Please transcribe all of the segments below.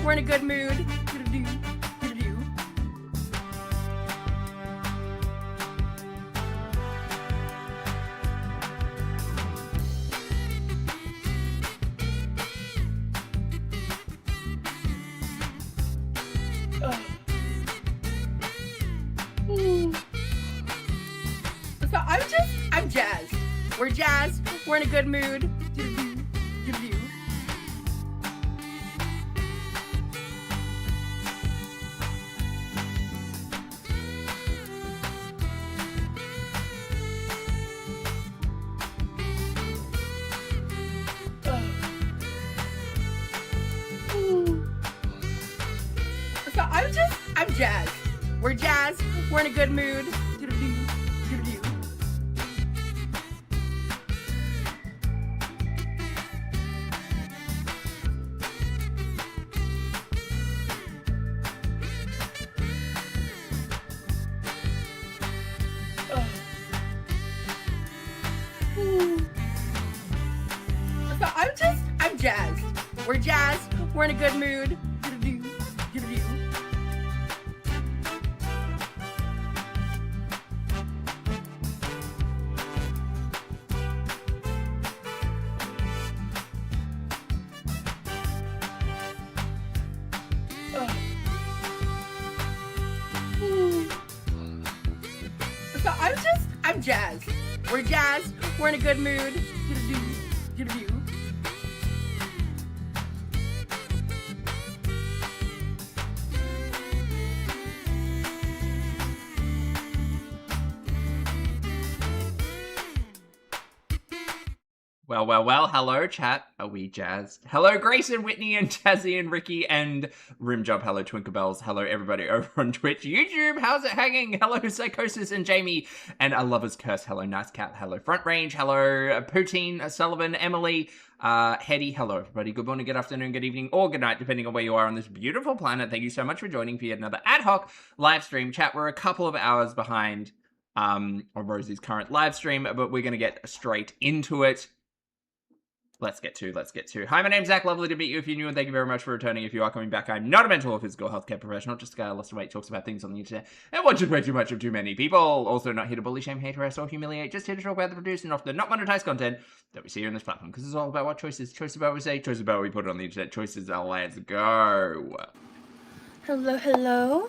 we're in a good mood. Do-do-do, do-do-do. So I'm jazzed. We're jazzed. We're in a good mood. Do-do-do, do-do-do. So I'm jazzed. We're jazzed. We're in a good mood. Do-do-do, do-do-do. So I'm jazzed. We're jazzed. We're in a good mood. Do-do-do, do-do-do. So I'm jazzed. We're jazzed. We're in a good mood. Do-do-do, do-do-do. Well, hello chat, are we jazzed? Hello Grayson, Whitney, and Jazzy, and Ricky, and Rimjob, hello Twinkleballs, hello everybody over on Twitch, YouTube, how's it hanging? Hello Psychosis and Jamie, and A Lover's Curse, hello Nice Cat, hello Front Range, hello Poutine, Sullivan, Emily, Hetty, hello everybody, good morning, good afternoon, good evening, or good night, depending on where you are on this beautiful planet. Thank you so much for joining for yet another ad hoc live stream. Chat, we're a couple of hours behind on Rosie's current live stream, but we're going to get straight into it. Let's get to. Hi, my name's Zach. Lovely to meet you if you're new, and thank you very much for returning. If you are coming back, I'm not a mental or physical healthcare professional, just a guy who lost weight, talks about things on the internet, and watches way too much of too many people. Also not here to bully, shame, hate, harass, or humiliate, just here to talk about the produced and often not monetized content that we see here on this platform, because it's all about what choices. Choices about what we say, choices about what we put on the internet, choices are let's go. Hello. Hello.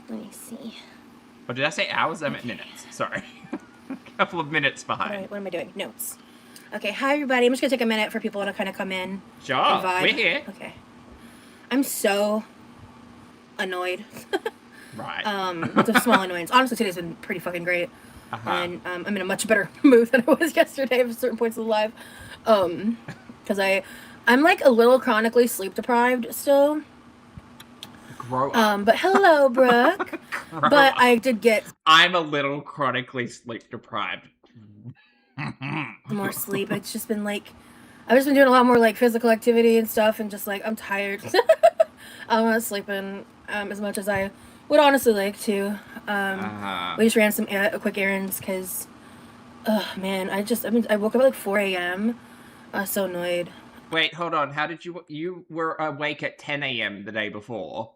Let me see. Oh, did I say hours? I meant minutes. Sorry. Couple of minutes behind. All right, what am I doing? Notes. Okay, hi everybody. I'm just gonna take a minute for people to kind of come in. Sure, and vibe. we're here. Okay. I'm so annoyed. Right. It's a small annoyance. Honestly, today's been pretty fucking great. And I'm in a much better mood than I was yesterday at certain points of the live. Because I'm like a little chronically sleep deprived still. Grow up. But hello, Brooke. But I did get. I'm a little chronically sleep deprived. More sleep. It's just been like, I've just been doing a lot more like physical activity and stuff, and just like I'm tired. I'm not sleeping as much as I would honestly like to. We just ran some quick errands because, man, I woke up at like 4 a.m. I was so annoyed. Wait, hold on. How did you were awake at 10 a.m. the day before?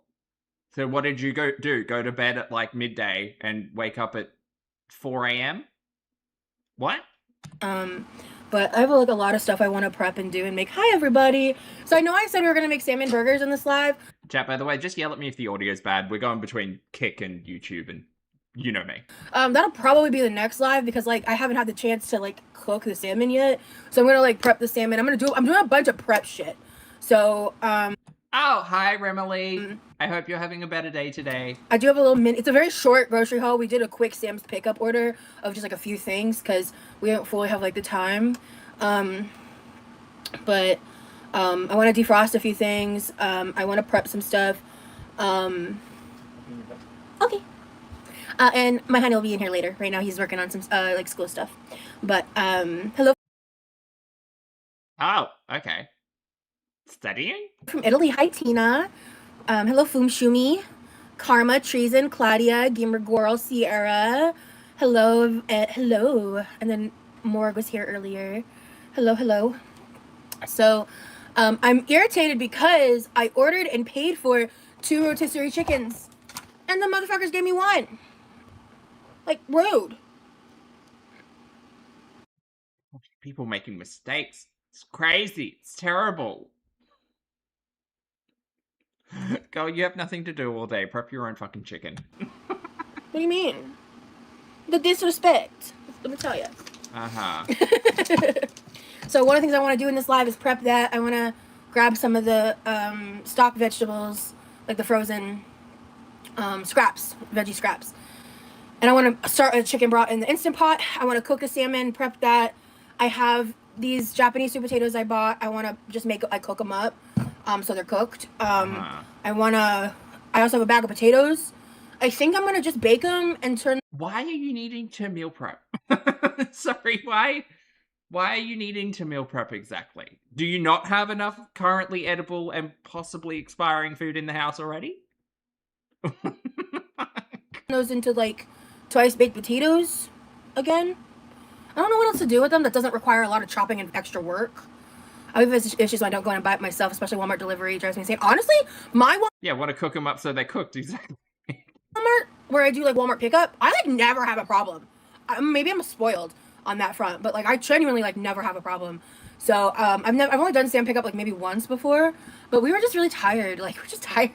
So what did you do? Go to bed at like midday and wake up at 4 a.m.? What? But I have like a lot of stuff I want to prep and do and make. Hi everybody. So I know I said we were gonna make salmon burgers in this live. Chat, by the way, just yell at me if the audio's bad. We're going between Kick and YouTube, and you know me. That'll probably be the next live because like I haven't had the chance to like cook the salmon yet. So I'm gonna like prep the salmon. I'm doing a bunch of prep shit. So Oh, hi Remily. I hope you're having a better day today. I do have a little it's a very short grocery haul. We did a quick Sam's pickup order of just like a few things because we don't fully have like the time. But I want to defrost a few things. I want to prep some stuff. Okay. And my honey will be in here later. Right now he's working on some like school stuff. But hello. Oh, okay. Studying? From Italy. Hi Tina. Hello Fum Shumi, Karma, Treason, Claudia, Gamer Girl, Sierra. Hello, hello. And then Morg was here earlier. Hello. So I'm irritated because I ordered and paid for 2 rotisserie chickens, and the motherfuckers gave me 1. Like, rude. People making mistakes. It's crazy. It's terrible. Girl, you have nothing to do all day. Prep your own fucking chicken. What do you mean? The disrespect. Let me tell you. Uh-huh. So one of the things I want to do in this live is prep that. I want to grab some of the stock vegetables, like the frozen scraps, veggie scraps. And I want to start a chicken broth in the Instant Pot. I want to cook a salmon, prep that. I have these Japanese sweet potatoes I bought. I want to just cook them up so they're cooked. I also have a bag of potatoes. I think I'm going to just bake them and turn... Why are you needing to meal prep? Sorry, why are you needing to meal prep exactly? Do you not have enough currently edible and possibly expiring food in the house already? those into like twice baked potatoes again. I don't know what else to do with them that doesn't require a lot of chopping and extra work. I have issues when I don't go in and buy it myself, especially Walmart delivery. It drives me insane. Honestly, yeah, want to cook them up so they're cooked, exactly. Walmart, where I do like Walmart pickup, I like never have a problem. Maybe I'm spoiled on that front, but like I genuinely like never have a problem. So I've only done Sam pickup like maybe once before, but we were just really tired. Like we're just tired.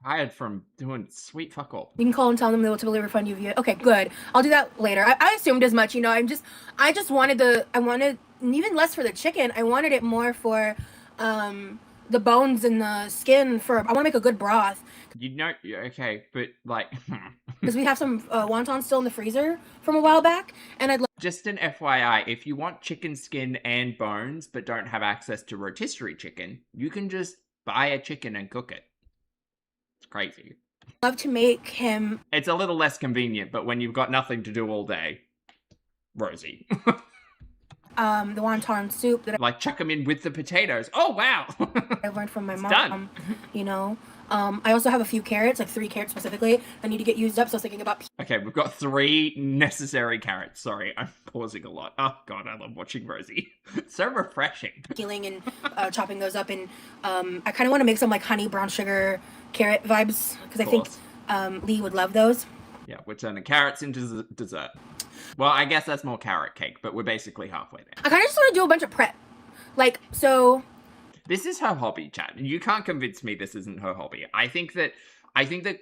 Tired from doing sweet fuck all. You can call and tell them they will typically refund you via... Okay, good. I'll do that later. I assumed as much, you know. I just wanted even less for the chicken. I wanted it more for the bones and the skin I want to make a good broth. You know, okay, but like... Because we have some wontons still in the freezer from a while back, and I'd... Just an FYI, if you want chicken skin and bones, but don't have access to rotisserie chicken, you can just buy a chicken and cook it. It's crazy. Love to make him... It's a little less convenient, but when you've got nothing to do all day, Rosie. The wonton soup that like chuck them in with the potatoes. Oh, wow. I learned from my mom, done. You know. I also have a few carrots, like 3 carrots specifically, that need to get used up, so I was thinking about... Okay, we've got 3 necessary carrots. Sorry, I'm pausing a lot. Oh, God, I love watching Rosie. It's so refreshing. Peeling and chopping those up, and I kind of want to make some, like, honey brown sugar carrot vibes, because I think Lee would love those. Yeah, we're turning carrots into dessert. Well, I guess that's more carrot cake, but we're basically halfway there. I kind of just want to do a bunch of prep. Like, so... This is her hobby, chat. You can't convince me this isn't her hobby. I think that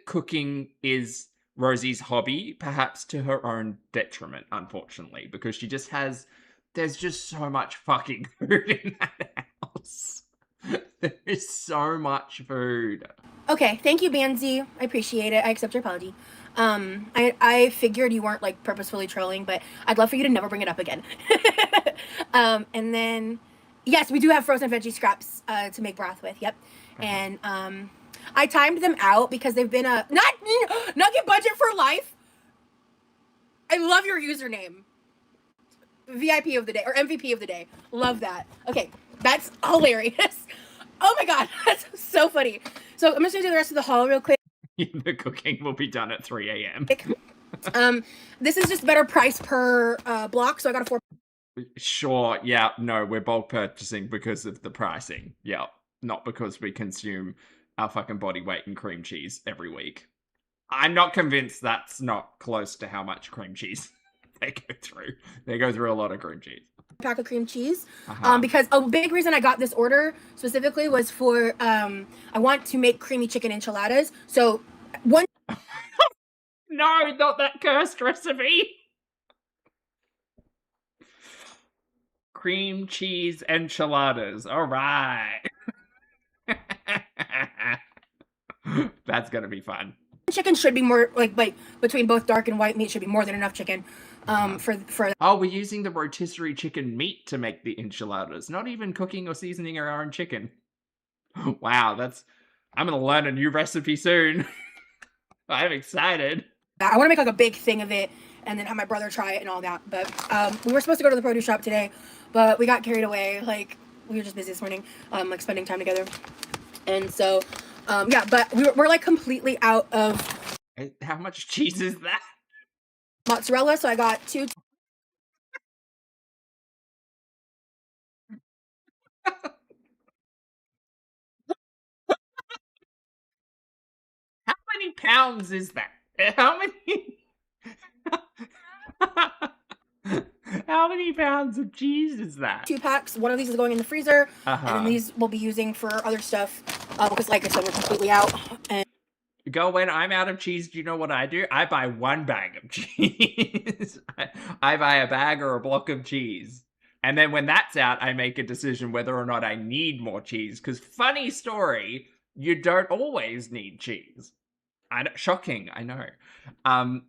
cooking is Rosie's hobby, perhaps to her own detriment, unfortunately, because she just has... There's just so much fucking food in that house. There is so much food. Okay, thank you, Banzi. I appreciate it. I accept your apology. I figured you weren't, like, purposefully trolling, but I'd love for you to never bring it up again. And then... Yes, we do have frozen veggie scraps to make broth with. Yep. And I timed them out because they've been a Nugget Budget for Life. I love your username. VIP of the day or MVP of the day. Love that. Okay, that's hilarious. Oh my god, that's so funny. So I'm just gonna do the rest of the haul real quick. The cooking will be done at 3 a.m. This is just better price per block, so I got a 4. Sure, yeah, no, we're bulk purchasing because of the pricing. Yeah, not because we consume our fucking body weight in cream cheese every week. I'm not convinced that's not close to how much cream cheese they go through. They go through a lot of cream cheese. Pack of cream cheese. Because a big reason I got this order specifically was for, I want to make creamy chicken enchiladas. So, one... No, not that cursed recipe! Cream cheese enchiladas. All right. That's gonna be fun. Chicken should be more like between both dark and white meat should be more than enough chicken. For oh, we're using the rotisserie chicken meat to make the enchiladas. Not even cooking or seasoning our own chicken. Wow, I'm gonna learn a new recipe soon. I'm excited. I want to make like a big thing of it and then have my brother try it and all that. But we were supposed to go to the produce shop today, but we got carried away. Like, we were just busy this morning, like spending time together. And so, yeah, but we're like completely out of... How much cheese is that? Mozzarella, so I got 2 pounds is that? How many? How many pounds of cheese is that? 2 packs. One of these is going in the freezer, Uh-huh. and then these we'll be using for other stuff because, like I said, we're completely out. And Girl, when I'm out of cheese, do you know what I do? I buy 1 bag of cheese. I buy a bag or a block of cheese. And then when that's out, I make a decision whether or not I need more cheese. Because funny story, you don't always need cheese. Shocking, I know.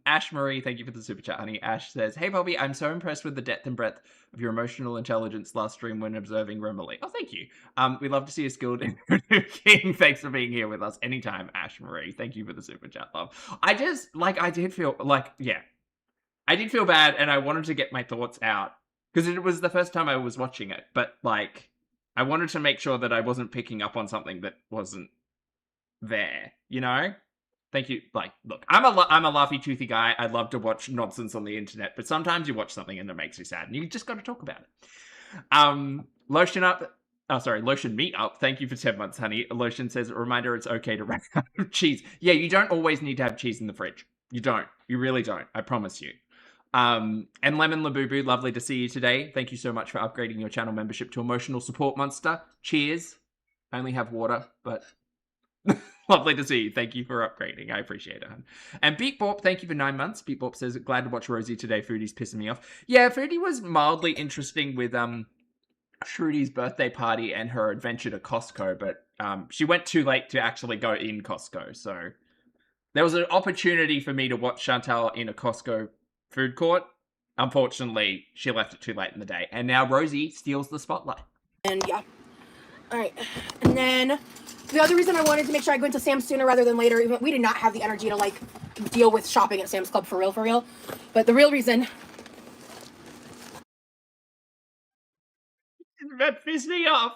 Ash Marie, thank you for the super chat, honey. Ash says, "Hey Bobby, I'm so impressed with the depth and breadth of your emotional intelligence last stream when observing Remily." Oh, thank you. We love to see a skilled king. Thanks for being here with us anytime, Ash Marie. Thank you for the super chat, love. I did feel bad, and I wanted to get my thoughts out because it was the first time I was watching it, but like, I wanted to make sure that I wasn't picking up on something that wasn't there, you know? Thank you. Like, look, I'm a laughy, toothy guy. I love to watch nonsense on the internet, but sometimes you watch something and it makes you sad, and you just got to talk about it. Lotion Meet Up. Thank you for 10 months, honey. Lotion says, a reminder, it's okay to run out of cheese. Yeah, you don't always need to have cheese in the fridge. You don't. You really don't. I promise you. And Lemon Labubu, lovely to see you today. Thank you so much for upgrading your channel membership to Emotional Support Monster. Cheers. I only have water, but... Lovely to see you. Thank you for upgrading. I appreciate it. And Beat Borp, thank you for 9 months. Beat Borp says, glad to watch Rosie today. Foodie's pissing me off. Yeah, Foodie was mildly interesting with Shruti's birthday party and her adventure to Costco, but she went too late to actually go in Costco. So there was an opportunity for me to watch Chantal in a Costco food court. Unfortunately, she left it too late in the day. And now Rosie steals the spotlight. And yeah. All right. And then the other reason I wanted to make sure I go into Sam's sooner rather than later, even we did not have the energy to like deal with shopping at Sam's Club for real. But the real reason. That pissed me off.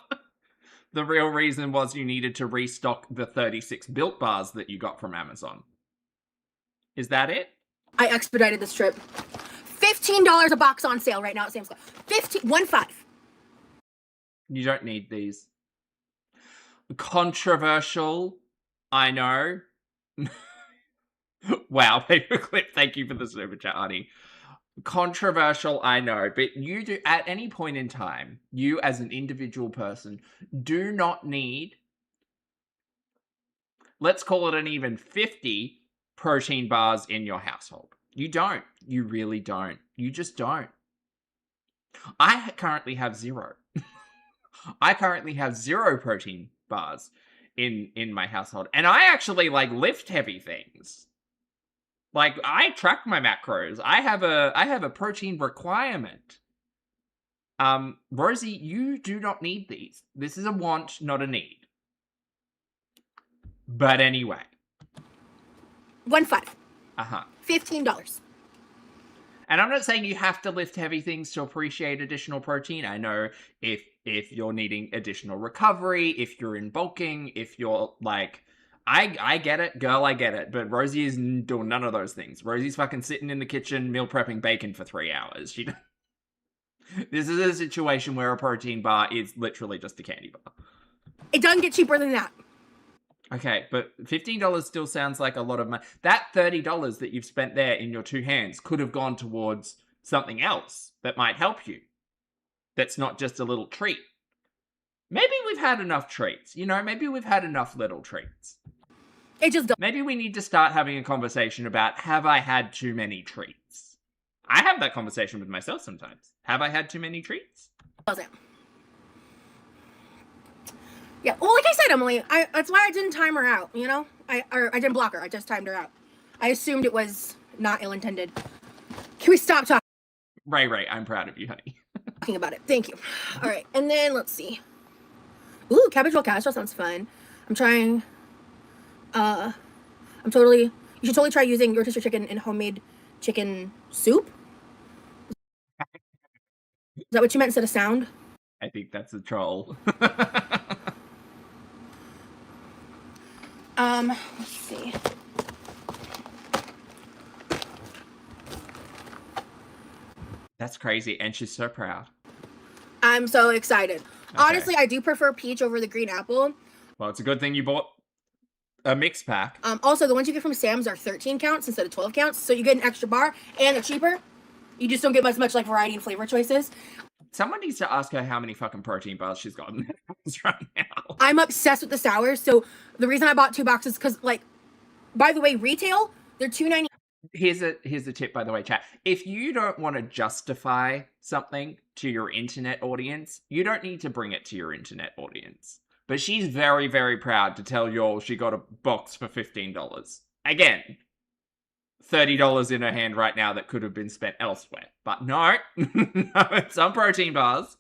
The real reason was you needed to restock the 36 Built Bars that you got from Amazon. Is that it? I expedited this trip. $15 a box on sale right now at Sam's Club. 15. You don't need these. Controversial, I know. Wow, paperclip, thank you for the super chat, honey. Controversial, I know, but you do, at any point in time, you as an individual person do not need, let's call it an even 50 protein bars in your household. You don't. You really don't. You just don't. I currently have 0. I currently have 0 protein bars in my household, and I actually like lift heavy things. Like, I track my macros. I have a protein requirement. Rosie, you do not need these. This is a want, not a need. But anyway. 15. Uh-huh. $15. And I'm not saying you have to lift heavy things to appreciate additional protein. I know if you're needing additional recovery, if you're in bulking, if you're like, I get it, girl, I get it. But Rosie is doing none of those things. Rosie's fucking sitting in the kitchen, meal prepping bacon for 3 hours. This is a situation where a protein bar is literally just a candy bar. It doesn't get cheaper than that. Okay, but $15 still sounds like a lot of money. That $30 that you've spent there in your 2 hands could have gone towards something else that might help you. That's not just a little treat. Maybe we've had enough treats. You know, maybe we've had enough little treats. It just doesn't. Maybe we need to start having a conversation about, have I had too many treats? I have that conversation with myself sometimes. Have I had too many treats? Doesn't. Yeah, well, like I said, Emily, that's why I didn't time her out, you know? I didn't block her, I just timed her out. I assumed it was not ill-intended. Can we stop talking Ray, I'm proud of you, honey. about it? Thank you. All right, and then let's see. Ooh, cabbage roll casserole sounds fun. I'm trying, you should totally try using your rotisserie chicken in homemade chicken soup. Is that what you meant instead of sound? I think that's a troll. Let's see. That's crazy, and she's so proud. I'm so excited. Okay. Honestly, I do prefer peach over the green apple. Well, it's a good thing you bought A mixed pack. Also, the ones you get from Sam's are 13 counts instead of 12 counts, so you get an extra bar, and they're cheaper. You just don't get as much like variety and flavor choices. Someone needs to ask her how many fucking protein bars she's got in the house right now. I'm obsessed with the sours, so the reason I bought 2 boxes because, like, by the way, retail they're $2.99. Here's a tip, by the way, chat. If you don't want to justify something to your internet audience, you don't need to bring it to your internet audience. But she's very, very proud to tell you all she got a box for $15. Again, $30 in her hand right now that could have been spent elsewhere. But no, no, it's on protein bars.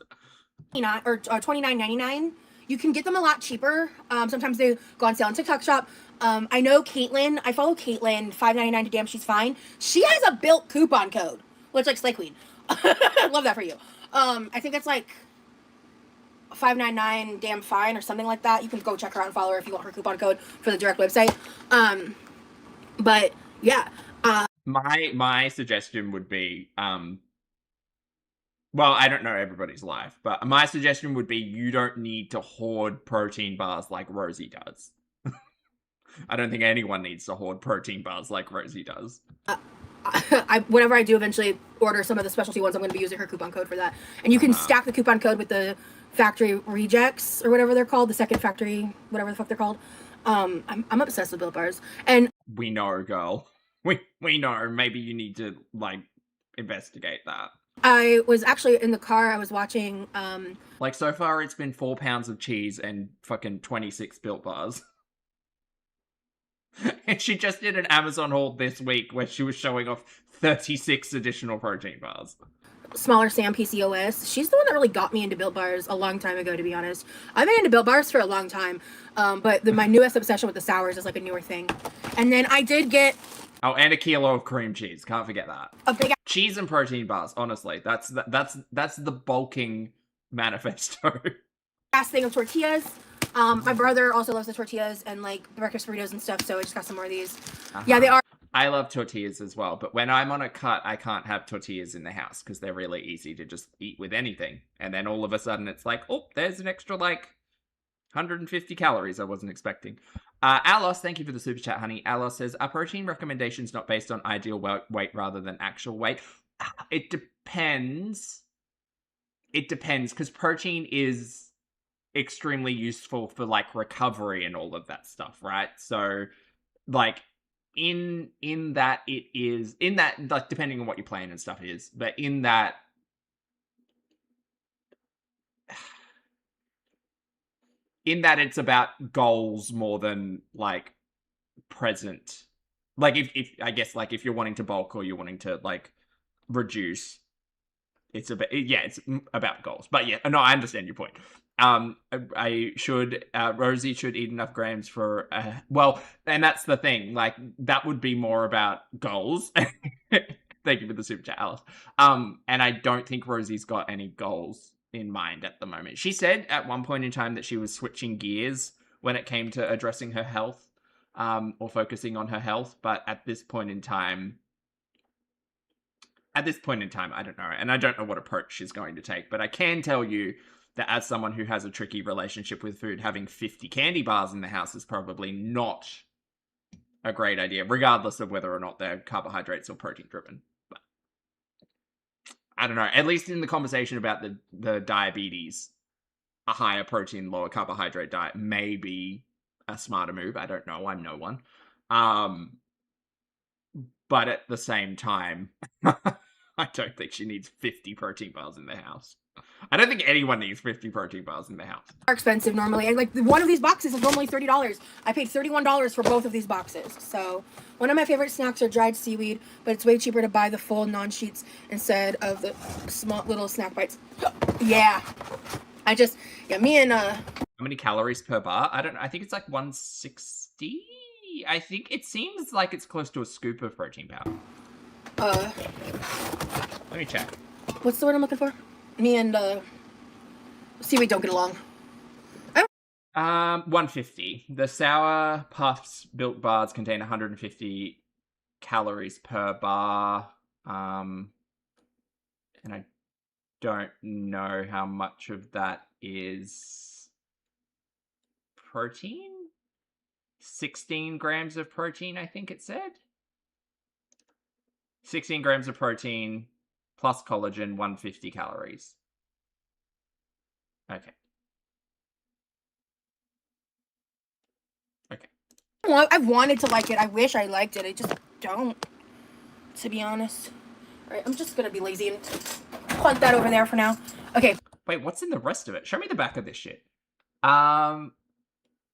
Or $29.99. You can get them a lot cheaper. Sometimes they go on sale on TikTok Shop. I know Caitlin. I follow Caitlin. $5.99 to Damn She's Fine. She has a built coupon code, which like Slay Queen. Love that for you. I think it's like $5.99 Damn Fine or something like that. You can go check her out and follow her if you want her coupon code for the direct website. But yeah. My suggestion would be well, I don't know everybody's life, but my suggestion would be you don't need to hoard protein bars like Rosie does. I don't think anyone needs to hoard protein bars like Rosie does. Whenever I do eventually order some of the specialty ones, I'm going to be using her coupon code for that. And you can stack the coupon code with the factory rejects or whatever they're called, the second factory, whatever the fuck they're called. I'm obsessed with Built Bars. And we know, girl. We know. Maybe you need to like investigate that. I was actually in the car. I was watching. Like so far, it's been 4 pounds of cheese and fucking 26 Built Bars. And she just did an Amazon haul this week where she was showing off 36 additional protein bars. Smaller Sam PCOS. She's the one that really got me into Built Bars a long time ago, to be honest. I've been into Built Bars for a long time, but my newest obsession with the sours is like a newer thing. And then I did get. Oh, and a kilo of cream cheese. Can't forget that. A big cheese and protein bars. Honestly, that's the bulking manifesto. ass thing of tortillas. My brother also loves the tortillas and like breakfast burritos and stuff, so I just got some more of these. Yeah, they are. I love tortillas as well, but when I'm on a cut, I can't have tortillas in the house because they're really easy to just eat with anything. And then all of a sudden it's like, oh, there's an extra like 150 calories I wasn't expecting. Alos, thank you for the super chat, honey. Alos says, are protein recommendations not based on ideal weight rather than actual weight? It depends. It depends, because protein is extremely useful for like recovery and all of that stuff, right? So like in that it is in that, like, depending on what your plan and stuff is, but in that it's about goals more than like present. Like if I guess like if you're wanting to bulk or you're wanting to like reduce, it's about goals. But yeah, no, I understand your point. Rosie should eat enough grams for well, and that's the thing, like that would be more about goals. Thank you for the super chat, Alice. And I don't think Rosie's got any goals in mind at the moment. She said at one point in time that she was switching gears when it came to addressing her health, or focusing on her health, but at this point in time, I don't know, and I don't know what approach she's going to take, but I can tell you that as someone who has a tricky relationship with food, having 50 candy bars in the house is probably not a great idea, regardless of whether or not they're carbohydrates or protein driven. But I don't know, at least in the conversation about the diabetes, a higher protein, lower carbohydrate diet may be a smarter move. I don't know, I'm no one. But at the same time, I don't think she needs 50 protein bars in the house. I don't think anyone needs 50 protein bars in the house. Are expensive normally. And like one of these boxes is normally $30. I paid $31 for both of these boxes. So one of my favorite snacks are dried seaweed, but it's way cheaper to buy the full non-sheets instead of the small little snack bites. Yeah. Me and How many calories per bar? I don't know. I think it's like 160. I think it seems like it's close to a scoop of protein powder. Let me check. What's the word I'm looking for? Me and seaweed don't get along. 150. The Sour Puffs Built Bars contain 150 calories per bar. And I don't know how much of that is protein. 16 grams of protein, I think it said. 16 grams of protein plus collagen, 150 calories. Okay. Okay. Well, I've wanted to like it. I wish I liked it. I just don't, to be honest. All right, I'm just gonna be lazy and plug that over there for now. Okay. Wait, what's in the rest of it? Show me the back of this shit.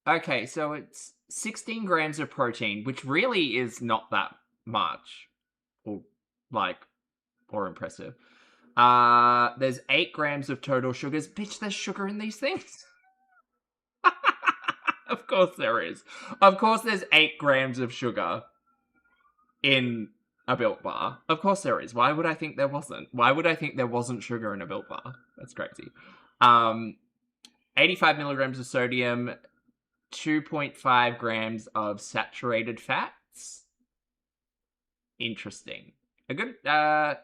Okay, so it's 16 grams of protein, which really is not that much. Or, or impressive. There's 8 grams of total sugars. Bitch, there's sugar in these things. Of course there is. Of course there's 8 grams of sugar in a Built Bar. Of course there is. Why would I think there wasn't? Why would I think there wasn't sugar in a Built Bar? That's crazy. 85 milligrams of sodium, 2.5 grams of saturated fats. Interesting. A good, yeah,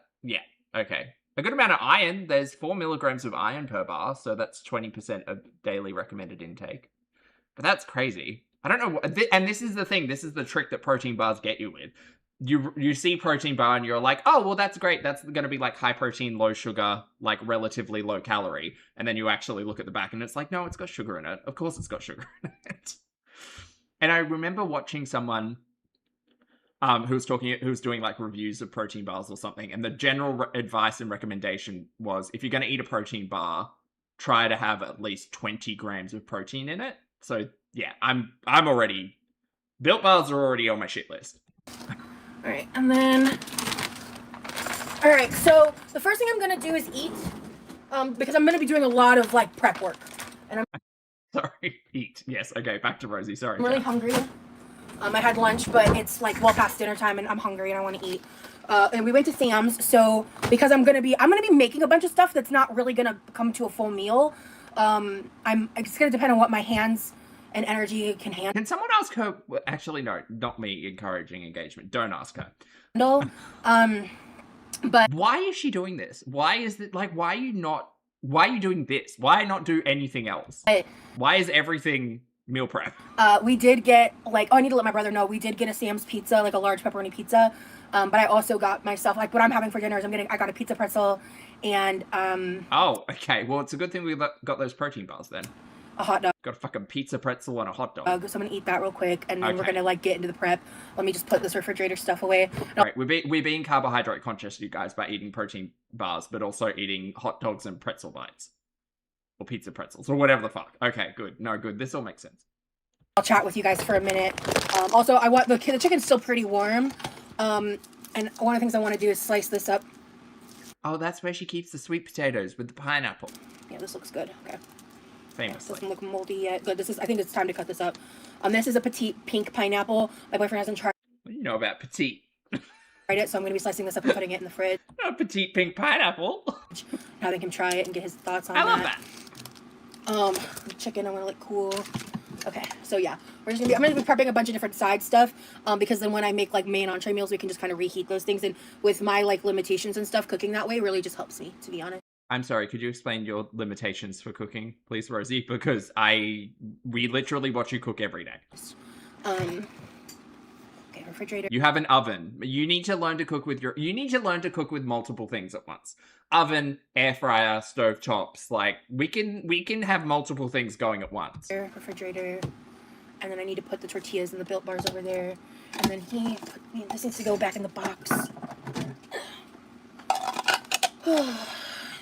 okay. A good amount of iron. There's 4 milligrams of iron per bar, so that's 20% of daily recommended intake. But that's crazy. I don't know, and this is the thing, this is the trick that protein bars get you with. You see protein bar and you're like, oh, well, that's great. That's going to be like high protein, low sugar, like relatively low calorie. And then you actually look at the back and it's like, no, it's got sugar in it. Of course it's got sugar in it. And I remember watching someone who was doing like reviews of protein bars or something. And the general advice and recommendation was, if you're going to eat a protein bar, try to have at least 20 grams of protein in it. So yeah, I'm already, Built Bars are already on my shit list. All right, and then, all right, so the first thing I'm gonna do is eat, because I'm gonna be doing a lot of like prep work, and I'm sorry, eat. Yes, okay, back to Rosie. Sorry, I'm really hungry. I had lunch, but it's like well past dinner time, and I'm hungry and I want to eat. And we went to Sam's, so because I'm gonna be making a bunch of stuff that's not really gonna come to a full meal. It's gonna depend on what my hands and energy can handle. Can someone ask her? Actually, no, not me encouraging engagement. Don't ask her. But why is she doing this? Why is it like? Why are you doing this? Why not do anything else? Why is everything meal prep? We did get like, I need to let my brother know. We did get a Sam's pizza, like a large pepperoni pizza. But I also got myself, like, what I'm having for dinner is I got a pizza pretzel and Oh, okay. Well, it's a good thing we got those protein bars then. A hot dog. Got a fucking pizza pretzel and a hot dog. So I'm gonna eat that real quick, and then we're gonna like get into the prep. Let me just put this refrigerator stuff away. Right, we're being carbohydrate conscious, you guys, by eating protein bars, but also eating hot dogs and pretzel bites, or pizza pretzels, or whatever the fuck. Okay, good. No, good. This all makes sense. I'll chat with you guys for a minute. Also, I want the chicken's still pretty warm, and one of the things I want to do is slice this up. Oh, that's where she keeps the sweet potatoes with the pineapple. Yeah, this looks good. Okay. Famously. Doesn't look moldy yet. Good. I think it's time to cut this up. This is a petite pink pineapple. My boyfriend hasn't tried. What do you know about petite? It, so I'm gonna be slicing this up and putting it in the fridge. A petite pink pineapple. Having him try it and get his thoughts on I love that. The chicken I'm gonna let cool. Okay, so yeah, I'm gonna be prepping a bunch of different side stuff, because then when I make like main entree meals, we can just kind of reheat those things. And with my like limitations and stuff, cooking that way really just helps me, to be honest. I'm sorry, could you explain your limitations for cooking, please, Rosie? Because we literally watch you cook every day. Okay, refrigerator. You have an oven. You need to learn to cook with multiple things at once. Oven, air fryer, stove tops. Like we can have multiple things going at once. Refrigerator. And then I need to put the tortillas and the Built Bars over there. And then this needs to go back in the box.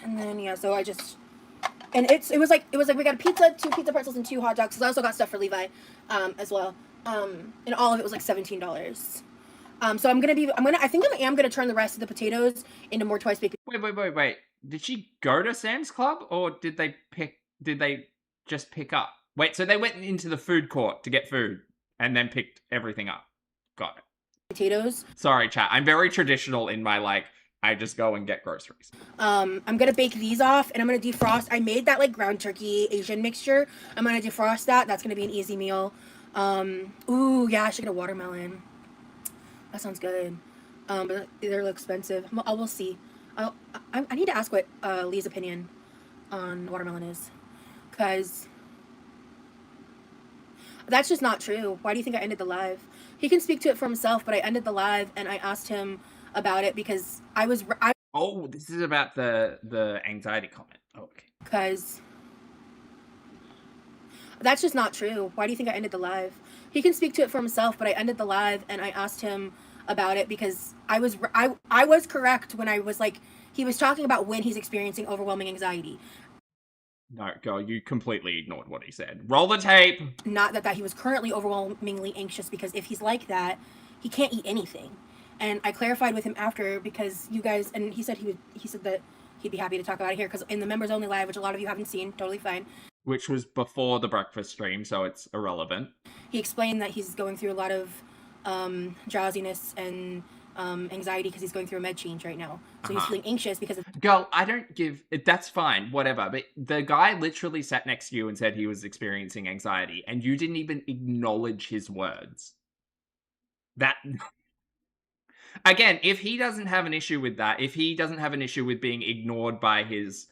And then yeah, so I just, and it was like we got a pizza, 2 pizza pretzels, and 2 hot dogs. Cause I also got stuff for Levi, as well. And all of it was like $17. So I think I am gonna turn the rest of the potatoes into more twice baked. Wait. Did she go to Sam's Club, or did they just pick up? Wait, so they went into the food court to get food and then picked everything up. Got it. Potatoes. Sorry, chat. I'm very traditional in my like, I just go and get groceries. I'm gonna bake these off and I'm gonna defrost. I made that like ground turkey Asian mixture. I'm gonna defrost that. That's gonna be an easy meal. Ooh, yeah, I should get a watermelon. That sounds good. But they're a little expensive. We'll see. I need to ask what Lee's opinion on watermelon is. Because That's just not true. Why do you think I ended the live? He can speak to it for himself, but I ended the live and I asked him about it because Oh, this is about the anxiety comment. Oh, okay. Because that's just not true. Why do you think I ended the live? He can speak to it for himself, but I ended the live and I asked him about it because I was correct when I was like, he was talking about when he's experiencing overwhelming anxiety. No, girl, you completely ignored what he said. Roll the tape. Not that he was currently overwhelmingly anxious, because if he's like that, he can't eat anything. And I clarified with him after, because you guys, and he said that he'd be happy to talk about it here, because in the members only live, which a lot of you haven't seen, totally fine. Which was before the breakfast stream, so it's irrelevant. He explained that he's going through a lot of drowsiness and anxiety because he's going through a med change right now. So he's feeling anxious because of... Girl, I don't give... That's fine, whatever. But the guy literally sat next to you and said he was experiencing anxiety, and you didn't even acknowledge his words. That... Again, if he doesn't have an issue with that, if he doesn't have an issue with being ignored by his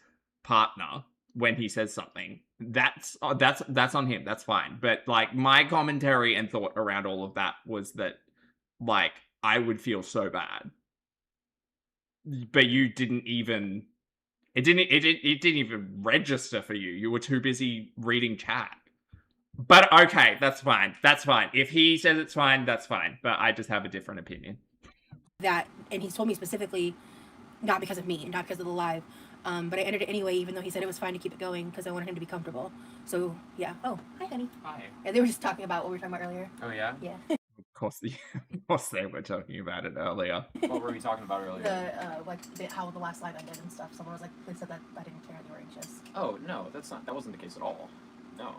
partner when he says something, that's on him. That's fine. But like, my commentary and thought around all of that was that, like, I would feel so bad. But you didn't even... It didn't even register for you. You were too busy reading chat. But okay, that's fine. That's fine. If he says it's fine, that's fine. But I just have a different opinion. That, and he's told me specifically, not because of me, not because of the live, but I ended it anyway, even though he said it was fine to keep it going because I wanted him to be comfortable. So yeah. Oh, hi, honey. Hi. Yeah, they were just talking about what we were talking about earlier. Oh yeah. Yeah. Of course they were talking about it earlier. What were we talking about earlier? How the last live ended and stuff. Someone was like, they said that I didn't care that you were anxious. Oh no, that wasn't the case at all. No,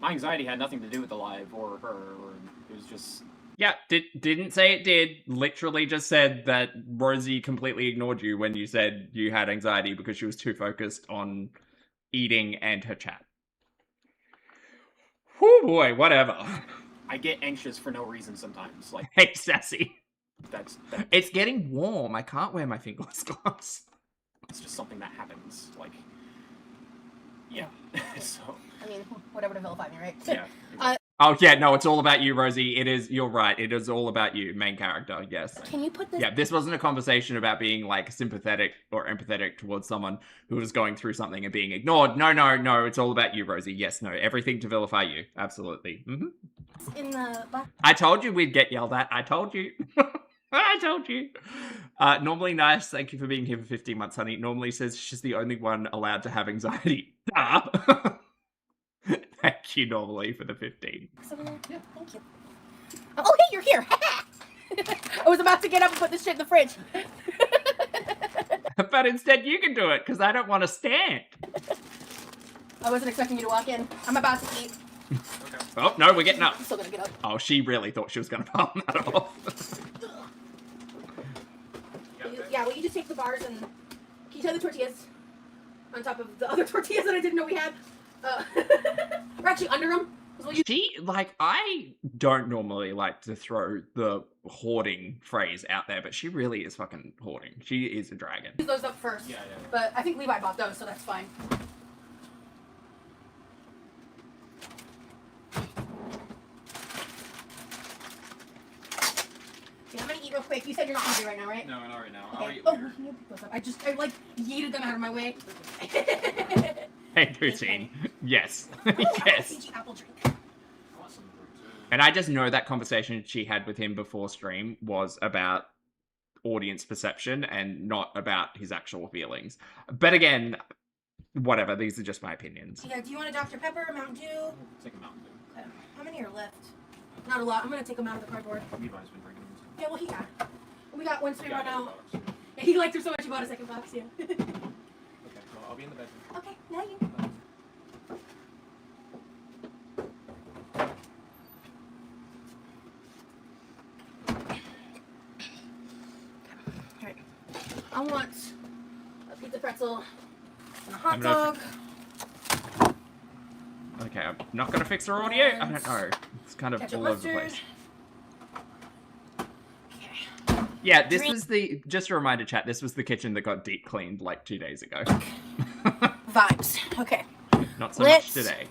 my anxiety had nothing to do with the live or her, or it was just... Yeah, didn't say it did. Literally just said that Rosie completely ignored you when you said you had anxiety because she was too focused on eating and her chat. Whew, boy, whatever. I get anxious for no reason sometimes. Like, hey, Sassy. That's It's getting warm. I can't wear my fingerless gloves. It's just something that happens. Like, yeah. So. I mean, whatever to vilify me, right? Yeah. Oh, yeah, no, it's all about you, Rosie. You're right. It is all about you, main character, yes. Can you put this... Yeah, this wasn't a conversation about being, like, sympathetic or empathetic towards someone who was going through something and being ignored. No, it's all about you, Rosie. Yes, no, everything to vilify you. Absolutely. Mm-hmm. In the... I told you we'd get yelled at. I told you. I told you. Normally nice. Thank you for being here for 15 months, honey. Normally says she's the only one allowed to have anxiety. Duh. Thank you, normally, for the 15. Yeah. Thank you. Oh, hey, you're here. I was about to get up and put this shit in the fridge. But instead, you can do it, because I don't want to stand. I wasn't expecting you to walk in. I'm about to eat. Okay. Oh, no, we're getting up. I'm still gonna get up. Oh, she really thought she was going to palm that off. Yeah, will you just take the bars and... Can you tie the tortillas on top of the other tortillas that I didn't know we had? We're actually under them. I don't normally like to throw the hoarding phrase out there, but she really is fucking hoarding. She is a dragon. Use those up first. Yeah. But I think Levi bought those, so that's fine. Yeah, I'm gonna eat real quick. You said you're not hungry right now, right? No, not right now. Okay. I'll eat Oh, later. can you pick those up? I like yeeted them out of my way. Hey, Poutine. Yes. Yes. Apple drink. I want some fruit too. And I just know that conversation she had with him before stream was about audience perception and not about his actual feelings. But again, whatever. These are just my opinions. Yeah, do you want a Dr. Pepper, a Mountain Dew? Take a Mountain Dew. Okay. How many are left? Not a lot. I'm gonna take them out of the cardboard. Levi's been drinking them. Yeah, well, we got one straight Yeah, right I got now. a box. Yeah, he liked her so much he bought a second box, yeah. Okay, well, I'll be in the bedroom. Okay, now you. Alright. I want a pizza pretzel and a hot dog. Okay, I'm not going to fix her audio. I don't know. It's kind of Ketchup, all over the mustard. place. Okay. Yeah, this was just a reminder, chat, this was the kitchen that got deep cleaned like 2 days ago. Vibes. Okay. Not so much today.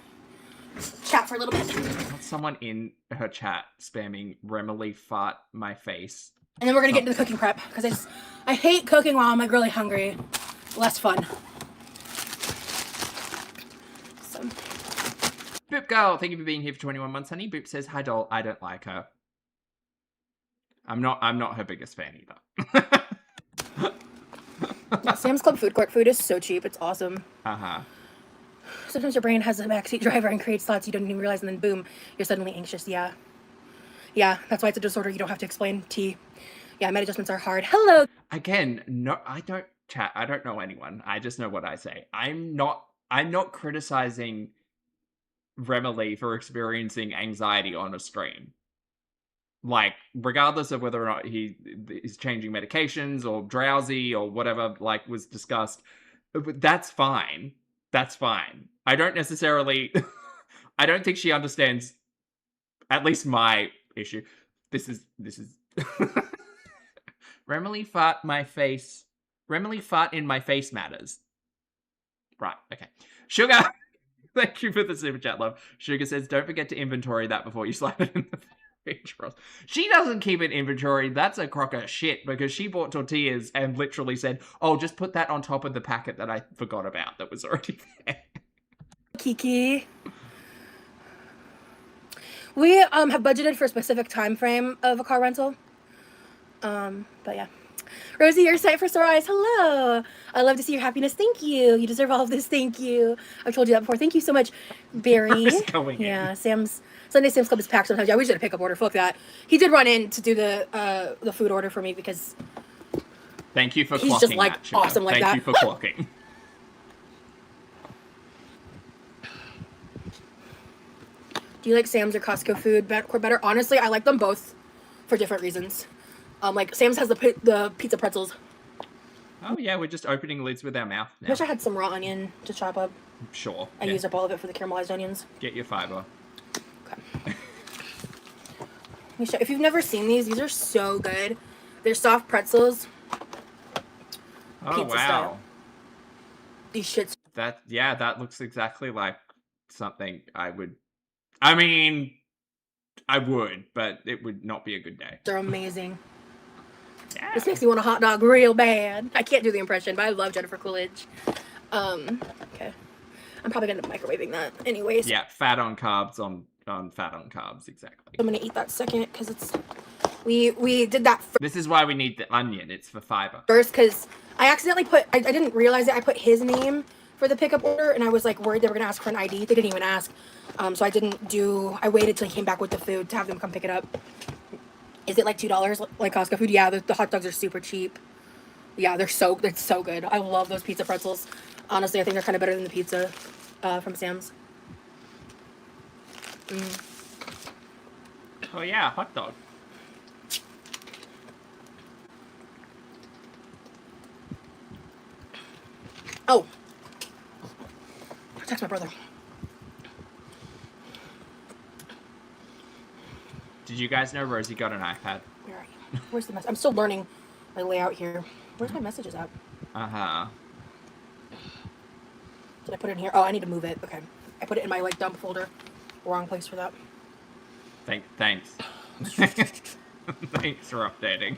chat for a little bit. Got someone in her chat spamming Remily fart my face. And then we're gonna get into the cooking prep because I hate cooking while I'm like really hungry. Less fun. So. Boop girl, thank you for being here for 21 months, honey. Boop says, hi doll, I don't like her. I'm not her biggest fan either. Yeah, Sam's Club food court food is so cheap. It's awesome. Uh-huh. Sometimes your brain has a backseat driver and creates thoughts you don't even realize, and then boom, you're suddenly anxious. Yeah. Yeah, that's why it's a disorder you don't have to explain. Yeah, med adjustments are hard. Hello. Again, no, I don't chat. I don't know anyone. I just know what I say. I'm not criticizing Remily for experiencing anxiety on a stream. Like, regardless of whether or not he is changing medications or drowsy or whatever, like, was discussed, that's fine. That's fine. I don't necessarily... I don't think she understands at least my issue. This is... Remily fart my face. Remily fart in my face matters. Right, okay. Sugar! Thank you for the super chat, love. Sugar says, don't forget to inventory that before you slap it in the fridge, Ross. She doesn't keep an inventory. That's a crock of shit because she bought tortillas and literally said, oh, just put that on top of the packet that I forgot about that was already there. Kiki. We have budgeted for a specific time frame of a car rental. But yeah. Rosie, your sight for sore eyes. Hello. I love to see your happiness. Thank you. You deserve all of this. Thank you. I've told you that before. Thank you so much, Barry. Yeah, Sunday Sam's Club is packed sometimes. Yeah, we did a pickup order. Fuck that. He did run in to do the food order for me because thank you for he's clocking just like that, Sugar. awesome like Thank that. you for clocking. Do you like Sam's or Costco food better? Honestly, I like them both for different reasons. Like Sam's has the pizza pretzels. Oh yeah, we're just opening lids with our mouth now. Wish I had some raw onion to chop up. Sure. I used up all of it for the caramelized onions. Get your fiber. Okay. If you've never seen these are so good. They're soft pretzels. Oh Pizza wow. style. These shits. That looks exactly like something I would. I mean, I would, but it would not be a good day. They're amazing. Yeah. This makes me want a hot dog real bad. I can't do the impression, but I love Jennifer Coolidge. Okay. I'm probably gonna be microwaving that anyways. Yeah, fat on carbs on fat on carbs, exactly. I'm gonna eat that second because it's we did that This is why we need the onion. It's for fiber. first because I accidentally I didn't realize it. I put his name for the pickup order and I was like worried they were gonna ask for an ID. They didn't even ask. So I waited till he came back with the food to have them come pick it up. Is it like $2 like Costco food? Yeah, the hot dogs are super cheap. Yeah, they're so good. I love those pizza pretzels. Honestly, I think they're kind of better than the pizza from Sam's. Oh yeah, hot dog. Oh. Text my brother. Did you guys know Rosie got an iPad? Where are you? Where's the message? I'm still learning my layout here. Where's my messages at? Uh-huh. Did I put it in here? Oh, I need to move it. Okay. I put it in my like dump folder. Wrong place for that. Thanks. Thanks for updating.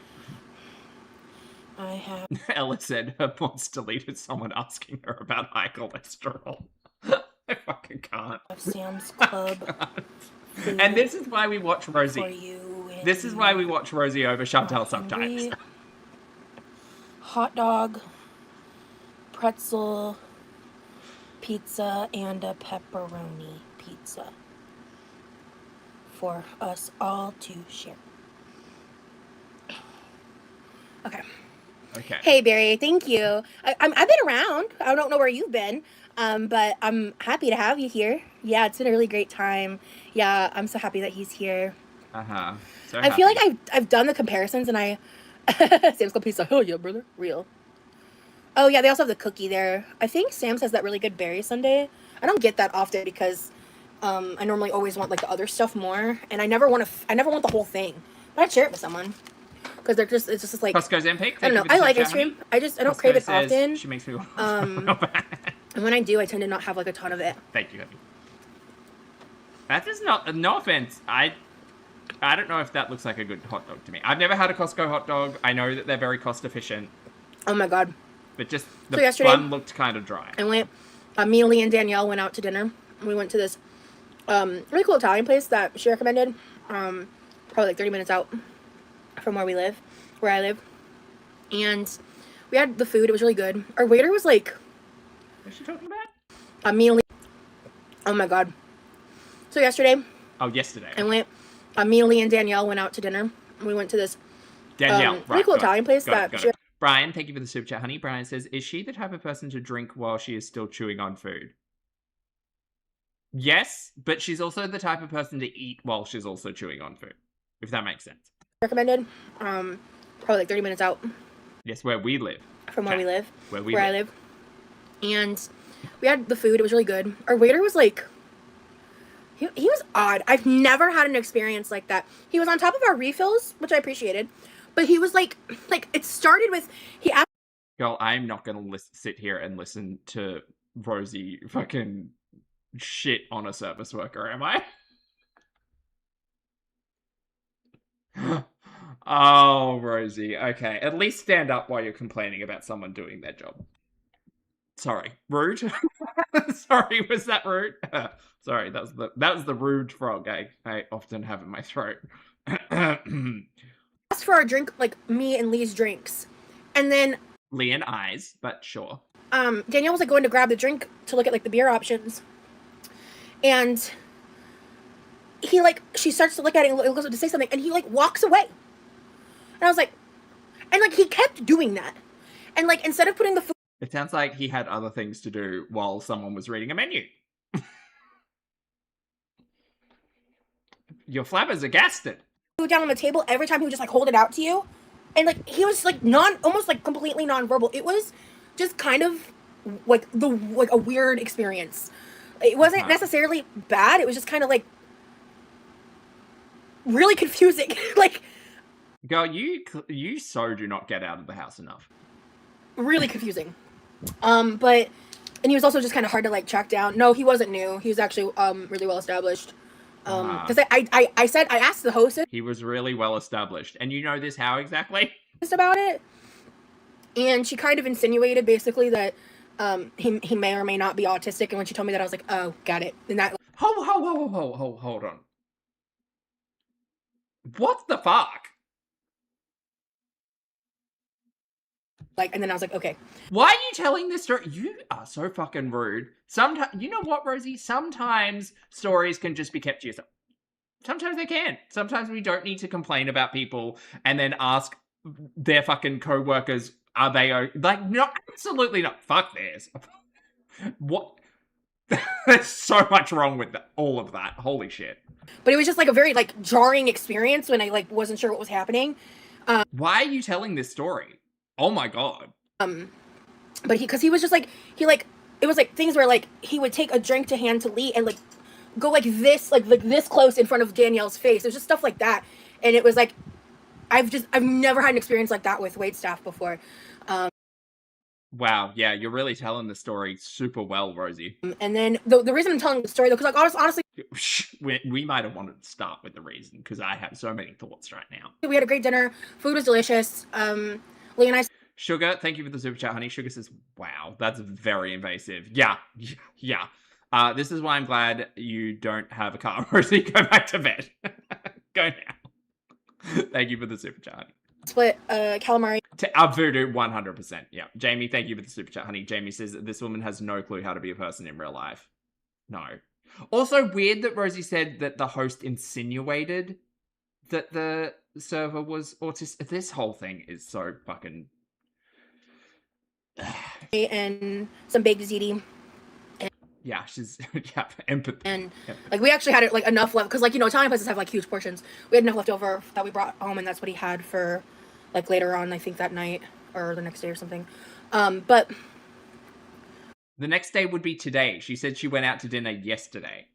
I have. Ella said her boss deleted someone asking her about high cholesterol. I fucking can't. Sam's Club. And this is why we watch Rosie. For you This is why we watch Rosie over Chantal sometimes. Hot dog, pretzel, pizza, and a pepperoni pizza for us all to share. Okay. Okay. Hey, Barry, thank you. I've been around. I don't know where you've been, but I'm happy to have you here. Yeah, it's been a really great time. Yeah, I'm so happy that he's here. Uh-huh. So I feel like I've done the comparisons, and Sam's Club pizza. Oh yeah, brother, real. Oh yeah, they also have the cookie there. I think Sam's has that really good berry sundae. I don't get that often because I normally always want like the other stuff more, and I never want the whole thing. But I'd share it with someone because it's just like Costco's MP. I don't know. I like ice cream. I don't crave it often. She makes me want and when I do, I tend to not have like a ton of it. Thank you, honey. That is not, no offense. I don't know if that looks like a good hot dog to me. I've never had a Costco hot dog. I know that they're very cost efficient. Oh my god. But just the So yesterday, bun looked kind of dry. Me, Lee, and Danielle went out to dinner. We went to this really cool Italian place that she recommended. Probably like 30 minutes out from where I live. And we had the food. It was really good. Our waiter was like... What's she talking about? Me, Lee... Oh my god. So yesterday... Oh, yesterday. Me, Lee, and Danielle went out to dinner. We went to this really cool Italian place that she... Brian, thank you for the super chat, honey. Brian says, is she the type of person to drink while she is still chewing on food? Yes, but she's also the type of person to eat while she's also chewing on food, if that makes sense. Recommended, probably like 30 minutes out. Yes, where we live. From where we live. Where I live. And we had the food. It was really good. Our waiter was like... He was odd. I've never had an experience like that. He was on top of our refills, which I appreciated. But he was like it started with, he asked... Girl, I'm not going to sit here and listen to Rosie fucking shit on a service worker, am I? Oh, Rosie. Okay. At least stand up while you're complaining about someone doing their job. Sorry. Rude? Sorry, was that rude? Sorry, that was the rude frog I often have in my throat. Asked for our drink, like me and Lee's drinks. And then Lee and I's, but sure. Danielle was like going to grab the drink to look at like the beer options. And she starts to look at it and goes to say something, and he like walks away. And I was like, and like he kept doing that. And like instead of putting the food... It sounds like he had other things to do while someone was reading a menu. Your flappers are gasted. Down on the table every time he would just like hold it out to you, and like he was like almost like completely non-verbal. It was just kind of like a weird experience. It wasn't necessarily bad. It was just kind of like really confusing. Like, girl, you so do not get out of the house enough. Really confusing. But he was also just kind of hard to like track down. No, he wasn't new. He was actually really well established. Because I asked the hostess. He was really well established. And you know this how exactly? About it. And she kind of insinuated basically that he may or may not be autistic. And when she told me that, I was like, oh, got it. And that... Hold on. What the fuck? Like, and then I was like, okay. Why are you telling this story? You are so fucking rude. Sometimes, you know what, Rosie? Sometimes stories can just be kept to yourself. Sometimes they can. Sometimes we don't need to complain about people and then ask their fucking co-workers, are they like, no, absolutely not. Fuck theirs. What? There's so much wrong with all of that. Holy shit. But it was just like a very like jarring experience when I like wasn't sure what was happening. Why are you telling this story? Oh my god. But because he was just like, it was like things where like he would take a drink to hand to Lee and like go like this close in front of Danielle's face. It was just stuff like that. And it was like, I've never had an experience like that with waitstaff before. Wow, yeah, you're really telling the story super well, Rosie. And then the reason I'm telling the story though, because like honestly, we might have wanted to start with the reason, because I have so many thoughts right now. We had a great dinner. Food was delicious. Lee and I... Sugar, thank you for the super chat, honey. Sugar says, wow, that's very invasive. Yeah. This is why I'm glad you don't have a car, Rosie. Go back to bed. Go now. Thank you for the super chat, honey. Split calamari. Voodoo, 100%. Yeah. Jamie, thank you for the super chat, honey. Jamie says that this woman has no clue how to be a person in real life. No. Also, weird that Rosie said that the host insinuated that the server was autistic. This whole thing is so fucking... and some baked ziti. Yeah, she's empathy. And like we actually had it like enough left because like, you know, Italian places have like huge portions. We had enough left over that we brought home, and that's what he had for like later on, I think that night or the next day or something. But the next day would be today. She said she went out to dinner yesterday.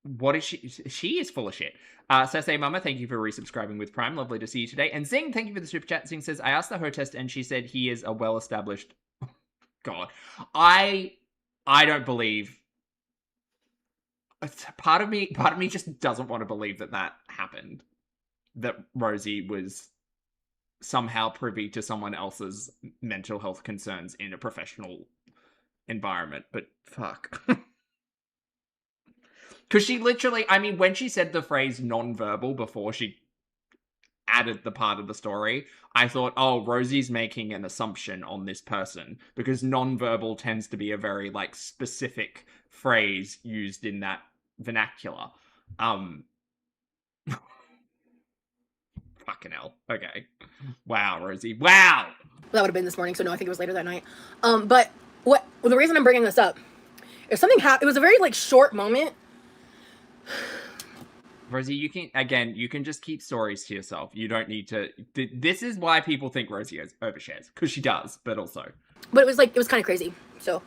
What is she? She is full of shit. Sasay Mama, thank you for resubscribing with Prime. Lovely to see you today. And Zing, thank you for the super chat. Zing says, I asked the hostess and she said he is a well-established... God. I don't believe... part of me just doesn't want to believe that happened. That Rosie was somehow privy to someone else's mental health concerns in a professional environment, but fuck. Because she literally, I mean, when she said the phrase non-verbal before she added the part of the story, I thought, oh, Rosie's making an assumption on this person, because non-verbal tends to be a very, like, specific phrase used in that vernacular. Fucking hell. Okay. Wow, Rosie. Wow! That would have been this morning, so no, I think it was later that night. But the reason I'm bringing this up is something happened. It was a very, like, short moment. Rosie, you can just keep stories to yourself. You don't need to. This is why people think Rosie overshares, because she does, but also. But it was kind of crazy, so.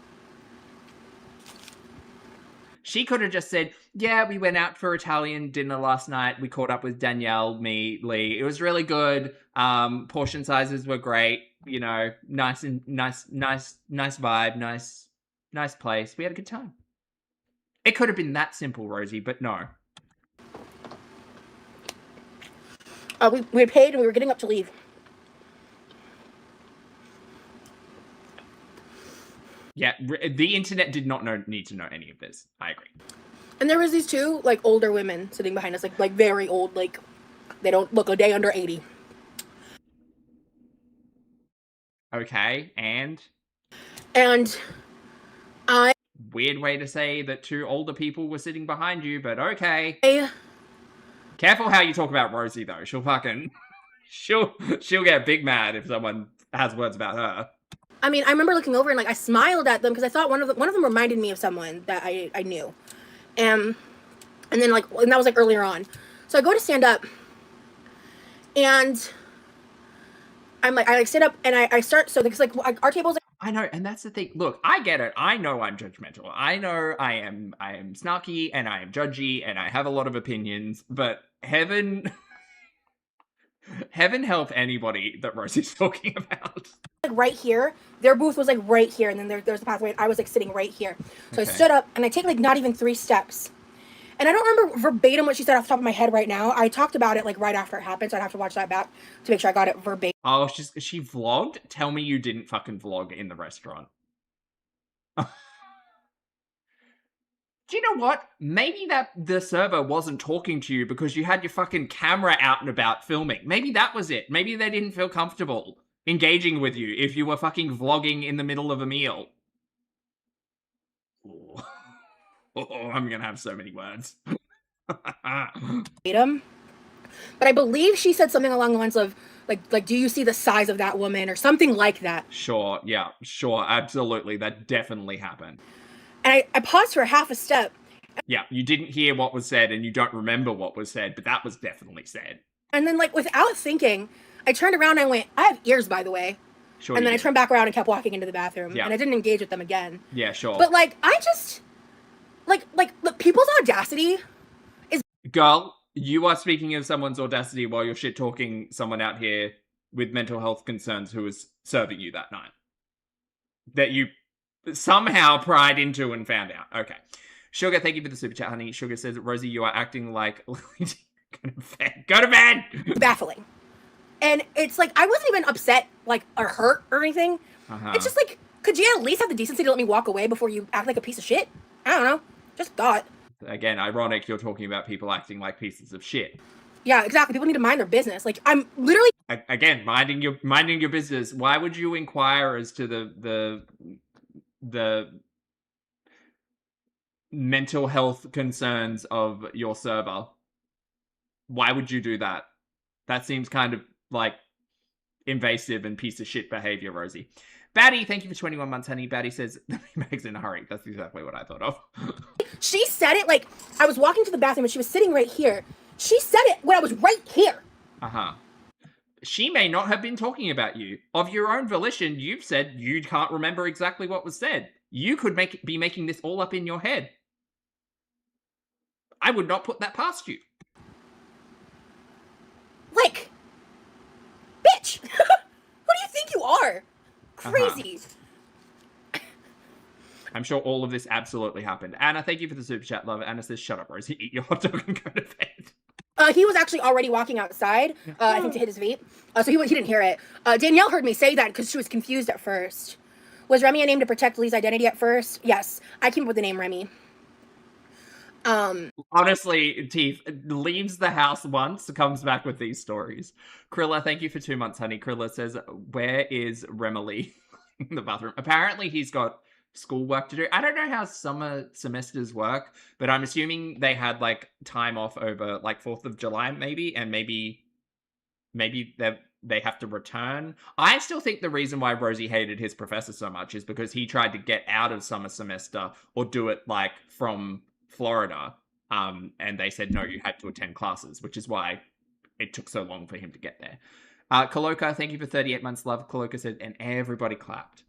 She could have just said, yeah, we went out for Italian dinner last night. We caught up with Danielle, me, Lee. It was really good. Portion sizes were great. You know, nice vibe, nice place. We had a good time. It could have been that simple, Rosie, but no. We had paid and we were getting up to leave. Yeah, the internet did not need to know any of this. I agree. And there was these two, like, older women sitting behind us, like very old, like, they don't look a day under 80. Okay, and I... Weird way to say that two older people were sitting behind you, but okay. Careful how you talk about Rosie, though. She'll fucking... She'll get big mad if someone has words about her. I mean, I remember looking over and, like, I smiled at them because I thought one of them reminded me of someone that I knew. And then, like, and that was, like, earlier on. So I go to stand up, and I'm, like, I stand up, and I start, so, because, like, our table's, like... I know, and that's the thing. Look, I get it. I know I'm judgmental. I know I am snarky, and I am judgy, and I have a lot of opinions, but heaven help anybody that Rosie's talking about. Like, right here. Their booth was, like, right here, and then there's the pathway, and I was, like, sitting right here. So okay. I stood up, and I take, like, not even 3 steps. And I don't remember verbatim what she said off the top of my head right now. I talked about it, like, right after it happened, so I'd have to watch that back to make sure I got it verbatim. Oh, she vlogged? Tell me you didn't fucking vlog in the restaurant. Do you know what? Maybe that the server wasn't talking to you because you had your fucking camera out and about filming. Maybe that was it. Maybe they didn't feel comfortable engaging with you if you were fucking vlogging in the middle of a meal. Oh, I'm gonna have so many words. But I believe she said something along the lines of, like, do you see the size of that woman, or something like that. Sure, yeah, sure, absolutely. That definitely happened. And I paused for half a step. Yeah, you didn't hear what was said and you don't remember what was said, but that was definitely said. And then, like, without thinking, I turned around and I went, I have ears, by the way. Sure. And then I turned back around and kept walking into the bathroom. Yeah. And I didn't engage with them again. Yeah, sure. But, like, I just... Like, look, people's audacity is... Girl, you are speaking of someone's audacity while you're shit-talking someone out here with mental health concerns who was serving you that night. That you somehow pried into and found out. Okay. Sugar, thank you for the super chat, honey. Sugar says, Rosie, you are acting like... Go to bed! Baffling. And it's like, I wasn't even upset, like, or hurt or anything. It's just like, could you at least have the decency to let me walk away before you act like a piece of shit? I don't know. Just thought. Again, ironic you're talking about people acting like pieces of shit. Yeah, exactly. People need to mind their business. Like, I'm literally... Again, minding your business. Why would you inquire as to the mental health concerns of your server? Why would you do that? That seems kind of, like, invasive and piece of shit behavior, Rosie. Batty, thank you for 21 months, honey. Batty says, Meg's in a hurry. That's exactly what I thought of. She said it, like, I was walking to the bathroom and she was sitting right here. She said it when I was right here. Uh-huh. She may not have been talking about you. Of your own volition, you've said you can't remember exactly what was said. You could be making this all up in your head. I would not put that past you. Like, bitch! Who do you think you are? Crazy. sure all of this absolutely happened. Anna, thank you for the super chat, love. Anna says, shut up, Rosie, eat your hot dog and go to bed. He was actually already walking outside, I think to hit his vape, so he didn't hear it. Danielle heard me say that because she was confused at first. Was Remy a name to protect Lee's identity at first? Yes, I came up with the name Remy. Honestly, Teeth leaves the house once, comes back with these stories. Krilla, thank you for 2 months, honey. Krilla says, where is Remily in the bathroom? Apparently he's got schoolwork to do. I don't know how summer semesters work, but I'm assuming they had like time off over like 4th of July maybe, and maybe they have to return. I still think the reason why Rosie hated his professor so much is because he tried to get out of summer semester or do it like from Florida, and they said no, you had to attend classes, which is why it took so long for him to get there. Kaloka, thank you for 38 months, love. Kaloka said, and everybody clapped.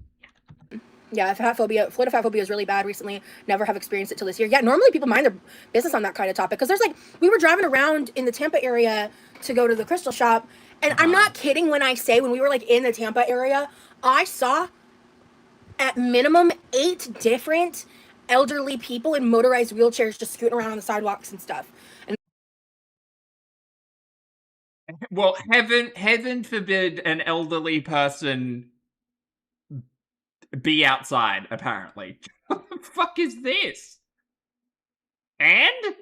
Yeah, Florida fat phobia is really bad recently. Never have experienced it till this year. Yeah, normally people mind their business on that kind of topic, because there's like, we were driving around in the Tampa area to go to the crystal shop, and I'm not kidding when I say when we were like in the Tampa area, I saw at minimum 8 different elderly people in motorized wheelchairs just scooting around on the sidewalks and stuff. And well, heaven forbid an elderly person be outside, apparently. What the fuck is this? And?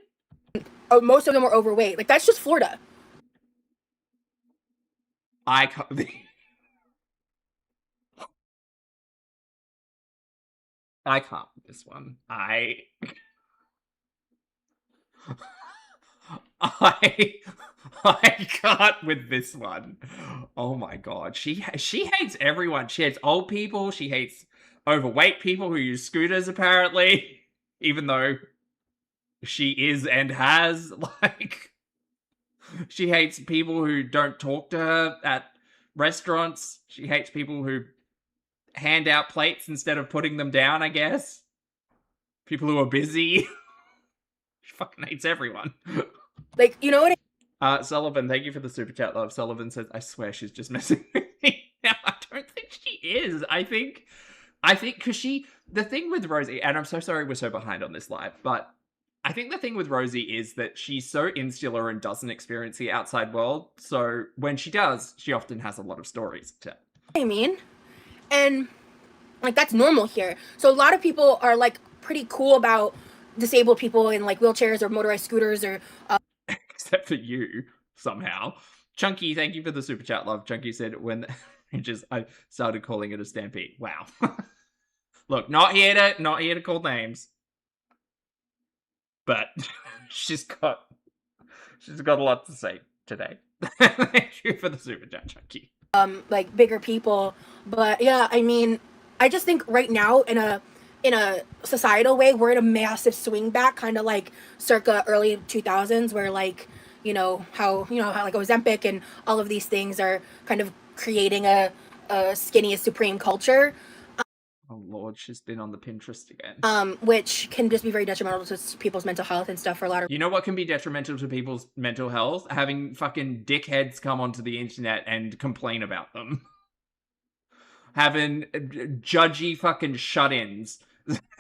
most of them were overweight. Like, that's just Florida. I can't... I can't with this one. I can't with this one. Oh my god. She hates everyone. She hates old people. She hates overweight people who use scooters, apparently. Even though she is and has, like... She hates people who don't talk to her at restaurants. She hates people who hand out plates instead of putting them down, I guess. People who are busy. She fucking hates everyone. Like, you know what Sullivan, thank you for the super chat, love. Sullivan says, I swear she's just messing with me. Now, I don't think she is. I think, because the thing with Rosie, and I'm so sorry we're so behind on this live, but I think the thing with Rosie is that she's so insular and doesn't experience the outside world. So when she does, she often has a lot of stories to tell. I mean? And, like, that's normal here. So a lot of people are, like, pretty cool about disabled people in, like, wheelchairs or motorized scooters or... Except for you, somehow. Chunky, thank you for the super chat, love. Chunky said, when I started calling it a stampede. Wow. Look, not here to call names. But she's got a lot to say today. Thank you for the super chat, Chunky. Like, bigger people. But yeah, I mean, I just think right now in a societal way, we're in a massive swing back, kind of like circa early 2000s, where like, how like Ozempic and all of these things are kind of creating a skinny is supreme culture. Oh Lord, she's been on the Pinterest again. Which can just be very detrimental to people's mental health and stuff for a lot of... You know what can be detrimental to people's mental health? Having fucking dickheads come onto the internet and complain about them. Having judgy fucking shut-ins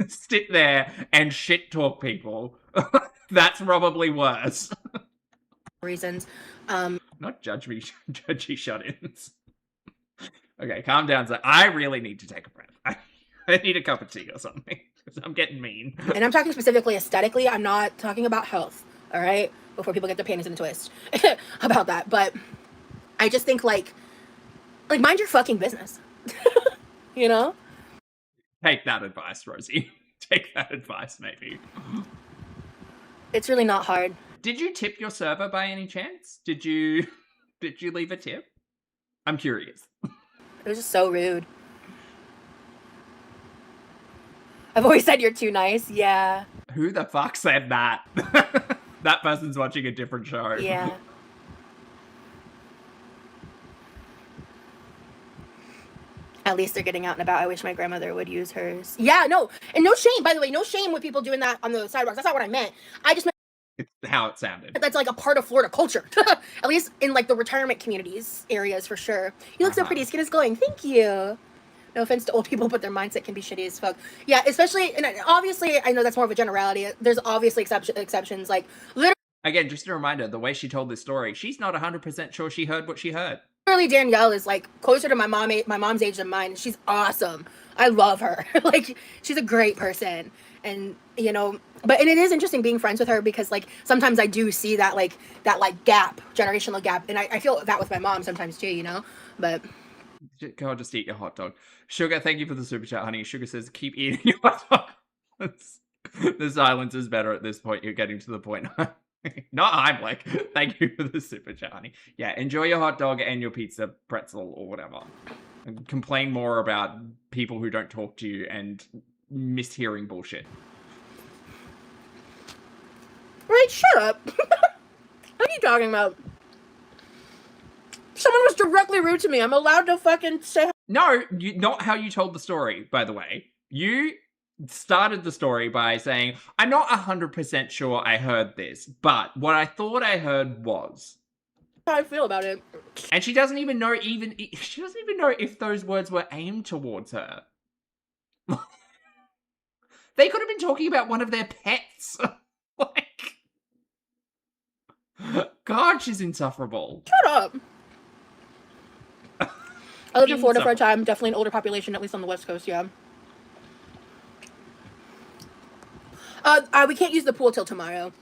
sit there and shit talk people. That's probably worse. Reasons. Not judgy shut-ins. Okay, calm down. So I really need to take a breath. I need a cup of tea or something, because I'm getting mean. And I'm talking specifically aesthetically. I'm not talking about health, all right? Before people get their panties in a twist about that. But I just think, like mind your fucking business. You know? Take that advice, Rosie. Take that advice, maybe. It's really not hard. Did you tip your server by any chance? Did you leave a tip? I'm curious. It was just so rude. I've always said you're too nice. Yeah. Who the fuck said that? That person's watching a different show. Yeah. At least they're getting out and about. I wish my grandmother would use hers. Yeah, no. And no shame, by the way. No shame with people doing that on the sidewalks. That's not what I meant. I just meant... It's how it sounded. That's like a part of Florida culture. At least in like the retirement communities areas for sure. You look so pretty. Skin is glowing. Thank you. No offense to old people, but their mindset can be shitty as fuck. Yeah, especially, and obviously, I know that's more of a generality. There's obviously exceptions, like literally. Again, just a reminder, the way she told this story, she's not 100% sure she heard what she heard. Literally, Danielle is like closer to my mom's age than mine. She's awesome. I love her. Like, she's a great person, and you know. But and it is interesting being friends with her because like sometimes I do see that gap, generational gap, and I feel that with my mom sometimes too, you know. But go on, just eat your hot dog. Sugar, thank you for the super chat, honey. Sugar says, keep eating your hot dog. The silence is better at this point. You're getting to the point. Not Heimlich. Thank you for the super chat, honey. Yeah, enjoy your hot dog and your pizza, pretzel, or whatever. And complain more about people who don't talk to you and mishearing bullshit. Right, shut up. What are you talking about? Someone was directly rude to me. I'm allowed to fucking say... No, not how you told the story, by the way. You started the story by saying, I'm not 100% sure I heard this, but what I thought I heard was... How I feel about it. And she doesn't even know if those words were aimed towards her. They could have been talking about one of their pets. Like... God, she's insufferable. Shut up. I lived in Florida for a time. Definitely an older population, at least on the West Coast, yeah. We can't use the pool till tomorrow.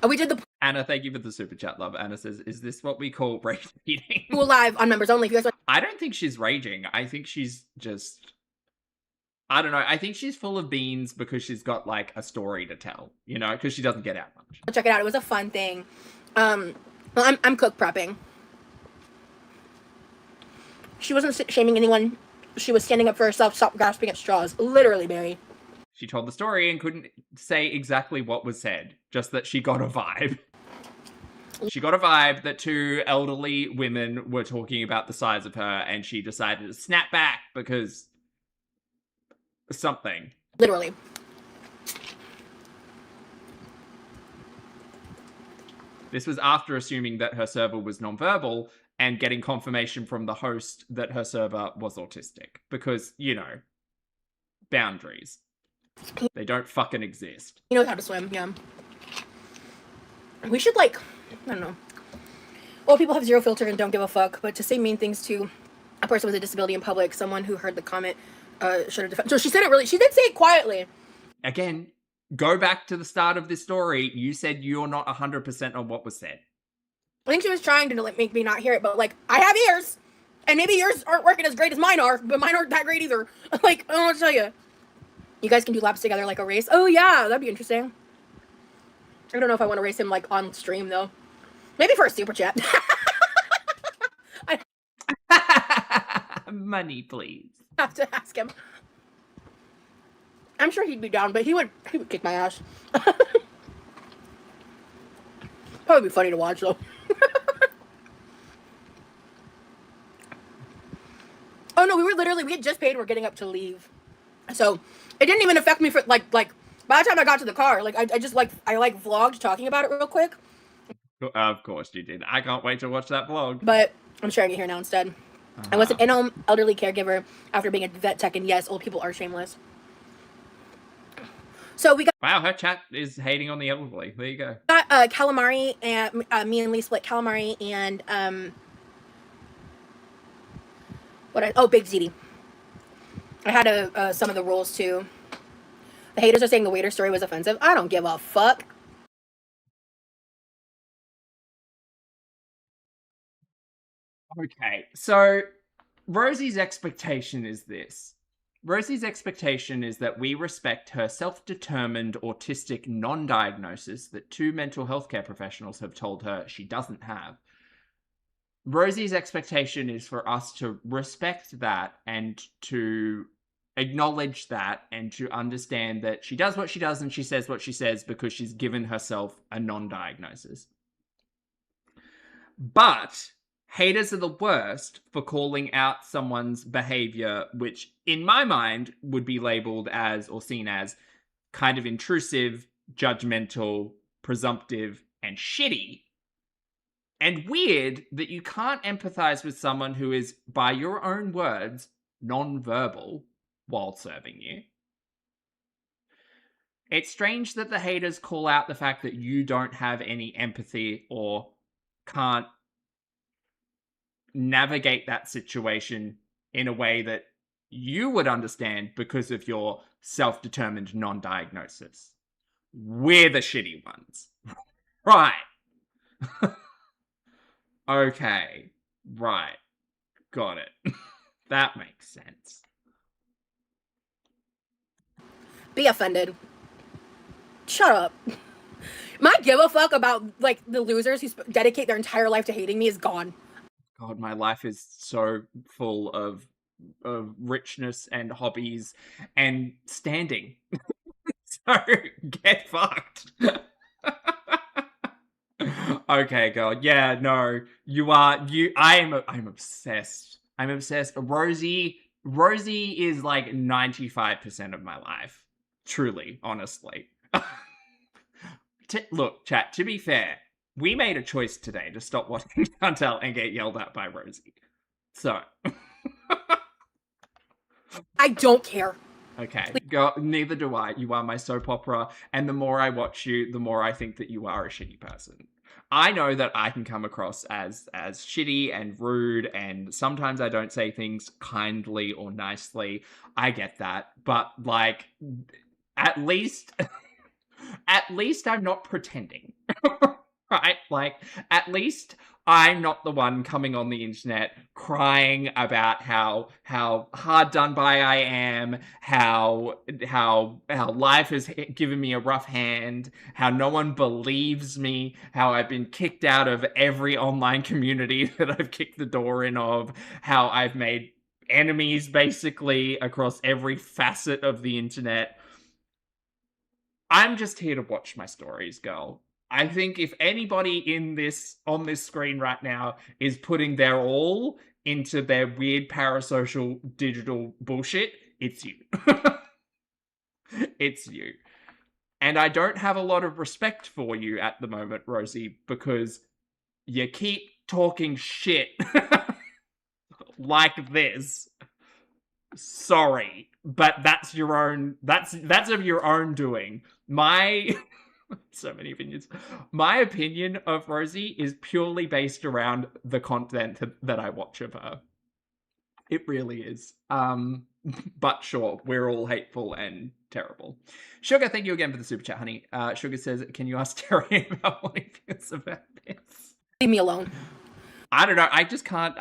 We did the Anna, thank you for the super chat, love. Anna says, is this what we call rage eating? pool live on members only. If you guys want... I don't think she's raging. I think she's just... I don't know. I think she's full of beans because she's got, like, a story to tell, you know? Because she doesn't get out much. Check it out. It was a fun thing. Well, I'm cook prepping. She wasn't shaming anyone. She was standing up for herself, stop grasping at straws. Literally, Mary. She told the story and couldn't say exactly what was said. Just that she got a vibe. She got a vibe that two elderly women were talking about the size of her and she decided to snap back because... something. Literally. This was after assuming that her server was nonverbal and getting confirmation from the host that her server was autistic. Because, you know, boundaries. They don't fucking exist. You know how to swim, yeah. We should, like, I don't know. Well, people have zero filter and don't give a fuck, but to say mean things to a person with a disability in public, someone who heard the comment, should have defended. So she said it really, she did say it quietly. Again, go back to the start of this story. You said you're not 100% on what was said. I think she was trying to make me not hear it, but like, I have ears, and maybe yours aren't working as great as mine are, but mine aren't that great either. Like, I don't know what to tell you. You guys can do laps together like a race. Oh yeah, that'd be interesting. I don't know if I want to race him like on stream though. Maybe for a super chat. Money, please. Have to ask him. I'm sure he'd be down, but he would kick my ass. Probably be funny to watch though. Oh no, we had just paid, we're getting up to leave. So it didn't even affect me for like by the time I got to the car, like I just vlogged talking about it real quick. Of course you did. I can't wait to watch that vlog. But I'm sharing it here now instead. I was an in-home elderly caregiver after being a vet tech, and yes, old people are shameless. So we got... Wow, her chat is hating on the elderly. There you go. Got calamari, and me and Lee split calamari and baked ziti. I had some of the rolls too. The haters are saying the waiter story was offensive. I don't give a fuck. Okay, so Rosie's expectation is this. Rosie's expectation is that we respect her self-determined autistic non-diagnosis that two mental health care professionals have told her she doesn't have. Rosie's expectation is for us to respect that and to acknowledge that and to understand that she does what she does and she says what she says because she's given herself a non-diagnosis. But haters are the worst for calling out someone's behavior, which in my mind would be labeled as or seen as kind of intrusive, judgmental, presumptive, and shitty. And weird that you can't empathize with someone who is, by your own words, non-verbal while serving you. It's strange that the haters call out the fact that you don't have any empathy or can't navigate that situation in a way that you would understand because of your self-determined non-diagnosis. We're the shitty ones. Right. Okay. Right. Got it. That makes sense. Be offended. Shut up. My give a fuck about, like, the losers who dedicate their entire life to hating me is gone. God, my life is so full of richness and hobbies and standing. So get fucked. Okay, girl. Yeah, no, I'm obsessed. I'm obsessed. Rosie is like 95% of my life. Truly, honestly. Look, chat, to be fair, we made a choice today to stop watching Chantel and get yelled at by Rosie. So. I don't care. Okay, girl, neither do I. You are my soap opera, and the more I watch you, the more I think that you are a shitty person. I know that I can come across as shitty and rude, and sometimes I don't say things kindly or nicely. I get that, but like, at least I'm not pretending. Right? Like, at least I'm not the one coming on the internet crying about how hard done by I am, how life has given me a rough hand, how no one believes me, how I've been kicked out of every online community that I've kicked the door in of, how I've made enemies basically across every facet of the internet. I'm just here to watch my stories, girl. I think if anybody on this screen right now is putting their all into their weird parasocial digital bullshit, it's you. It's you. And I don't have a lot of respect for you at the moment, Rosie, because you keep talking shit like this. Sorry, but that's your own, that's of your own doing. So many opinions. My opinion of Rosie is purely based around the content that I watch of her. It really is. But sure, we're all hateful and terrible. Sugar, thank you again for the super chat, honey. Sugar says, can you ask Terry about what he feels about this? Leave me alone. I don't know. I just can't.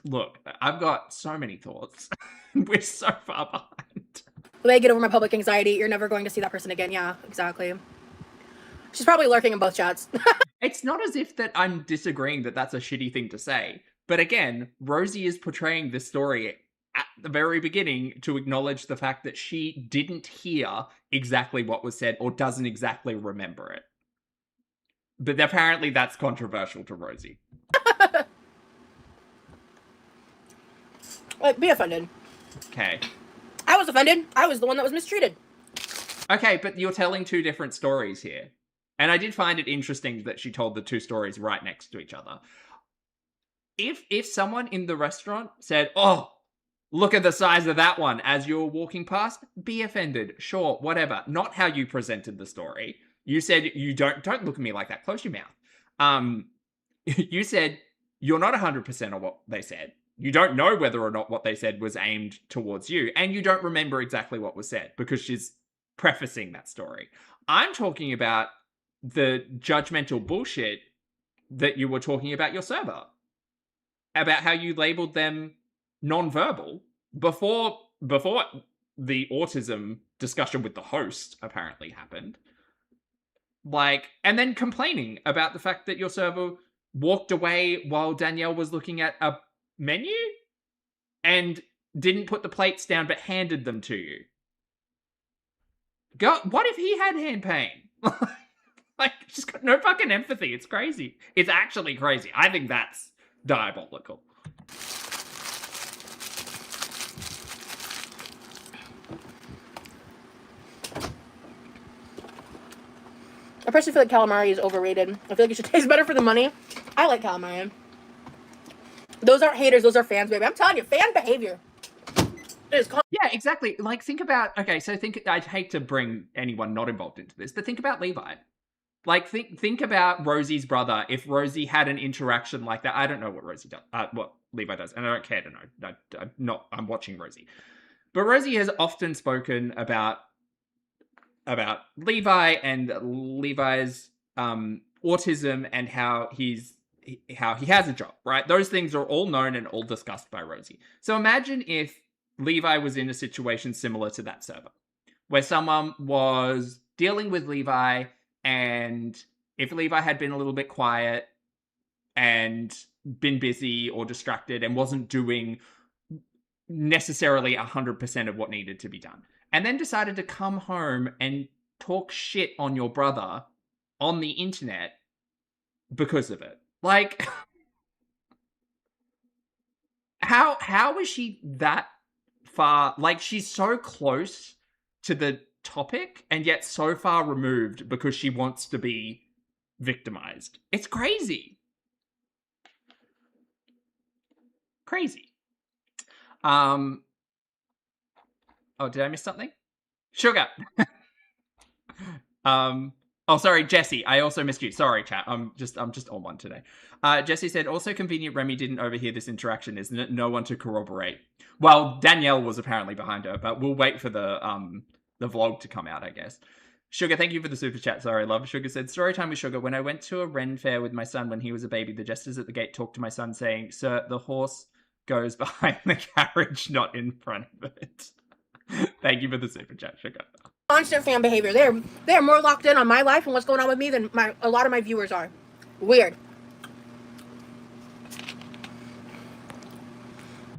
Look, I've got so many thoughts. We're so far behind. The way I get over my public anxiety, you're never going to see that person again. Yeah, exactly. She's probably lurking in both chats. It's not as if that I'm disagreeing that that's a shitty thing to say. But again, Rosie is portraying this story at the very beginning to acknowledge the fact that she didn't hear exactly what was said or doesn't exactly remember it. But apparently that's controversial to Rosie. Like, be offended. Okay. I was offended. I was the one that was mistreated. Okay, but you're telling two different stories here. And I did find it interesting that she told the two stories right next to each other. If someone in the restaurant said, oh, look at the size of that one as you were walking past, be offended. Sure, whatever. Not how you presented the story. You said, you don't look at me like that. Close your mouth. You said, you're not 100% on what they said. You don't know whether or not what they said was aimed towards you. And you don't remember exactly what was said because she's prefacing that story. I'm talking about the judgmental bullshit that you were talking about your server. About how you labeled them non-verbal before the autism discussion with the host apparently happened. Like, and then complaining about the fact that your server walked away while Danielle was looking at a menu and didn't put the plates down but handed them to you. God, what if he had hand pain? Like, she's got no fucking empathy. It's crazy. It's actually crazy. I think that's diabolical. I personally feel like calamari is overrated. I feel like it should taste better for the money. I like calamari. Those aren't haters, those are fans, baby. I'm telling you, fan behavior. It's Yeah, exactly. Like, think about, okay, so I'd hate to bring anyone not involved into this, but think about Levi. Like, think about Rosie's brother. If Rosie had an interaction like that, I don't know what Rosie does, what Levi does, and I don't care to know. I'm watching Rosie. But Rosie has often spoken about Levi and Levi's autism and how he has a job, right? Those things are all known and all discussed by Rosie. So imagine if Levi was in a situation similar to that server, where someone was dealing with Levi, and if Levi had been a little bit quiet and been busy or distracted and wasn't doing necessarily 100% of what needed to be done, and then decided to come home and talk shit on your brother on the internet because of it. Like, how is she that far? Like, she's so close to the topic and yet so far removed because she wants to be victimized. It's crazy. Crazy. Oh, did I miss something? Sugar. Oh, sorry, Jesse. I also missed you. Sorry, chat. I'm just on one today. Jesse said, also convenient Remy didn't overhear this interaction, isn't it? No one to corroborate. Well, Danielle was apparently behind her, but we'll wait for the vlog to come out, I guess. Sugar, thank you for the super chat. Sorry, love. Sugar said, story time with Sugar. When I went to a Ren fair with my son when he was a baby, the jesters at the gate talked to my son saying, sir, the horse goes behind the carriage, not in front of it. Thank you for the super chat, Sugar. constant fan behavior. They're more locked in on my life and what's going on with me than a lot of my viewers are. Weird.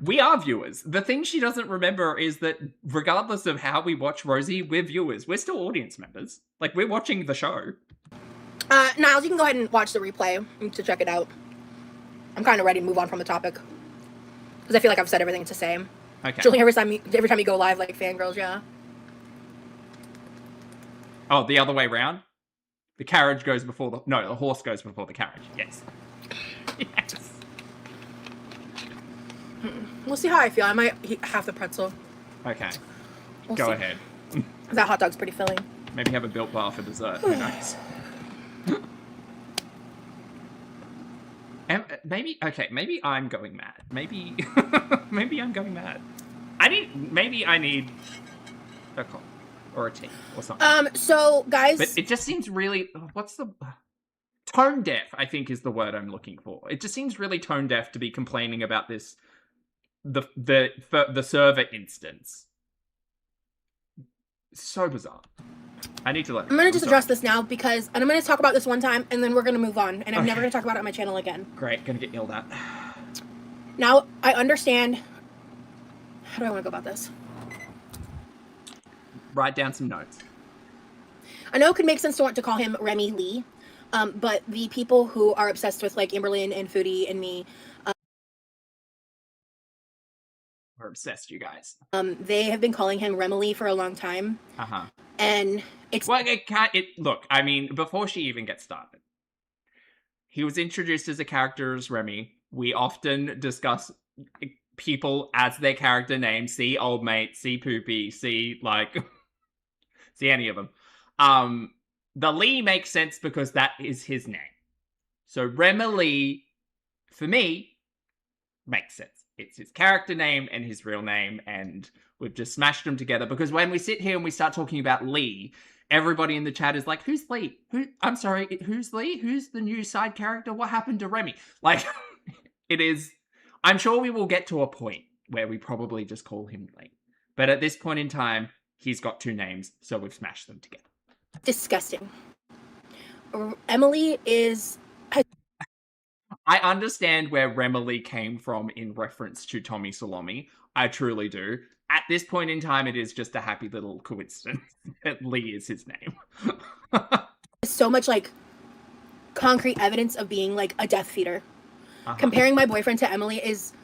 We are viewers. The thing she doesn't remember is that regardless of how we watch Rosie, we're viewers. We're still audience members. Like, we're watching the show. Niles, you can go ahead and watch the replay to check it out. I'm kind of ready to move on from the topic. Because I feel like I've said everything to say. Okay. Julie, every time you go live, like, fangirls, yeah. Oh, the other way around? The carriage goes before the... No, the horse goes before the carriage. Yes. Yes. We'll see how I feel. I might eat half the pretzel. Okay. We'll Go see. ahead. That hot dog's pretty filling. Maybe have a Built Bar for dessert. Who knows? Maybe I'm going mad. Maybe I'm going mad. Maybe I need a coffee or a tea or something. So guys, but it just seems really, what's the tone deaf, I think is the word I'm looking for. It just seems really tone deaf to be complaining about this, the server instance. So bizarre. I need to let. I'm gonna just address this now because, and I'm gonna talk about this one time, and then we're gonna move on, and I'm never gonna talk about it on my channel again. Great, gonna get yelled at. Now I understand. How do I want to go about this? Write down some notes. I know it could make sense to want to call him Remy Lee, but the people who are obsessed with like Amberlynn and Foodie and me, we're obsessed, you guys. They have been calling him Remily for a long time. And well, it can't. Look, I mean, before she even gets started, he was introduced as a character as Remy. We often discuss people as their character name. See Old Mate, see Poopy, see like, see any of them. The Lee makes sense because that is his name. So Remily, for me, makes sense. It's his character name and his real name, and we've just smashed them together because when we sit here and we start talking about Lee, everybody in the chat is like, who's Lee? I'm sorry, who's Lee? Who's the new side character? What happened to Remy? Like, it is... I'm sure we will get to a point where we probably just call him Lee. But at this point in time, he's got two names, so we've smashed them together. Disgusting. Emily is... I understand where Remily came from in reference to Tommy Salami. I truly do. At this point in time, it is just a happy little coincidence that Lee is his name. So much, like, concrete evidence of being, like, a death feeder. Comparing my boyfriend to Emily is...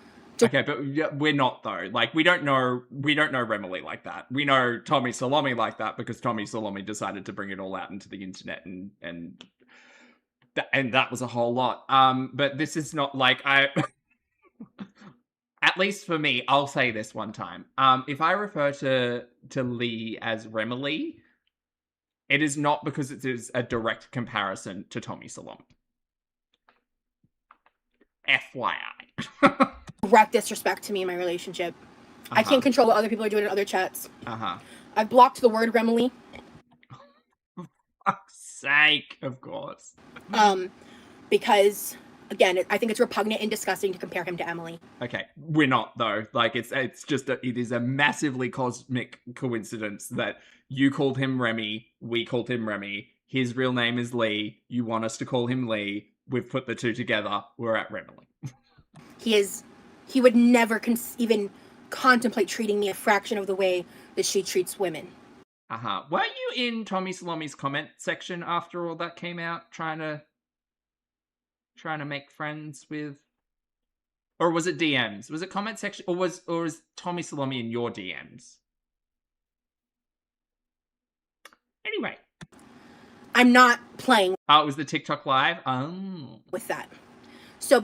Okay, but we're not, though. Like, we don't know Remily like that. We know Tommy Salami like that because Tommy Salami decided to bring it all out into the internet and that was a whole lot. But this is not like at least for me, I'll say this one time. If I refer to Lee as Remily, it is not because it is a direct comparison to Tommy Salome. FYI. Direct disrespect to me in my relationship. I can't control what other people are doing in other chats. I've blocked the word Remily. For fuck's sake, of course. Because again, I think it's repugnant and disgusting to compare him to Emily. Okay, we're not though. Like it's just it is a massively cosmic coincidence that you called him Remy, we called him Remy. His real name is Lee. You want us to call him Lee. We've put the two together. We're at Remily. He would never even contemplate treating me a fraction of the way that she treats women. Were you in Tommy Salome's comment section after all that came out, trying to make friends with, or was it DMs? Was it comment section, or was Tommy Salome in your DMs? Anyway, I'm not playing. Oh, it was the TikTok live. With that, so.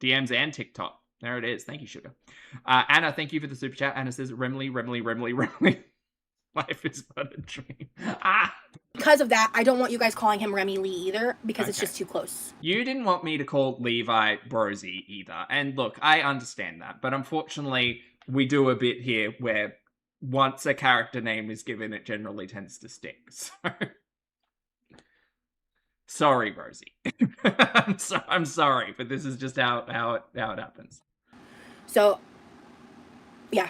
DMs and TikTok. There it is. Thank you, Sugar. Anna, thank you for the super chat. Anna says, Remily. Life is but a dream. Because of that, I don't want you guys calling him Remy Lee either, because it's just too close. You didn't want me to call Levi Brosy either. And look, I understand that. But unfortunately, we do a bit here where once a character name is given, it generally tends to stick. So... Sorry, Rosie. I'm sorry, but this is just how it happens. So, yeah.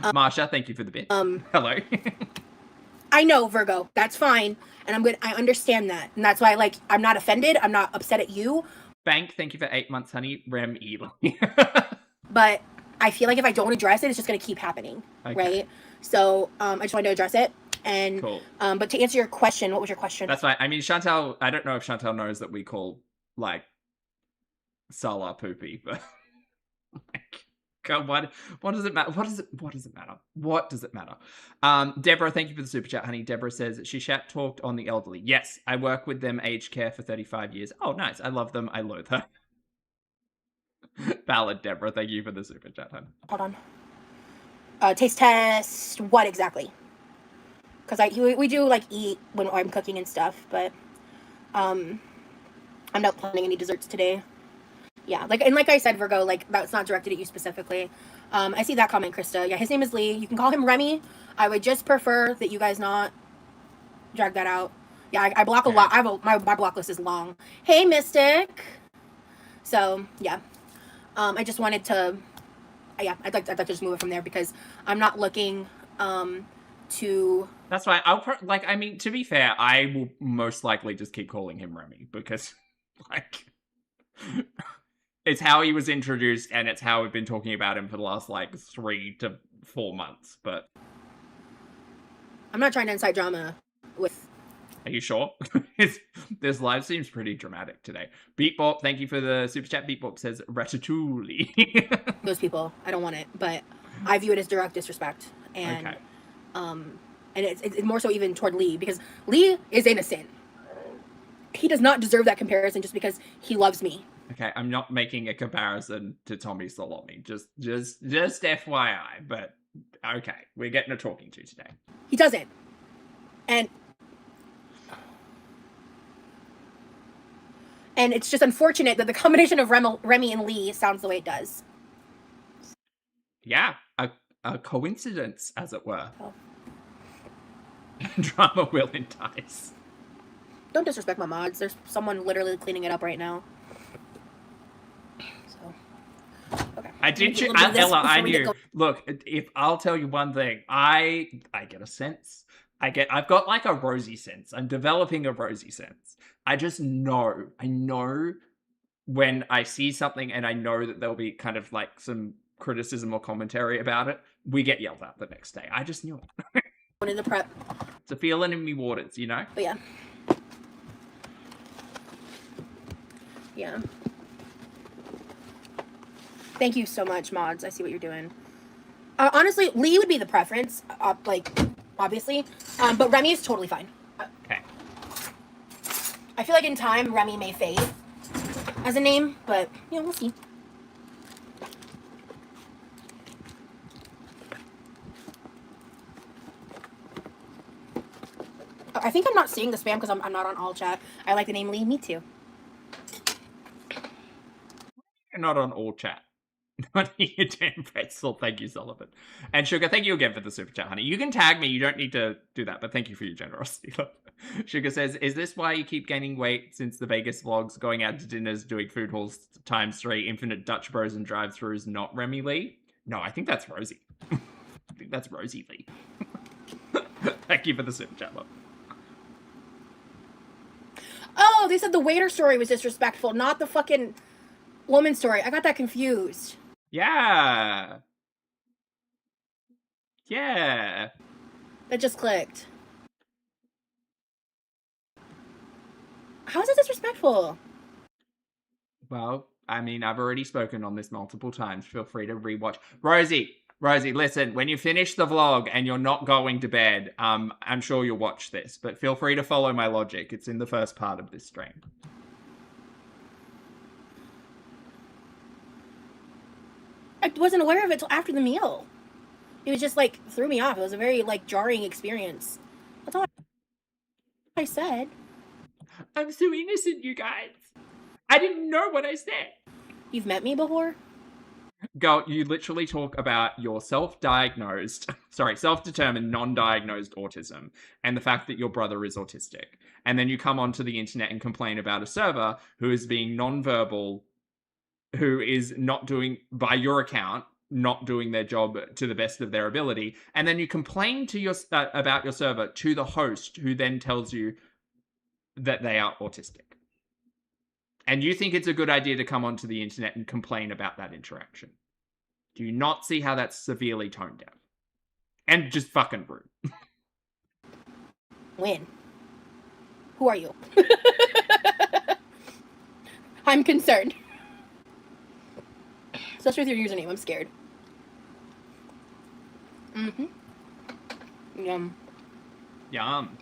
Marsha, thank you for the bit. Hello. I know, Virgo. That's fine, and I'm good. I understand that, and that's why, I'm not offended. I'm not upset at you. Bank, thank you for 8 months, honey. Rem Eli. But I feel like if I don't address it, it's just gonna keep happening, right? So, I just wanted to address it. And cool. But to answer your question, what was your question? That's fine. I mean, Chantal, I don't know if Chantal knows that we call Salah poopy, but God, what does it matter? What does it matter? Deborah, thank you for the super chat, honey. Deborah says she chat talked on the elderly. Yes, I work with them aged care for 35 years. Oh, nice. I love them. I loathe her. Valid, Deborah. Thank you for the super chat, honey. Hold on. Taste test. What exactly? Because we do eat when I'm cooking and stuff, but I'm not planning any desserts today. Yeah, like I said, Virgo, that's not directed at you specifically. I see that comment, Krista. Yeah, his name is Lee. You can call him Remy. I would just prefer that you guys not drag that out. Yeah, I block a lot. My block list is long. Hey, Mystic. So yeah, I just wanted to. Yeah, I'd like to just move it from there because I'm not looking to. That's fine. I mean, to be fair, I will most likely just keep calling him Remy because, it's how he was introduced and it's how we've been talking about him for the last, 3 to 4 months, but... I'm not trying to incite drama with... Are you sure? This live seems pretty dramatic today. Beatbop, thank you for the super chat. Beatbop says, Ratatouille. Those people, I don't want it, but I view it as direct disrespect. And, okay. And it's more so even toward Lee, because Lee is innocent. He does not deserve that comparison just because he loves me. Okay, I'm not making a comparison to Tommy Salome. Just FYI, but okay, we're getting a talking to today. He doesn't. And it's just unfortunate that the combination of Remy and Lee sounds the way it does. Yeah, a coincidence, as it were. Oh. Drama will entice. Don't disrespect my mods. There's someone literally cleaning it up right now. So, okay. Ella, I knew. Look, if I'll tell you one thing, I get a sense. I've got a rosy sense. I'm developing a rosy sense. I just know. I know when I see something and I know that there'll be kind of some criticism or commentary about it, we get yelled at the next day. I just knew it. In the prep. It's a feeling in me waters, But yeah. Yeah. Thank you so much, mods. I see what you're doing. Honestly, Lee would be the preference, obviously. But Remy is totally fine. Okay. I feel like in time, Remy may fade. as a name, but yeah, we'll see. I think I'm not seeing the spam because I'm not on all chat. I like the name Lee. Me too. You're not on all chat. Not you, damn pretzel. Thank you, Sullivan. And Sugar, thank you again for the super chat, honey. You can tag me. You don't need to do that, but thank you for your generosity. Sugar says, is this why you keep gaining weight since the Vegas vlogs, going out to dinners, doing food hauls ×3, infinite Dutch bros and drive-thrus, not Remy Lee? No, I think that's Rosie. I think that's Rosie Lee. Thank you for the super chat, love. Oh, they said the waiter story was disrespectful, not the fucking woman story. I got that confused. Yeah. Yeah. That just clicked. How is it disrespectful? Well, I mean, I've already spoken on this multiple times. Feel free to rewatch. Rosie, listen, when you finish the vlog and you're not going to bed, I'm sure you'll watch this, but feel free to follow my logic. It's in the first part of this stream. I wasn't aware of it till after the meal. It was just like threw me off. It was a very like jarring experience. That's all I said. I'm so innocent, you guys. I didn't know what I said. You've met me before? Girl, you literally talk about your self-determined, non-diagnosed autism and the fact that your brother is autistic. And then you come onto the internet and complain about a server who is being non-verbal, who is not doing, by your account, not doing their job to the best of their ability. And then you complain to about your server to the host, who then tells you that they are autistic. And you think it's a good idea to come onto the internet and complain about that interaction. Do you not see how that's severely toned down? And just fucking rude. When? Who are you? I'm concerned. Especially with your username, I'm scared. Mm-hmm. Yum. Yum.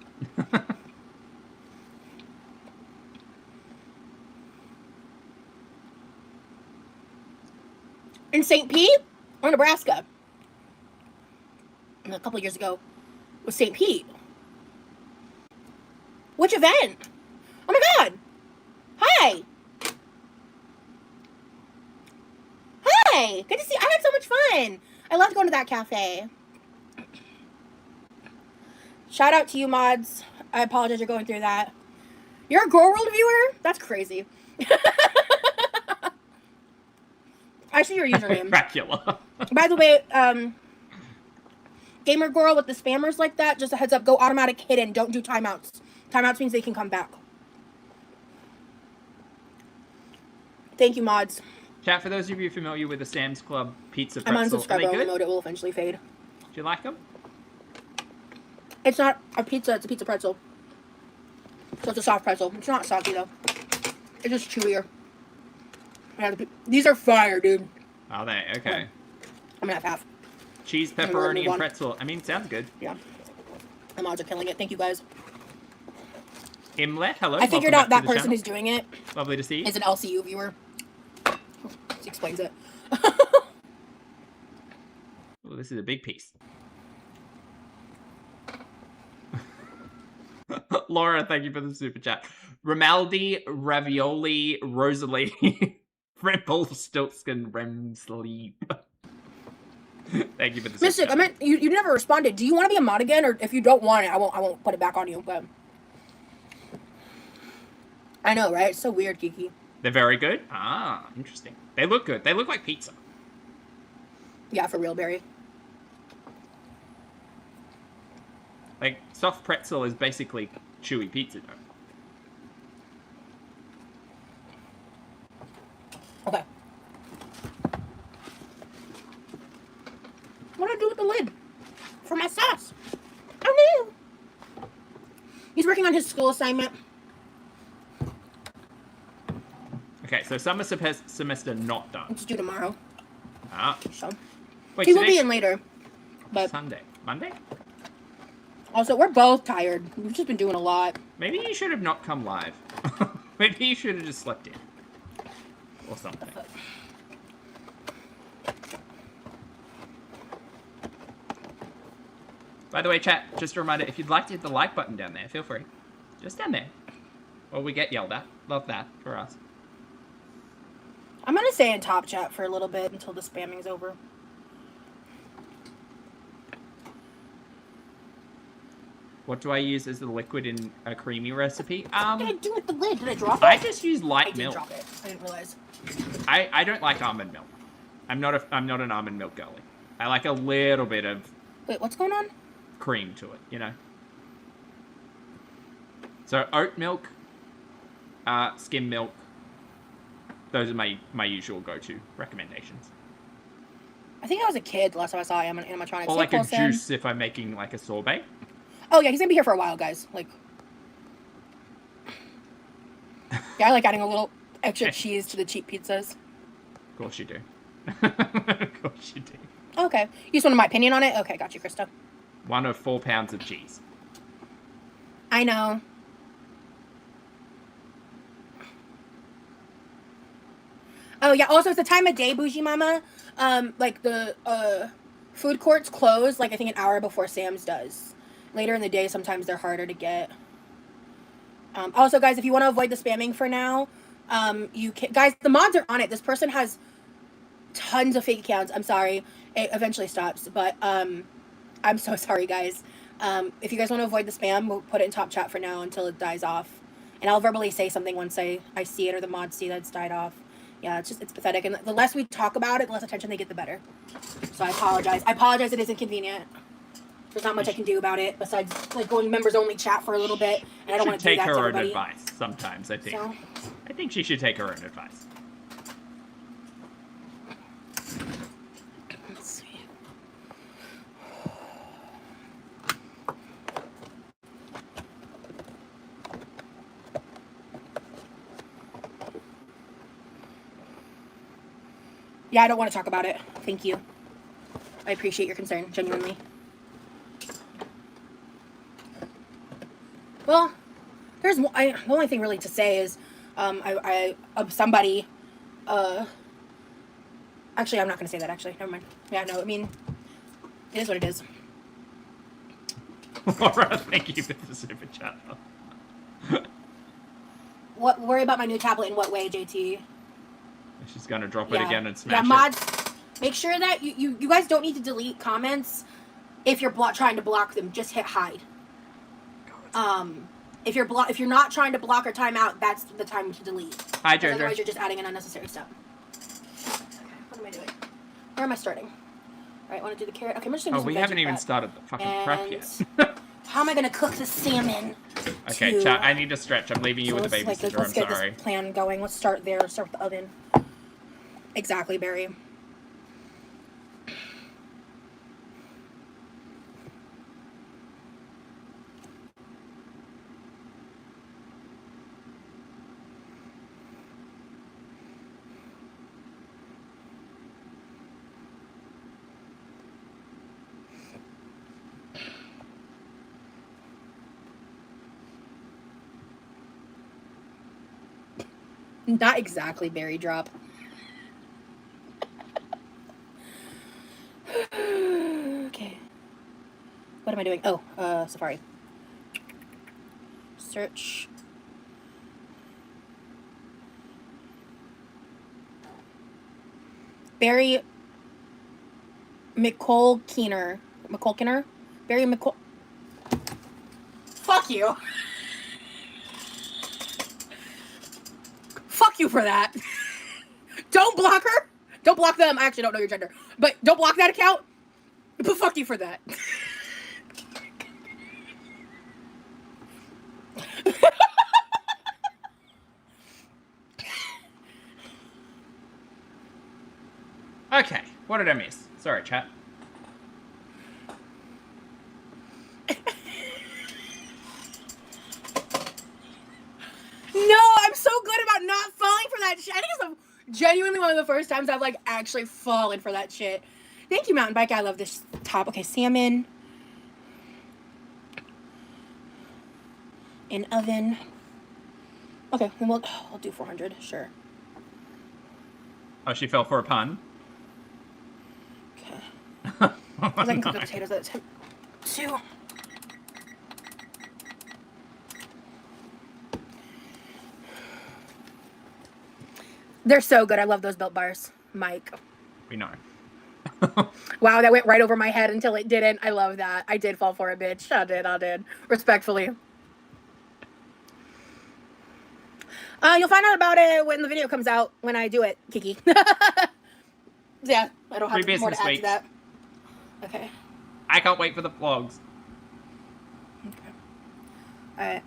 In St. Pete or Nebraska? A couple years ago was St. Pete. Which event? Oh my god! Hi! Hi! Good to see you. I had so much fun. I loved going to that cafe. Shout out to you, mods. I apologize you're going through that. You're a Girl World viewer? That's crazy. I see your username. Dracula. By the way, gamer girl with the spammers like that, just a heads up, go automatic hidden. Don't do timeouts. Timeouts means they can come back. Thank you, mods. Chat, for those of you familiar with the Sam's Club pizza I'm pretzel, on subscriber are they good? mode. It will eventually fade. Do you like them? It's not a pizza. It's a pizza pretzel. So it's a soft pretzel. It's not soggy, though. It's just chewier. These are fire, dude. Are they? Okay. I'm gonna have half. Cheese, pepperoni, and pretzel. I mean, sounds good. Yeah. The mods are killing it. Thank you, guys. Imlet, hello. I figured out that person who's doing it. Lovely to see you. Is an LCU viewer. This explains it. Oh, this is a big piece. Laura, thank you for the super chat. Ramaldi, Ravioli, Rosalie, Rumpelstiltskin, Remsleep. Thank you for the super Mystic, chat. I meant you never responded. Do you want to be a mod again, or if you don't want it, I won't put it back on you. But I know, right? It's so weird, Kiki. They're very good. Ah, interesting. They look good. They look like pizza. Yeah, for real, Barry. Like, soft pretzel is basically chewy pizza dough. Okay. What do I do with the lid? For my sauce. Oh no! He's working on his school assignment. Okay, so summer semester not done. It's due tomorrow. Ah. So Wait, he will be today's in later. But Sunday. Monday? also, we're both tired. We've just been doing a lot. Maybe you should have not come live. Maybe you should have just slept in. or something. By the way, chat, just a reminder, if you'd like to hit the like button down there, feel free. Just down there. Or we get yelled at. Love that for us. I'm gonna stay in top chat for a little bit until the spamming's over. What do I use as the liquid in a creamy recipe? What did I do with the lid? Did I drop it? I just use light I did milk. drop it. I didn't realize. I don't like almond milk. I'm not an almond milk girly. I like a little bit of Wait, what's going on? cream to it, you know. So oat milk, skim milk. Those are my usual go-to recommendations. I think I was a kid last time I saw animatronics. Or like Hey, a Paulson. juice if I'm making like a sorbet. Oh yeah, he's gonna be here for a while, guys. Like, yeah, I like adding a little extra cheese to the cheap pizzas. Of course you do. Of course you do. Okay, you just wanted my opinion on it. Okay, got you, Krista. 1 of 4 pounds of cheese. I know. Oh yeah. Also, it's the time of day, Bougie Mama. Like the food courts close. Like I think an hour before Sam's does. Later in the day, sometimes they're harder to get. Also, guys, if you want to avoid the spamming for now, you can. Guys, the mods are on it. This person has tons of fake accounts. I'm sorry. It eventually stops, but I'm so sorry, guys. If you guys want to avoid the spam, we'll put it in top chat for now until it dies off. And I'll verbally say something once I see it or the mods see that it's died off. Yeah, it's pathetic. And the less we talk about it, the less attention they get, the better. So I apologize. It is inconvenient. There's not much I can do about it besides like going members only chat for a little bit. And I don't want to do that to everybody. Take her own advice sometimes, I think. So, I think she should take her own advice. let's see. Yeah, I don't want to talk about it. Thank you. I appreciate your concern, genuinely. Well, the only thing really to say is, somebody, actually, I'm not going to say that, actually. Never mind. Yeah, no, I mean, it is what it is. Laura, thank you for the super chat. Worry about my new tablet in what way, JT? She's going to drop it again and smash it. Yeah, mods, make sure that you guys don't need to delete comments if you're trying to block them. Just hit hide. If you're not trying to block or time out, that's the time to delete. Hi, Jojo. Otherwise, you're just adding an unnecessary step. What am I doing? Where am I starting? All right, I want to do the carrot. Okay, I'm just gonna do some we veggie haven't even prep. started the fucking prep yet. How am I gonna cook the salmon? Okay, chat, I need to stretch. I'm leaving you with the babysitter. Let's get I'm sorry. this plan going. Let's start there. Let's start with the oven. Exactly, Barry. Not exactly berry drop. Okay. What am I doing? Oh, Safari. Search. Barry McColkiner. Barry McCol... Fuck you. Fuck you for that. Don't block her. Don't block them. I actually don't know your gender. But don't block that account. But fuck you for that. Okay, what did I miss? Sorry, chat. No, I'm so good about not falling for that shit. I think it's genuinely one of the first times I've like actually fallen for that shit. Thank you, Mountain Bike. I love this top. Okay, salmon. In oven. Okay, then we'll do 400. Sure. Oh, she fell for a pun. Okay. Because I can cook the potatoes at a time too. They're so good. I love those Built Bars, Mike. We know. Wow, that went right over my head until it didn't. I love that. I did fall for it, bitch. I did. Respectfully. You'll find out about it when the video comes out, when I do it, Kiki. Yeah, I don't have more to add to that. Okay. I can't wait for the vlogs. Okay. Alright.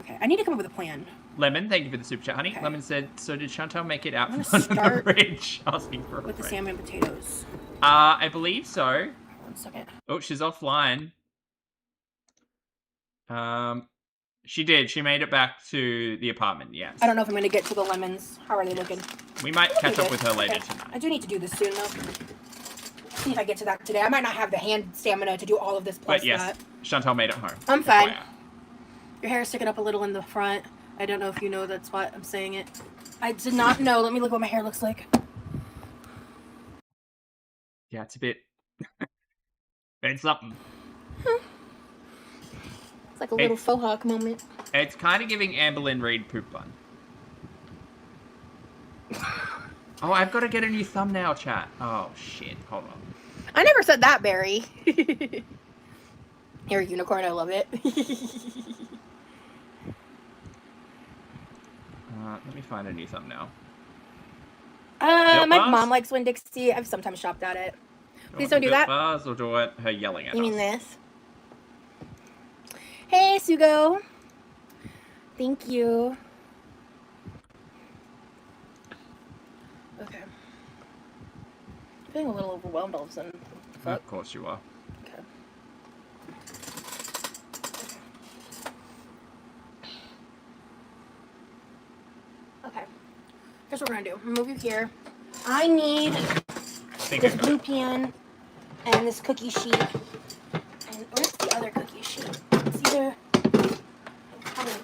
Okay, I need to come up with a plan. Lemon, thank you for the super chat, honey. Okay. Lemon said, so did Chantal make it out I'm from gonna under the start bridge? Asking for a with the friend. salmon and potatoes. I believe so. 1 second. Oh, she's offline. She did. She made it back to the apartment, yes. I don't know if I'm gonna get to the lemons. How are they looking? We might catch up with her later tonight. I do need to do this soon, though. See if I get to that today. I might not have the hand stamina to do all of this plus But yes, that. Chantal made it home. I'm fine. FYI. Your hair is sticking up a little in the front. I don't know if you know that's why I'm saying it. I did not know. Let me look what my hair looks like. Yeah, it's a bit... it's something. It's like a little faux hawk moment. It's kind of giving Amberlynn Reid poop bun. Oh, I've got to get a new thumbnail, chat. Oh, shit. Hold on. I never said that, Barry. You're a unicorn. I love it. Let me find a new thumbnail. My bars? mom likes Winn-Dixie. I've sometimes shopped at it. Please don't do that. Bars or do it her yelling at You us? mean this? Hey, Sugo. Thank you. Okay. Feeling a little overwhelmed all of a sudden. Of course you are. Okay. Okay. Here's what we're gonna do. Move you here. I need this blue pan and this cookie sheet. And where's the other cookie sheet? It's either...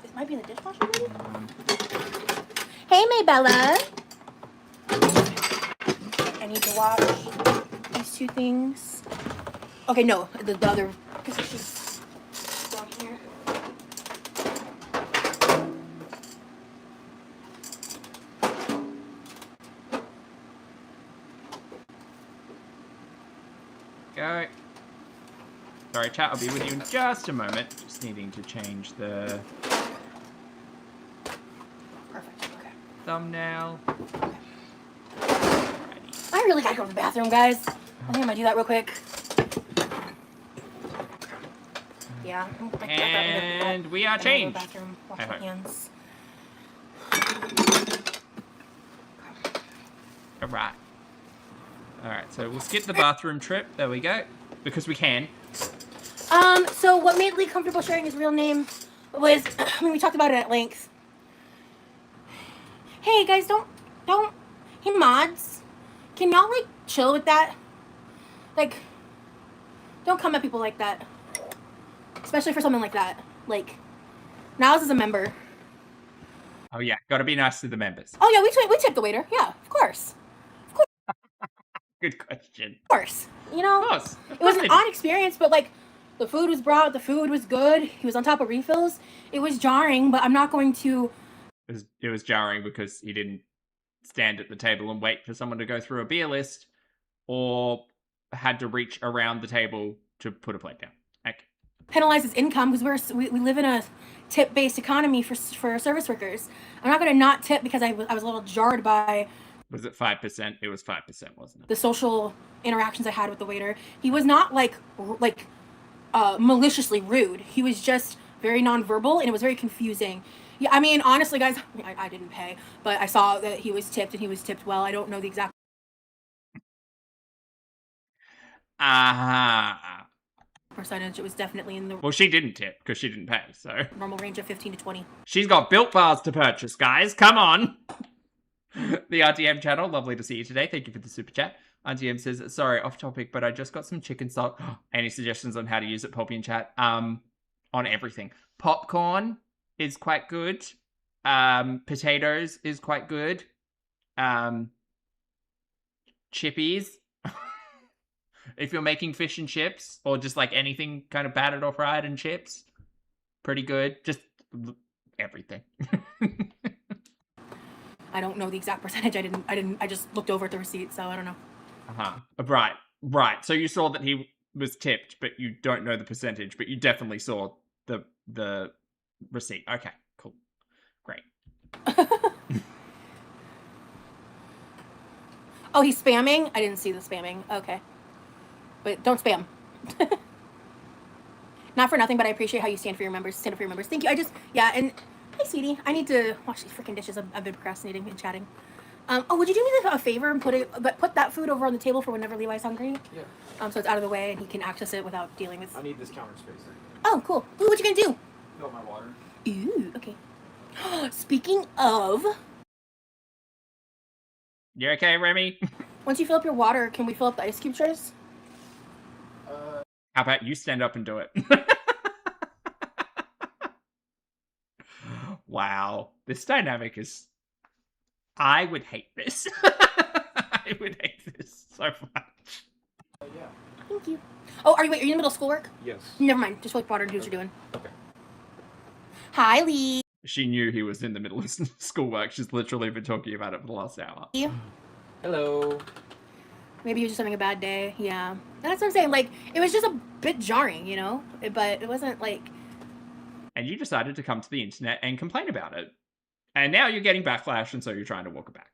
It might be in the dishwasher, maybe? Hey, Maybella. I need to wash these two things. Okay, no, the other cookie sheet down here. Go. Sorry, chat, I'll be with you in just a moment. Just needing to change the Perfect, okay. thumbnail. I really gotta go to the bathroom, guys. I think I might do that real quick. Yeah. And we are changed. Bathroom, wash my hands. Alright. Alright, so we'll skip the bathroom trip. There we go. Because we can. So what made Lee comfortable sharing his real name was, I mean, we talked about it at length. Hey, guys, don't, hey, mods, can y'all, like, chill with that? Like, don't come at people like that. Especially for something like that. Like, Niles is a member. Oh yeah, gotta be nice to the members. Oh, yeah, we tipped the waiter. Yeah, of course. Good question. Of course. You know? Of course. It was an odd experience, but, like, the food was brought, the food was good, he was on top of refills. It was jarring, but I'm not going to... It was jarring because he didn't stand at the table and wait for someone to go through a beer list, or had to reach around the table to put a plate down. Okay. Penalize his income because we live in a tip-based economy for service workers. I'm not going to not tip because I was a little jarred by... Was it 5%? It was 5%, wasn't it? The social interactions I had with the waiter. He was not like maliciously rude. He was just very nonverbal, and it was very confusing. Yeah, I mean, honestly, guys, I didn't pay, but I saw that he was tipped, and he was tipped well. I don't know the exact percentage. It was definitely in the Well, she didn't tip because she didn't pay, so. normal range of 15 to 20. She's got Built Bars to purchase, guys. Come on. The RTM channel, lovely to see you today. Thank you for the super chat. RTM says, sorry, off topic, but I just got some chicken stock. Any suggestions on how to use it, Poppy in chat? On everything. Popcorn is quite good. Potatoes is quite good. chippies. If you're making fish and chips, or just like anything kind of battered or fried and chips, pretty good. Just everything. I don't know the exact percentage. I just looked over at the receipt, so I don't know. Right. So you saw that he was tipped, but you don't know the percentage, but you definitely saw the receipt. Okay, cool. Great. Oh, he's spamming? I didn't see the spamming. Okay. But don't spam. Not for nothing, but I appreciate how you stand for your members. Stand up for your members. Thank you. Yeah, and hi, sweetie. I need to wash these freaking dishes. I've been procrastinating and chatting. Oh, would you do me a favor and put that food over on the table for whenever Levi's hungry? Yeah. So it's out of the way and he can access it without dealing with. I need this counter space. Oh, cool. Ooh, what you gonna do? Fill up my water. Ooh, okay. Speaking of, You okay, Remy? once you fill up your water, can we fill up the ice cube trays? How about you stand up and do it? Wow. This dynamic is... I would hate this. I would hate this so much. Yeah. Thank you. Oh, are you in the middle of schoolwork? Yes. Never mind. Just fill up water and do what you're doing. Okay. Hi, Lee. She knew he was in the middle of schoolwork. She's literally been talking about it for the last hour. Hello. Maybe he was just having a bad day. Yeah. That's what I'm saying. Like, it was just a bit jarring, you know? But it wasn't like... And you decided to come to the internet and complain about it. And now you're getting backlash, and so you're trying to walk it back.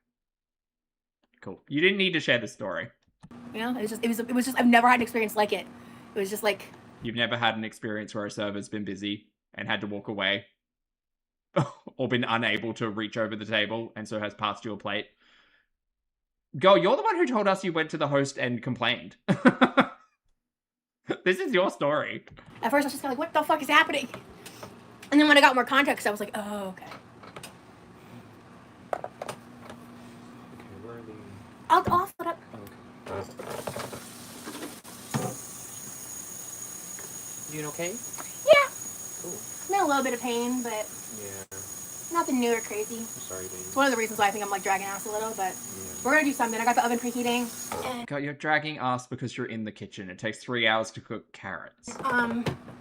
Cool. You didn't need to share the story. You know, it was just, I've never had an experience like it. It was just like... You've never had an experience where a server's been busy and had to walk away. Or been unable to reach over the table, and so has passed your plate. Girl, you're the one who told us you went to the host and complained. This is your story. At first I was just kind of like, what the fuck is happening? And then when I got more context, I was like, oh, okay. Okay, where are the... I'll fill it up. Oh, okay. Doing okay? Yeah. Cool. I'm in a little bit of pain, but Yeah. nothing new or crazy. I'm sorry, baby. It's one of the reasons why I think I'm like dragging ass a little, but Yeah. we're gonna do something. I got the oven preheating. And, God, you're dragging ass because you're in the kitchen. It takes 3 hours to cook carrots.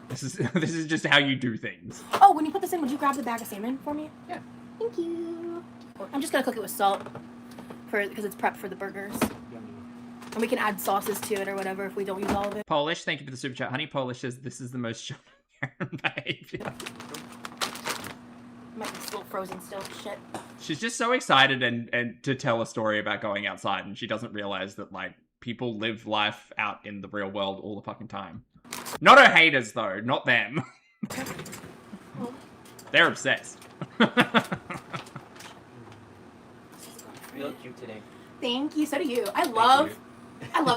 This is just how you do things. oh, when you put this in, would you grab the bag of salmon for me? Yeah. Thank you. I'm just gonna cook it with salt because it's prepped for the burgers. Yummy. And we can add sauces to it or whatever if we don't use all of it. Polish, thank you for the super chat. Honey Polish says this is the most behavior. Might be still frozen still. Shit. She's just so excited and to tell a story about going outside, and she doesn't realize that like people live life out in the real world all the fucking time. Not her haters though, not them. They're obsessed. You look cute today. Thank you. So do you. I love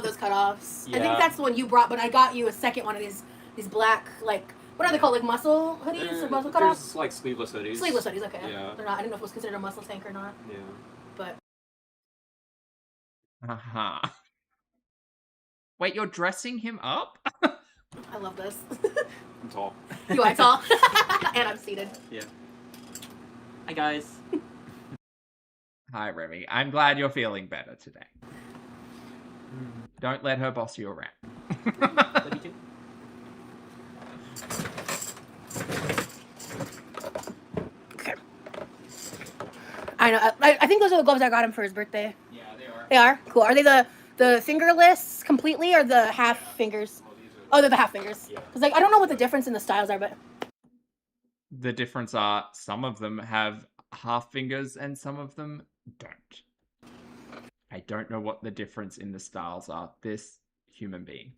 those cutoffs. I Yeah. think that's the one you brought, but I got you a second one of these black, like, what are they called? Like muscle hoodies or muscle cutoffs? There's like sleeveless hoodies. Sleeveless hoodies, okay. Yeah. They're not. I didn't know if it was considered a muscle tank or not, Yeah. but Uh-huh. Wait, you're dressing him up? I love this. I'm tall. You are tall, and I'm seated. Yeah. Hi guys. Hi, Remy. I'm glad you're feeling better today. Don't let her boss you around. Love you too. Okay. I know. I think those are the gloves I got him for his birthday. Yeah, they are. They are cool. Are they the fingerless completely or the half fingers? Oh, they're the half fingers. Yeah. Cause like I don't know what the difference in the styles are, but The difference are some of them have half fingers and some of them don't. I don't know what the difference in the styles are. This human being.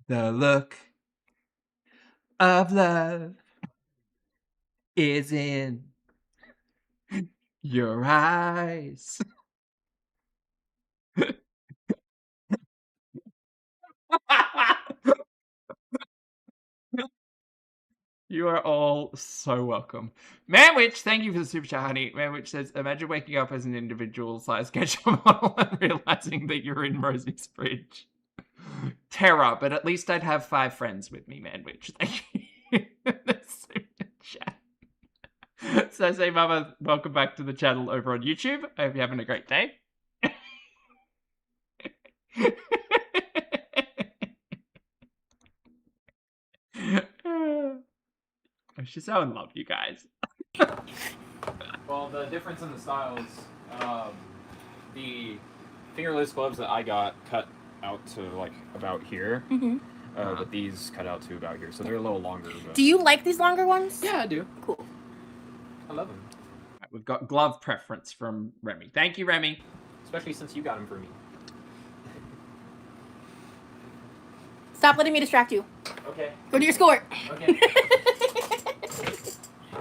The look of love is in your eyes. You are all so welcome. Manwich, thank you for the super chat, honey. Manwich says, imagine waking up as an individual size sketchup model and realizing that you're in Rosie's fridge. Terror, but at least I'd have 5 friends with me, Manwich. Thank you. The super chat. So say, Mama, welcome back to the channel over on YouTube. I hope you're having a great day. She's so in love, you guys. Well, the difference in the styles, the fingerless gloves that I got cut out to like about here, but these cut out to about here, so they're a little longer. But... Do you like these longer ones? Yeah, I do. Cool. I love them. Right, we've got glove preference from Remy. Thank you, Remy. Especially since you got them for me. Stop letting me distract you. Okay. Go to your schoolwork. Okay.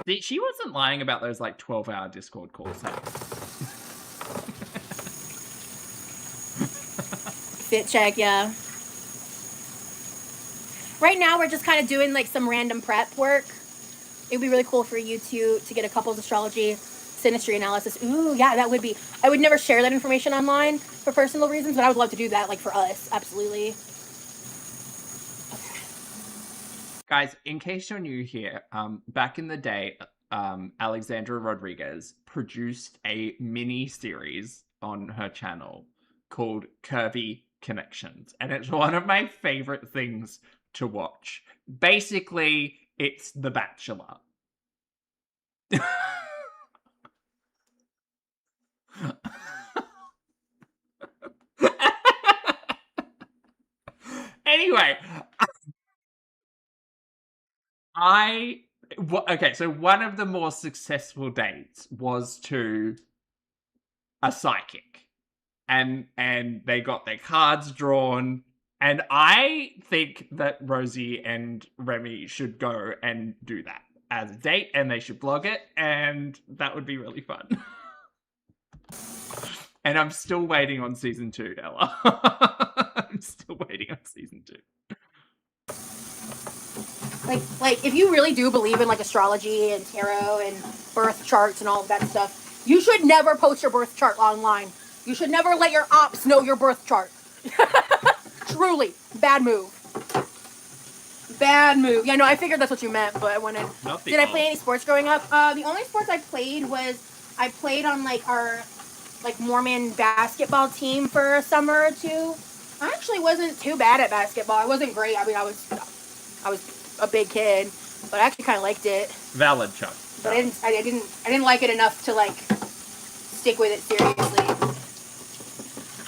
See, she wasn't lying about those like 12-hour Discord calls. Hey? Fit check, yeah. Right now, we're just kind of doing like some random prep work. It would be really cool for you to get a couples astrology synastry analysis. Ooh, yeah, that would be. I would never share that information online for personal reasons, but I would love to do that, like for us, absolutely. Guys, in case you're new here, back in the day, Alexandra Rodriguez produced a mini series on her channel called Curvy Connections, and it's one of my favorite things to watch. Basically, it's The Bachelor. Anyway, okay, so one of the more successful dates was to a psychic, and they got their cards drawn, and I think that Rosie and Remy should go and do that as a date, and they should blog it, and that would be really fun. And I'm still waiting on season 2, Ella. I'm still waiting on season 2. Like, if you really do believe in like astrology and tarot and birth charts and all of that stuff, you should never post your birth chart online. You should never let your ops know your birth chart. Truly, bad move. Bad move. Yeah, no, I figured that's what you meant, but I wanted. Did I play any sports growing up? The only sports I played was I played on like our like Mormon basketball team for a summer or two. I actually wasn't too bad at basketball. I wasn't great. I mean, I was a big kid, but I actually kind of liked it. Valid, Chuck. But I didn't like it enough to like stick with it seriously. I don't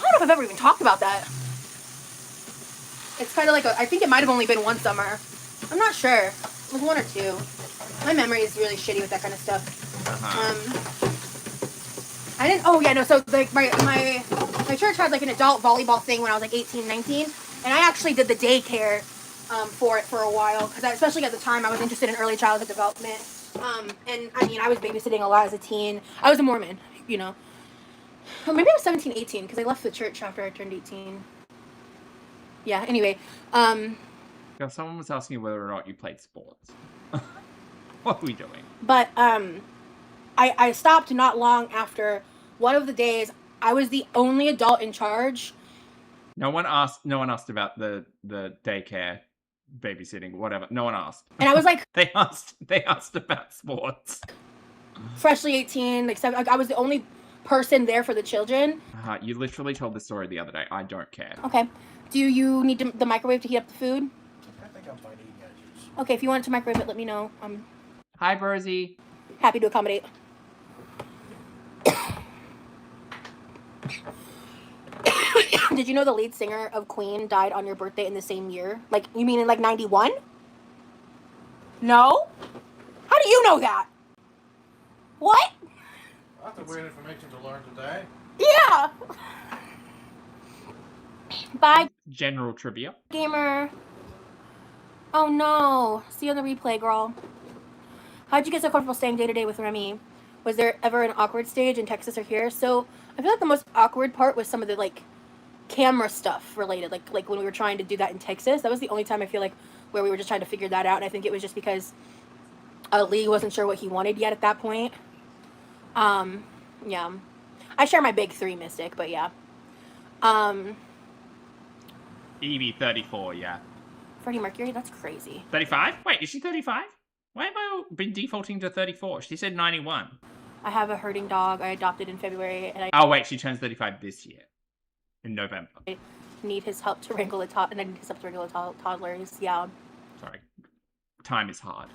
know if I've ever even talked about that. It's kind of like I think it might have only been one summer. I'm not sure. It was 1 or 2. My memory is really shitty with that kind of stuff. I didn't. Oh yeah, no. So like my church had like an adult volleyball thing when I was like 18, 19, and I actually did the daycare for it for a while because especially at the time I was interested in early childhood development. And I mean I was babysitting a lot as a teen. I was a Mormon, you know. Or maybe I was 17, 18 because I left the church after I turned 18. Yeah. Anyway. Yeah, someone was asking whether or not you played sports. What are we doing? But I stopped not long after one of the days. I was the only adult in charge. No one asked about the daycare, babysitting, whatever. No one asked. And I was like, they asked about sports. Freshly 18, like I was the only person there for the children. You literally told this story the other day. I don't care. Okay. Do you need the microwave to heat up the food? I think I'm fine eating edges. Okay, if you want it to microwave it, let me know. I'm Hi, Rosie. happy to accommodate. Did you know the lead singer of Queen died on your birthday in the same year? Like, you mean in like 91? No? How do you know that? What? That's weird information to learn today. Yeah. Bye, General trivia. gamer. Oh no. See you on the replay, girl. How'd you get so comfortable staying day to day with Remy? Was there ever an awkward stage in Texas or here? So I feel like the most awkward part was some of the like camera stuff related, like when we were trying to do that in Texas. That was the only time I feel like where we were just trying to figure that out. And I think it was just because Lee wasn't sure what he wanted yet at that point. Yeah. I share my big 3 mystic, but yeah. Evie 34, yeah. Freddie Mercury, that's crazy. 35? Wait, is she 35? Why have I been defaulting to 34? She said 91. I have a herding dog I adopted in February, and I Oh, wait, she turns 35 this year. In November. need his help to wrangle a toddler, and I need his help to wrangle a toddlers. Yeah. Sorry. Time is hard.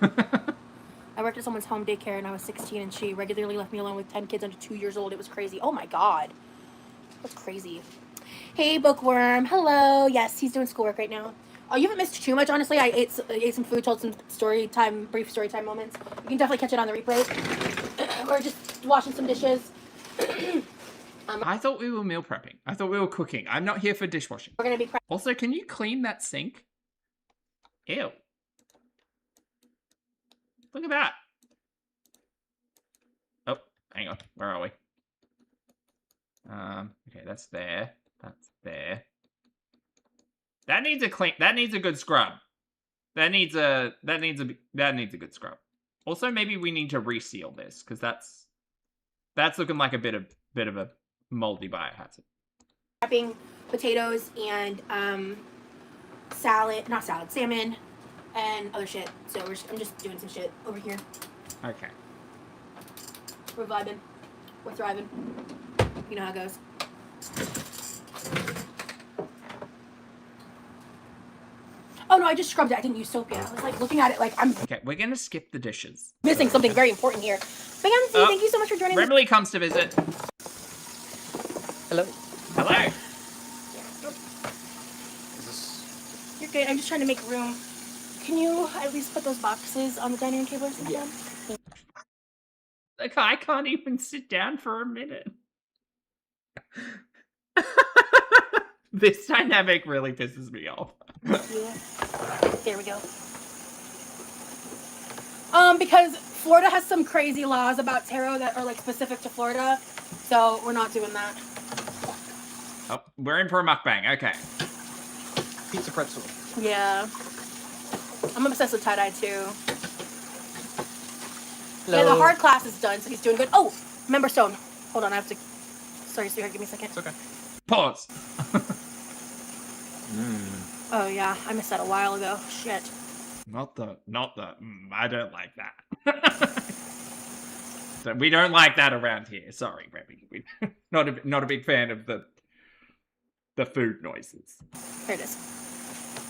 I worked at someone's home daycare, and I was 16, and she regularly left me alone with 10 kids under 2 years old. It was crazy. Oh my god. That's crazy. Hey, Bookworm. Hello. Yes, he's doing schoolwork right now. Oh, you haven't missed too much, honestly. I ate some food, told some brief story time moments. You can definitely catch it on the replay. Or just washing some dishes. I thought we were meal prepping. I thought we were cooking. I'm not here for dishwashing. We're going to be... Also, can you clean that sink? Ew. Look at that. Oh, hang on. Where are we? Okay, that's there. That's there. That needs a clean. That needs a good scrub. That needs a good scrub. Also, maybe we need to reseal this because that's looking like a bit of a moldy biohazard. Wrapping potatoes and salmon and other shit. So I'm just doing some shit over here. Okay. We're vibing. We're thriving. You know how it goes. Oh no, I just scrubbed it. I didn't use soap yet. I was like looking at it like I'm Okay, we're gonna skip the dishes. missing something very important here. Bamsy, thank you so much for joining me. Remily comes to visit. Hello. Hello. Is this... You're good. I'm just trying to make room. Can you at least put those boxes on the dining room table or something? Yeah. Like, I can't even sit down for a minute. This dynamic really pisses me off. Yeah. There we go. Because Florida has some crazy laws about tarot that are like specific to Florida, so we're not doing that. Oh, we're in for a mukbang. Okay. Pizza pretzel. Yeah. I'm obsessed with tie-dye too. Hello. Yeah, the hard class is done, so he's doing good. Oh, member stone. Hold on, I have to... Sorry, sweetheart, give me a second. It's okay. Pause. Oh yeah, I missed that a while ago. Shit. Not the, I don't like that. So we don't like that around here. Sorry, Remy. We not a big fan of the food noises. Here it is.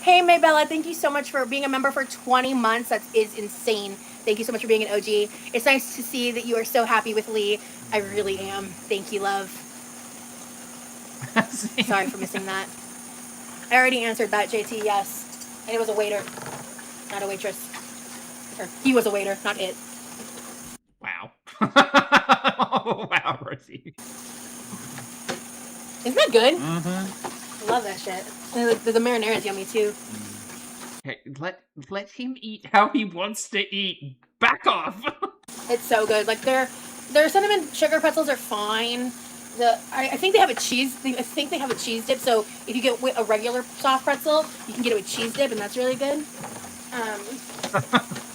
Hey, Maybella, thank you so much for being a member for 20 months. That is insane. Thank you so much for being an OG. It's nice to see that you are so happy with Lee. I really am. Thank you, love. Sorry for missing that. I already answered that, JT, yes. And it was a waiter, not a waitress. Or he was a waiter, not it. Wow. Oh, wow, Rosie. Isn't that good? Mm-hmm. I love that shit. And the marinara is yummy, too. Okay, let him eat how he wants to eat. Back off. It's so good. Like, their cinnamon sugar pretzels are fine. I think they have a cheese. I think they have a cheese dip. So if you get a regular soft pretzel, you can get it with cheese dip, and that's really good.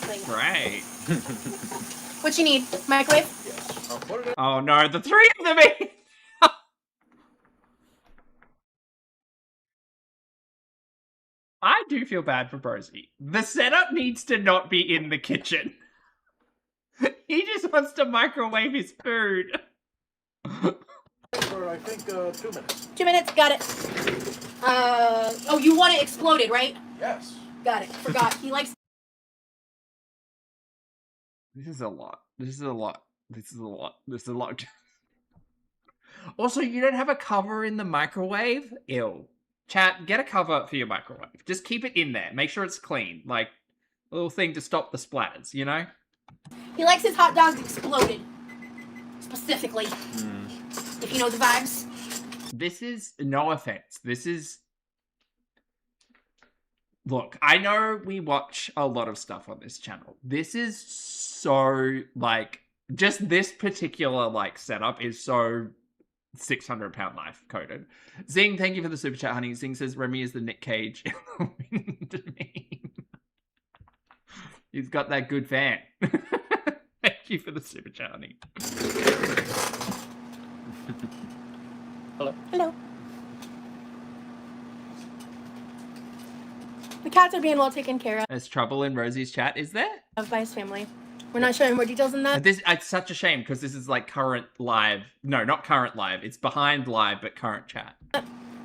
Like, Right. what you need? Microwave? Yes. I'll put it in. Oh no, the three of them eat. I do feel bad for Rosie. The setup needs to not be in the kitchen. He just wants to microwave his food. For, I think, 2 minutes. 2 minutes. Got it. Oh, you want it exploded, right? Yes. Got it. Forgot. He likes... This is a lot. This is a lot. This is a lot. This is a lot. Also, you don't have a cover in the microwave? Ew. Chat, get a cover for your microwave. Just keep it in there. Make sure it's clean. Like, a little thing to stop the splatters, you know? He likes his hot dogs exploded. Specifically. If you know the vibes. This is, no offense, this is... Look, I know we watch a lot of stuff on this channel. This is so, like, just this particular, like, setup is so 600-pound life coded. Zing, thank you for the super chat, honey. Zing says Remy is the Nick Cage. He's got that good fan. Thank you for the super chat, honey. Hello. Hello. The cats are being well taken care There's trouble in Rosie's chat, is there? of by his family. We're not sharing more details than that. It's such a shame because this is like current live. No, not current live. It's behind live, but current chat.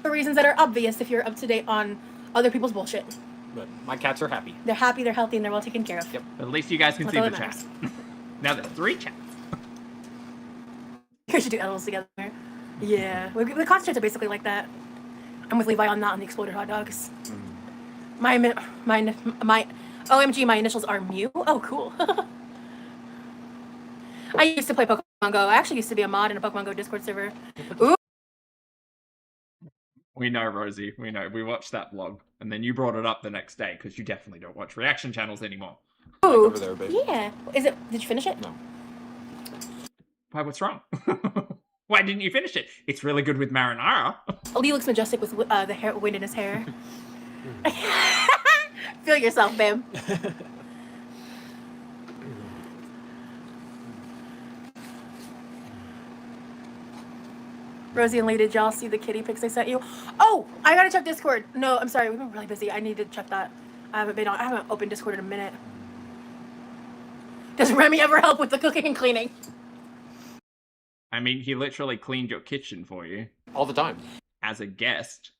For reasons that are obvious if you're up to date on other people's bullshit. But my cats are happy. They're happy, they're healthy, and they're well taken care of. Yep. But at least you guys can That's see all the that chat. Now there's 3 chats. We should do animals together. Yeah. The concerts are basically like that. I'm with Levi on that on the exploded hot dogs. My OMG, my initials are Mew. Oh, cool. I used to play Pokemon Go. I actually used to be a mod in a Pokemon Go Discord server. Ooh. We know, Rosie. We know. We watched that vlog. And then you brought it up the next day because you definitely don't watch reaction channels anymore. Over there, babe. Yeah. Is it? Did you finish it? No. Why, what's wrong? Why didn't you finish it? It's really good with marinara. Lee looks majestic with the hair, wind in his hair. Feel yourself, babe. Rosie and Lee, did y'all see the kitty pics I sent you? Oh, I gotta check Discord. No, I'm sorry, we've been really busy. I need to check that. I haven't opened Discord in a minute. Does Remy ever help with the cooking and cleaning? I mean, he literally cleaned your kitchen for you. All the time. As a guest.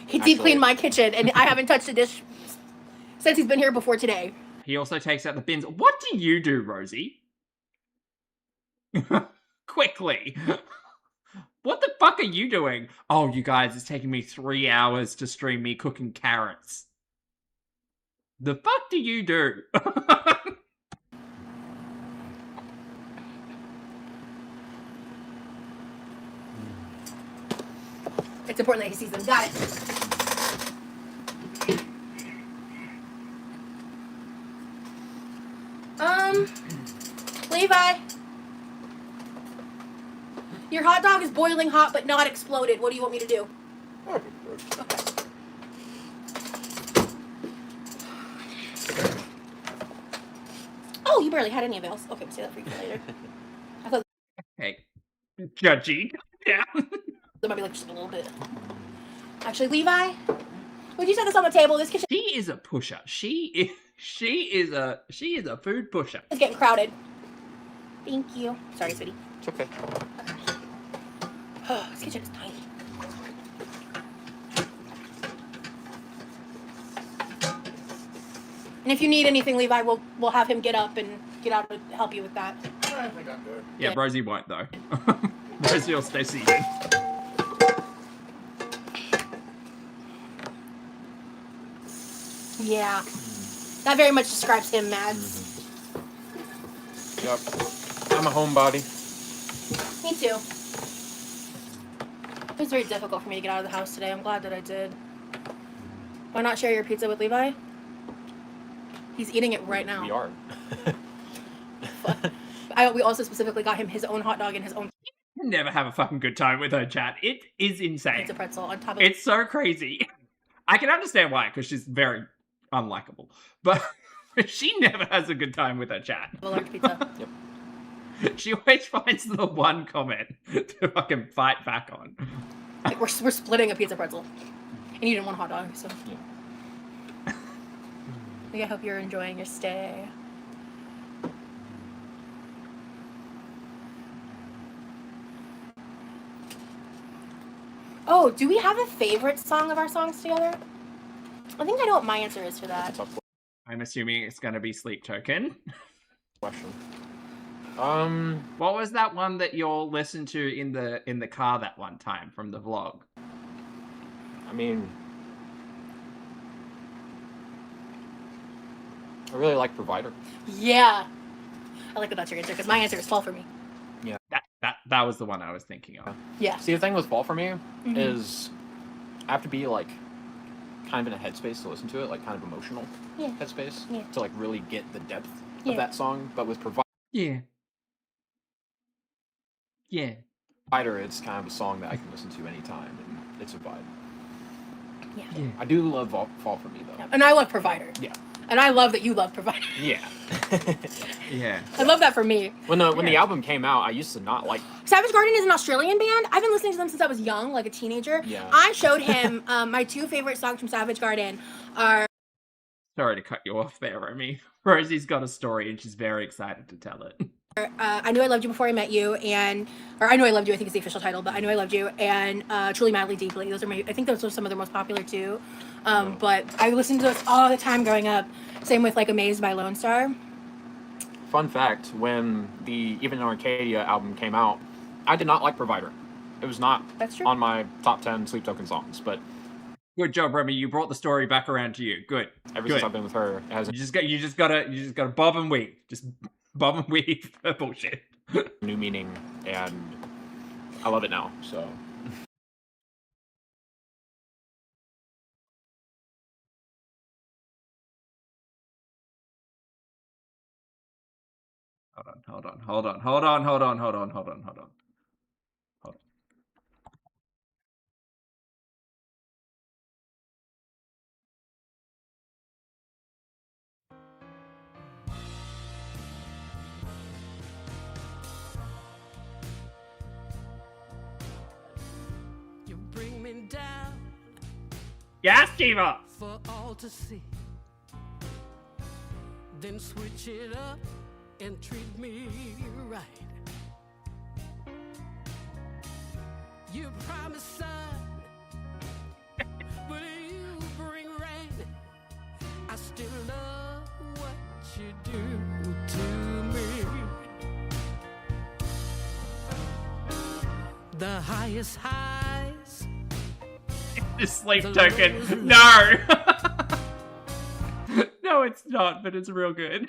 He deep cleaned my kitchen, and I haven't touched a dish since he's been here before today. He also takes out the bins. What do you do, Rosie? Quickly. What the fuck are you doing? Oh, you guys, it's taking me 3 hours to stream me cooking carrots. The fuck do you do? It's important that he sees them. Got it. Levi. Your hot dog is boiling hot but not exploded. What do you want me to do? Okay. Oh, you barely had any of those. Okay, we'll see that for you later. I thought Hey, judgy. Yeah. there might be like just a little bit. Actually, Levi, would you set this on the table? This kitchen She is a pusher. She is a food pusher. is getting crowded. Thank you. Sorry, sweetie. It's okay. This kitchen is tiny. And if you need anything, Levi, we'll have him get up and get out to help you with that. I think I'm good. Yeah, Good. Rosie won't though. Rosie will stay seated. Yeah. That very much describes him, Mads. Yep. I'm a homebody. Me too. It was very difficult for me to get out of the house today. I'm glad that I did. Why not share your pizza with Levi? He's eating it right now. We are. We also specifically got him his own hot dog and his own Never have a fucking good time with her, chat. It is insane. pizza pretzel on top of It's so crazy. I can understand why, because she's very unlikable. But she never has a good time with her chat. a large pizza. Yep. She always finds the one comment to fucking fight back on. Like we're splitting a pizza pretzel. And you didn't want a hot dog, so. Yeah. I hope you're enjoying your stay. Oh, do we have a favorite song of our songs together? I think I know what my answer is for that. Tough I'm assuming it's gonna be Sleep Token. question. What was that one that you'll listen to in the car that one time from the vlog? I mean, I really like Provider. Yeah. I like that that's your answer, because my answer is Fall for Me. That was the one I was thinking of. Yeah. See, the thing with Fall for Me Mhm. is I have to be like kind of in a headspace to listen to it, like kind of emotional Yeah. headspace Yeah. to like really get the depth Yeah. of that song. But with Yeah. Yeah. Provider, it's kind of a song that I can listen to anytime, and it's a vibe. Yeah. Yeah. I do love Fall for Me though. And I love Provider. Yeah. And I love that you love Provider. Yeah. Yeah. I love that for me. When the album came out, I used to not like. Savage Garden is an Australian band. I've been listening to them since I was young, like a teenager. Yeah. I showed him my 2 favorite songs from Savage Garden are... Sorry to cut you off there, Romy. Rosie's got a story and she's very excited to tell it. I Knew I Loved You Before I Met You, or I Know I Loved You, I think is the official title, but I Know I Loved You, and Truly Madly Deeply. I think those are some of their most popular too. But I listened to those all the time growing up. Same with like Amazed by Lone Star. Fun fact: when the Even in Arcadia album came out, I did not like Provider. It was not That's true. on my top 10 Sleep Token songs, but Good job, Romy. You brought the story back around to you. Good. ever Good. since I've been with her, it hasn't. You just gotta bob and weave. Just bob and weave the bullshit. New meaning, and I love it now. So Hold on. You bring me down Yes, Diva! for all to see. Then switch it up and treat me right. You promise sun, but you bring rain. I still love what you do to me. The highest highs. This sleep token. No! No, it's not, but it's real good.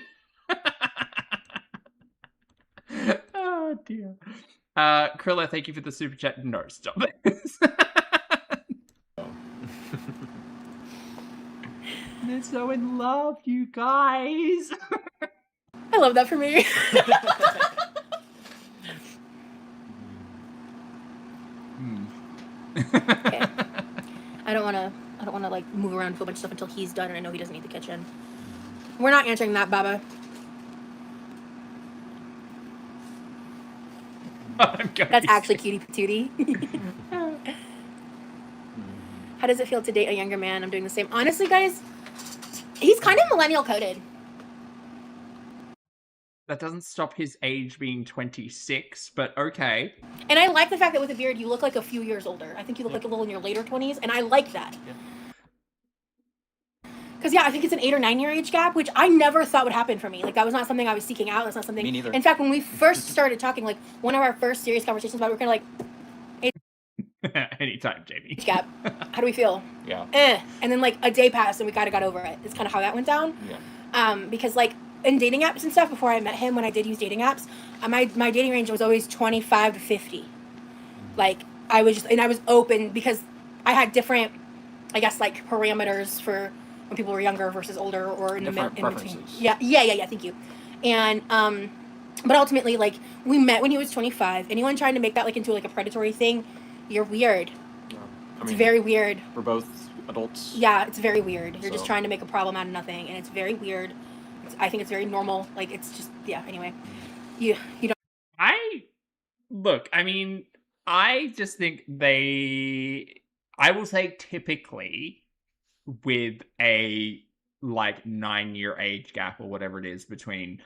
Oh, dear. Krilla, thank you for the super chat. No, stop this. They're so in love, you guys. I love that for me. Okay. I don't want to like move around and do a bunch of stuff until he's done, and I know he doesn't need the kitchen. We're not answering that, Baba. I'm going That's actually cutie patootie. How does it feel to date a younger man? I'm doing the same. Honestly, guys, he's kind of millennial coded. That doesn't stop his age being 26, but okay. And I like the fact that with a beard, you look like a few years older. I think you look like a little in your later 20s, and I like that. Because, yeah, I think it's an 8 or 9 year age gap, which I never thought would happen for me. Like, that was not something I was seeking out. That's not something... Me neither. In fact, when we first started talking, like, one of our first serious conversations about it, we were kind of like, Anytime, Jamie. age gap. How do we feel? yeah, And then, like, a day passed, and we kind of got over it. It's kind of how that went down. yeah. Because, like, in dating apps and stuff, before I met him, when I did use dating apps, my dating range was always 25 to 50. Like, I was open because I had different, I guess, like, parameters for when people were younger versus older or in Different the in between. preferences. Yeah, thank you. And, but ultimately, like, we met when he was 25. Anyone trying to make that, like, into, like, a predatory thing, you're weird. No. I It's mean, very weird. we're both adults. Yeah, it's very weird. You're just So- trying to make a problem out of nothing, and it's very weird. I think it's very normal. Like, it's just, yeah, anyway. You don't... I mean, I just think I will say typically with a, like, 9-year age gap or whatever it is between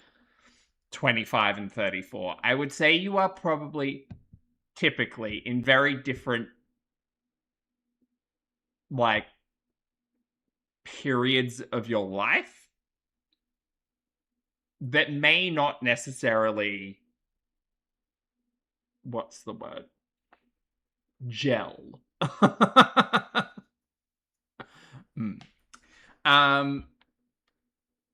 25 and 34, I would say you are probably typically in very different, like, periods of your life that may not necessarily, what's the word? Gel.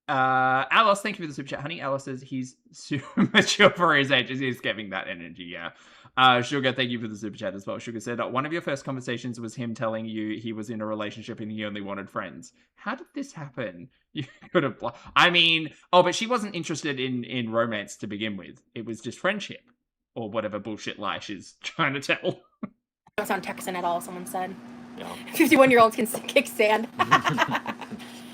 Alice, thank you for the super chat. Honey, Alice says he's super mature for his age. He's giving that energy, yeah. Sugar, thank you for the super chat as well. Sugar said, one of your first conversations was him telling you he was in a relationship and he only wanted friends. How did this happen? You could have... I mean, but she wasn't interested in romance to begin with. It was just friendship. Or whatever bullshit lie she's trying to tell. Don't sound Texan at all, someone said. Yeah. 51-year-olds can kick sand.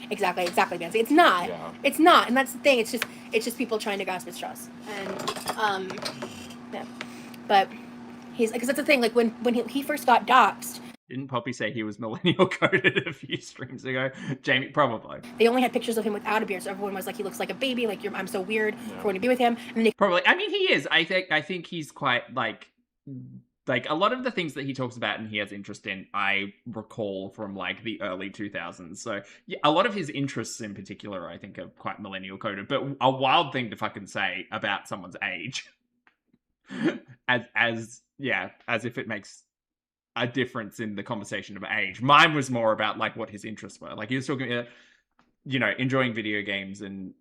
Exactly, Nancy. It's not. Yeah. It's not, and that's the thing. It's just people trying to grasp at straws, and yeah. But he's because that's the thing. Like when he first got doxxed, Didn't Poppy say he was millennial coded a few streams ago? Jamie, probably. they only had pictures of him without a beard, so everyone was like, he looks like a baby. Like I'm so weird for when to be with him. And then they Probably. I mean, he is. I think he's quite like a lot of the things that he talks about and he has interest in, I recall from like the early 2000s. So yeah, a lot of his interests in particular, I think, are quite millennial coded. But a wild thing to fucking say about someone's age, as if it makes a difference in the conversation of age. Mine was more about like what his interests were. Like he was talking, enjoying video games and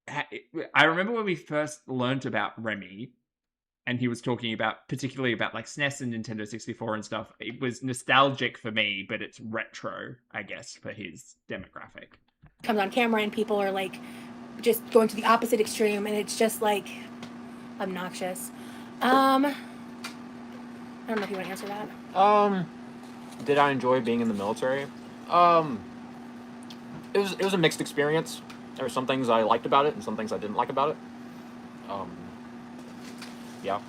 I remember when we first learnt about Remy. And he was talking about, particularly about like SNES and Nintendo 64 and stuff. It was nostalgic for me, but it's retro, I guess, for his demographic. comes on camera and people are like just going to the opposite extreme, and it's just like obnoxious. I don't know if you want to answer that. Did I enjoy being in the military? It was a mixed experience. There were some things I liked about it and some things I didn't like about it. Yeah.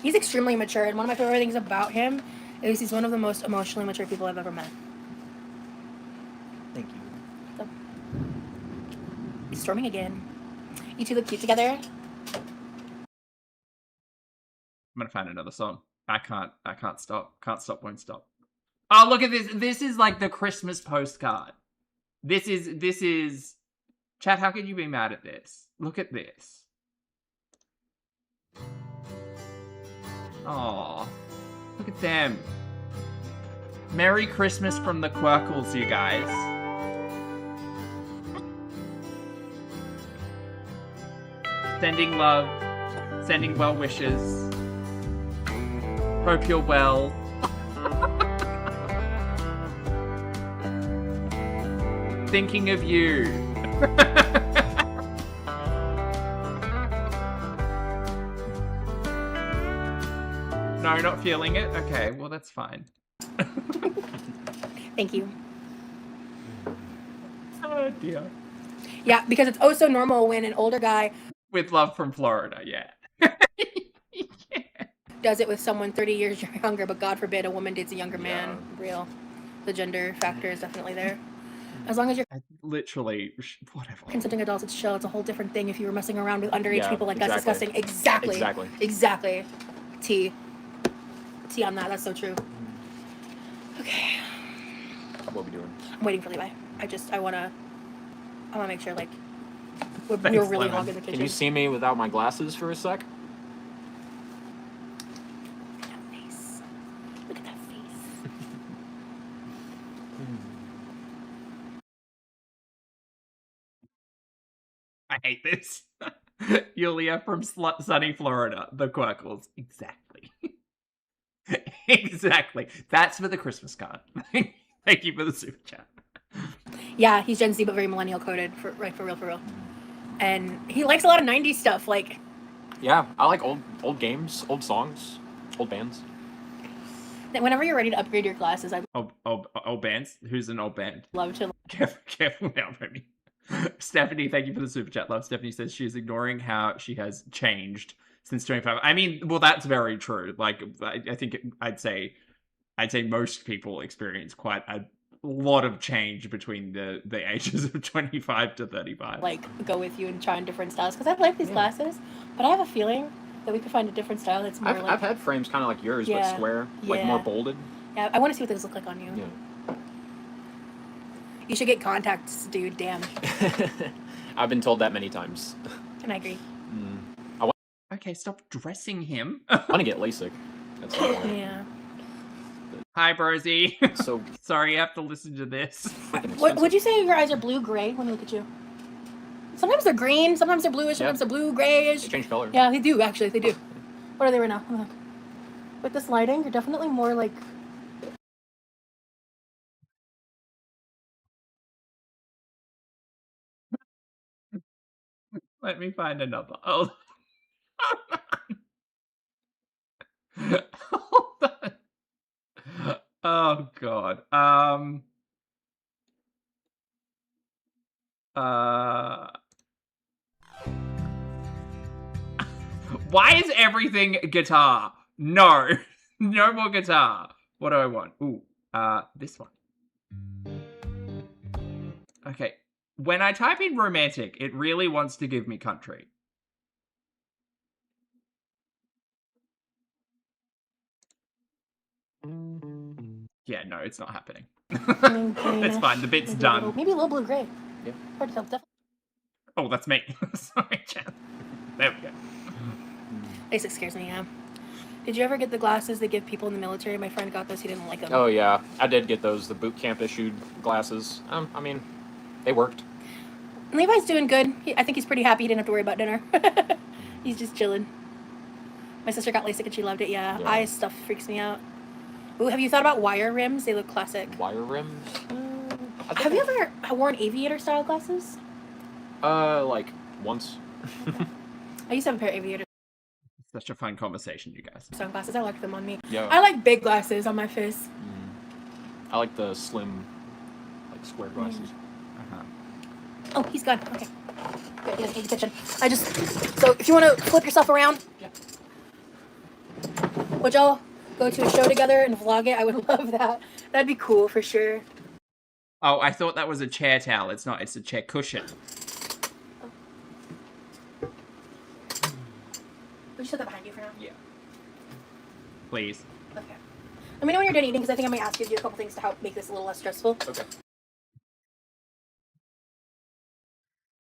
He's extremely mature, and one of my favorite things about him is he's one of the most emotionally mature people I've ever met. Thank you. So, he's storming again. You two look cute together. I'm gonna find another song. I can't stop. Can't stop, won't stop. Oh, look at this. This is like the Christmas postcard. This is chat, how could you be mad at this? Look at this. Aw, look at them. Merry Christmas from the Quirkles, you guys. Sending love, sending well wishes. Hope you're well. Thinking of you. No, not feeling it? Okay, well, that's fine. Thank you. Oh, dear. Yeah, because it's oh so normal when an older guy With love from Florida, yeah. Yeah. does it with someone 30 years younger, but God forbid a woman dates a younger man. Real. The gender factor is definitely there. As long as you're Literally, whatever. consenting adults, it's chill. It's a whole different thing if you were messing around with underage people like that's exactly. disgusting. Exactly. T on that. That's so true. Okay. What are we doing? I'm waiting for Levi. I wanna make sure like we're Thanks, really Lemon. hogging the kitchen. Can you see me without my glasses for a sec? Look at that face. Look at that face. I hate this. Yulia from sunny Florida. The Quirkles. Exactly. Exactly. That's for the Christmas card. Thank you for the super chat. Yeah, he's Gen Z but very millennial coded for real. And he likes a lot of 90s stuff, like Yeah, I like old games, old songs, old bands. whenever you're ready to upgrade your classes, I'd Old bands? Who's an old band? love to Careful now, Remy. Stephanie, thank you for the super chat, love. Stephanie says she's ignoring how she has changed since 25. I mean, well, that's very true. Like, I think I'd say most people experience quite a lot of change between the ages of 25 to 35. like go with you and try on different styles because I've liked these classes, but I have a feeling that we could find a different style that's more I've had frames kind of like yours, but Yeah, square, like more bolded. Yeah, I want to see what those look like on you. Yeah. You should get contacts, dude. Damn. I've been told that many times. And I agree. Okay, stop dressing him. I want to get LASIK. That's what I want. Yeah. Hi, Brosy. So Sorry you have to listen to this. freaking What expensive. would you say your eyes are blue-gray when I look at you? Sometimes they're green, sometimes they're bluish, sometimes they're blue-grayish. They change color. Yeah, they do, actually. They do. What are they right now? Let me look. With this lighting, you're definitely more like... Let me find another. Oh. Hold on. Oh god. Why is everything guitar? No. No more guitar. What do I want? Ooh, this one. Okay. When I type in romantic, it really wants to give me country. Yeah, no, it's not happening. It's fine. The bit's done. Maybe a little blue-gray. Yeah. Hard to tell. Definitely. Oh, that's me. Sorry, Jen. There we go. Basic scares me, yeah. Did you ever get the glasses they give people in the military? My friend got those. He didn't like them. Oh yeah, I did get those. The boot camp issued glasses. I mean, they worked. Levi's doing good. I think he's pretty happy he didn't have to worry about dinner. He's just chilling. My sister got LASIK and she loved it, yeah. Eye stuff freaks me out. Ooh, have you thought about wire rims? They look classic. Wire rims? Have you ever worn aviator-style glasses? Like, once. I used to have a pair of aviator Such a fun conversation, you guys. sunglasses. I like them on me. Yeah. I like big glasses on my face. I like the slim, like, square glasses. Oh, he's gone. Okay. Good, he doesn't need attention. So if you want to flip yourself around, Yeah. would y'all go to a show together and vlog it? I would love that. That'd be cool for sure. Oh, I thought that was a chair towel. It's not. It's a chair cushion. We should set that behind you for now. Yeah. Please. Okay. Let me know when you're done eating because I think I might ask you to do a couple things to help make this a little less stressful. Okay.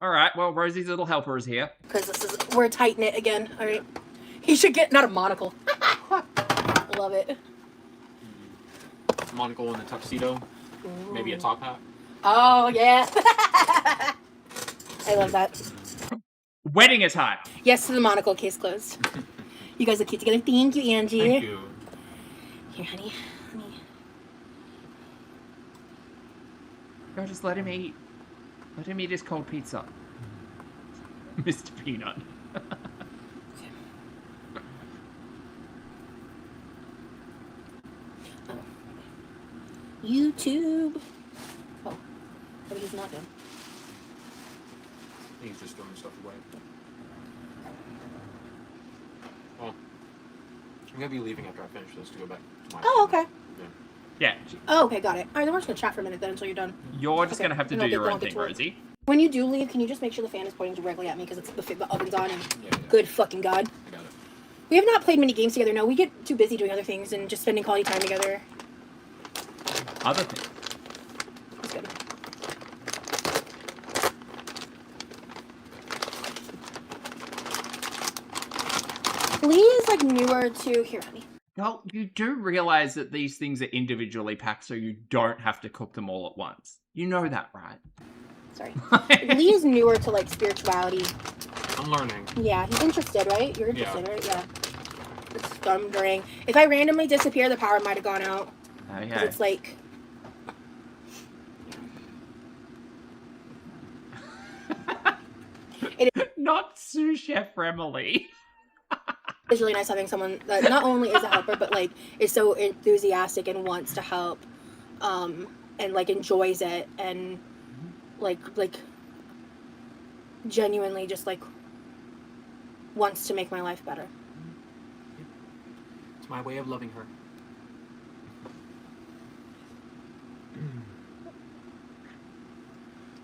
All right. Well, Rosie's little helper is here. Because we're tight knit again. All right. He should get not a monocle. Love it. Monocle and a tuxedo. Maybe a top hat. Oh yeah. I love that. Wedding attire. Yes to the monocle. Case closed. You guys look cute together. Thank you, Angie. Thank you. Here, honey. No, just let him eat. Let him eat his cold pizza. Mr. Peanut. YouTube. Oh, but he's not done. He's just throwing stuff away. Well, I'm gonna be leaving after I finish this to go back to my. Oh, okay. Yeah. Oh, okay, got it. All right, then we're just gonna chat for a minute then until you're done. You're just Okay. gonna have to And do I'll your get own thing, to work. Rosie. When you do leave, can you just make sure the fan is pointing directly at me because the oven's on and Yeah. good fucking god. I got it. We have not played many games together. No, we get too busy doing other things and just spending quality time together. Other thing. That's good. Lee is like newer to here, honey. Well, you do realize that these things are individually packed, so you don't have to cook them all at once. You know that, right? Sorry. Lee is newer to like spirituality. I'm learning. Yeah, he's interested, right? You're interested, Yeah. right? Yeah. It's thundering. If I randomly disappear, the power might have gone out. 'Cause Okay. it's like. Not sous chef Remily. It's really nice having someone that not only is a helper, but like is so enthusiastic and wants to help, and like enjoys it and like genuinely just like wants to make my life better. It's my way of loving her.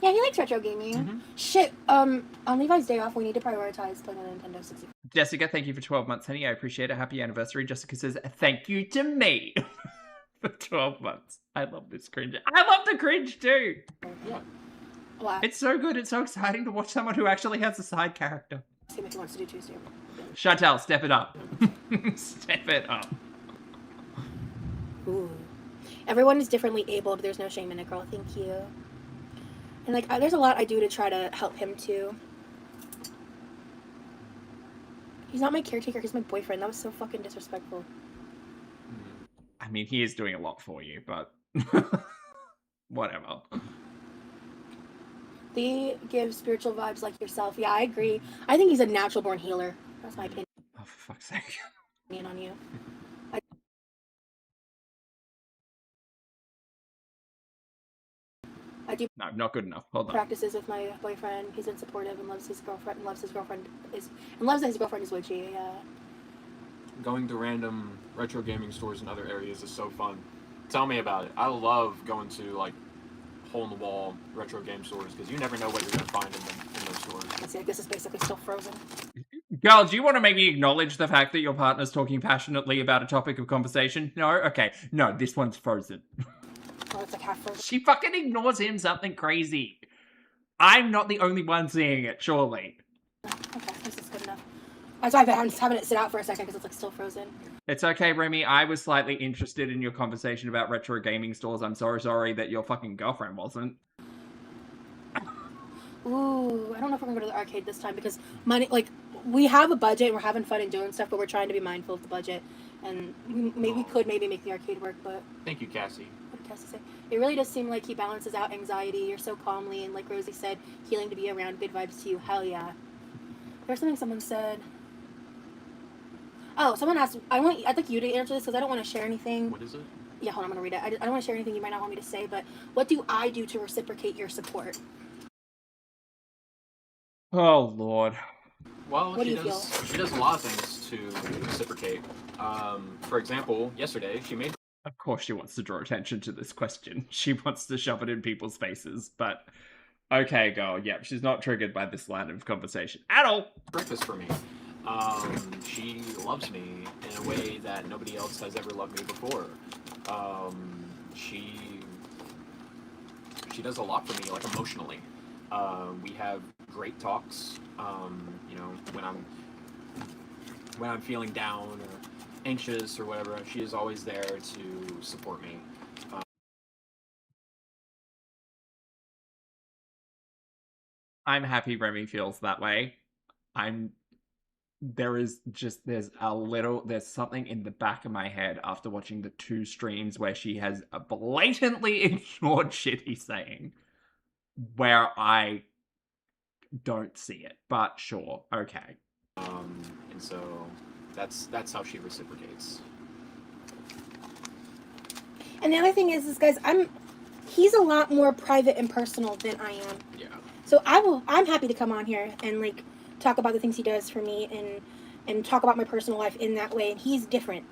Yeah, he likes retro gaming. Shit, on Levi's day off, we need to prioritize playing on Nintendo 64. Jessica, thank you for 12 months, honey. I appreciate it. Happy anniversary. Jessica says, thank you to me for 12 months. I love this cringe. I love the cringe too. Yeah. Wow. It's so good. It's so exciting to watch someone who actually has a side character. See what he wants to do Tuesday. Chantel, step it up. Step it up. Ooh. Everyone is differently abled. There's no shame in it, girl. Thank you. And like, there's a lot I do to try to help him too. He's not my caretaker. He's my boyfriend. That was so fucking disrespectful. I mean, he is doing a lot for you, but whatever. They give spiritual vibes like yourself. Yeah, I agree. I think he's a natural born healer. That's my opinion Oh, for fuck's sake. on you. I do No, not good enough. Hold on. practices with my boyfriend. He's been supportive and loves his girlfriend. And loves that his girlfriend is witchy. Going to random retro gaming stores in other areas is so fun. Tell me about it. I love going to like hole-in-the-wall retro game stores because you never know what you're going to find in those stores. Let's see, like, this is basically still frozen. Girl, do you want to maybe acknowledge the fact that your partner's talking passionately about a topic of conversation? No? Okay. No, this one's frozen. Oh, it's like half frozen. She fucking ignores him something crazy. I'm not the only one seeing it, surely. Okay, this is good enough. That's why I'm just having it sit out for a second because it's like still frozen. It's okay, Remy. I was slightly interested in your conversation about retro gaming stores. I'm so sorry that your fucking girlfriend wasn't. Ooh, I don't know if we're gonna go to the arcade this time because money, like, we have a budget and we're having fun and doing stuff, but we're trying to be mindful of the budget. And we could maybe make the arcade work, but... Thank you, Cassie. What did Cassie say? It really does seem like he balances out anxiety. You're so calmly, and like Rosie said, healing to be around. Good vibes to you. Hell yeah. There's something someone said. Oh, someone asked, I'd like you to answer this because I don't want to share anything. What is it? Yeah, hold on, I'm going to read it. I don't want to share anything you might not want me to say, but what do I do to reciprocate your support? Oh, Lord. Well, What do she you does a lot of things to reciprocate. For example, yesterday she made... Of course she wants to draw attention to this question. She wants to shove it in people's faces, but... Okay, girl, yep, she's not triggered by this line of conversation at all. breakfast for me. She loves me in a way that nobody else has ever loved me before. She does a lot for me, like emotionally. We have great talks. You know, when I'm feeling down or anxious or whatever, she is always there to support me. I'm happy Remy feels that way. There's something in the back of my head after watching the 2 streams where she has blatantly ignored shit he's saying, where I don't see it, but sure, okay. And so that's how she reciprocates. And the other thing is guys, he's a lot more private and personal than I am. Yeah. So I'm happy to come on here and like talk about the things he does for me and talk about my personal life in that way, and he's different.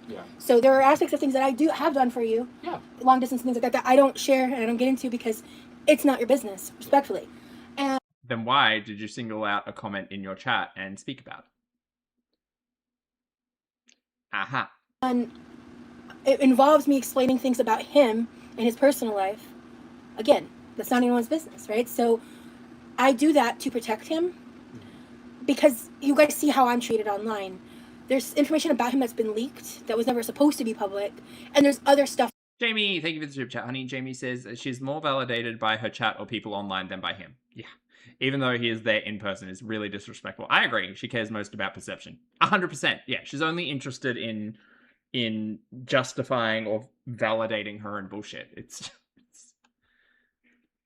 Yeah. So there are aspects of things that I have done for you. Yeah. Long distance things like that I don't share and I don't get into because it's not your business, respectfully. And Then why did you single out a comment in your chat and speak about it? Aha. And it involves me explaining things about him and his personal life. Again, that's not anyone's business, right? So I do that to protect him because you guys see how I'm treated online. There's information about him that's been leaked that was never supposed to be public, and there's other stuff. Jamie, thank you for the super chat, honey. Jamie says she's more validated by her chat or people online than by him. Yeah. Even though he is there in person, is really disrespectful. I agree. She cares most about perception. 100%. Yeah, she's only interested in justifying or validating her own bullshit. It's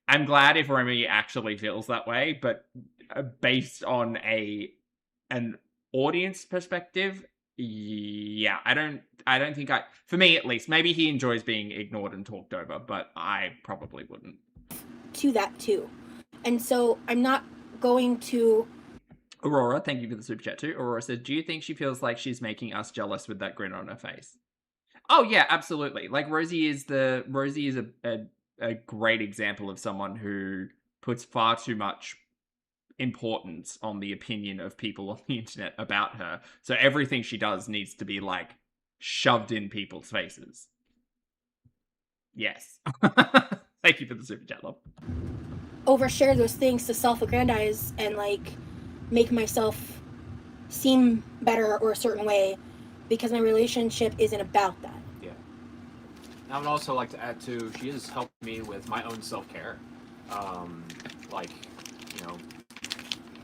I'm glad if Remy actually feels that way, but based on an audience perspective, yeah, I don't think for me at least, maybe he enjoys being ignored and talked over, but I probably wouldn't. To that too. And so I'm not going to... Aurora, thank you for the super chat too. Aurora said, do you think she feels like she's making us jealous with that grin on her face? Oh yeah, absolutely. Like Rosie is a great example of someone who puts far too much importance on the opinion of people on the internet about her. So everything she does needs to be like shoved in people's faces. Yes. Thank you for the super chat, love. overshare those things to self-aggrandize and like make myself seem better or a certain way because my relationship isn't about that. Yeah. I would also like to add too, she has helped me with my own self-care. Like, you know,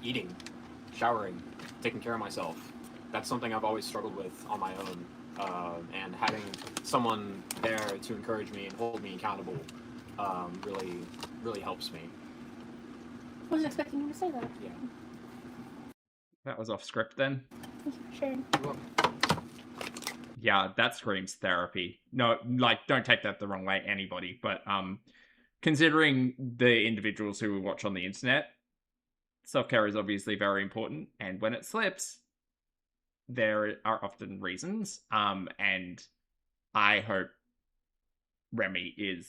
eating, showering, taking care of myself. That's something I've always struggled with on my own. And having someone there to encourage me and hold me accountable really, really helps me. I wasn't expecting you to say that. Yeah. That was off script then. Thank you for sharing. Yeah, that screams therapy. No, like, don't take that the wrong way, anybody. But considering the individuals who we watch on the internet, self-care is obviously very important, and when it slips, there are often reasons. And I hope Remy is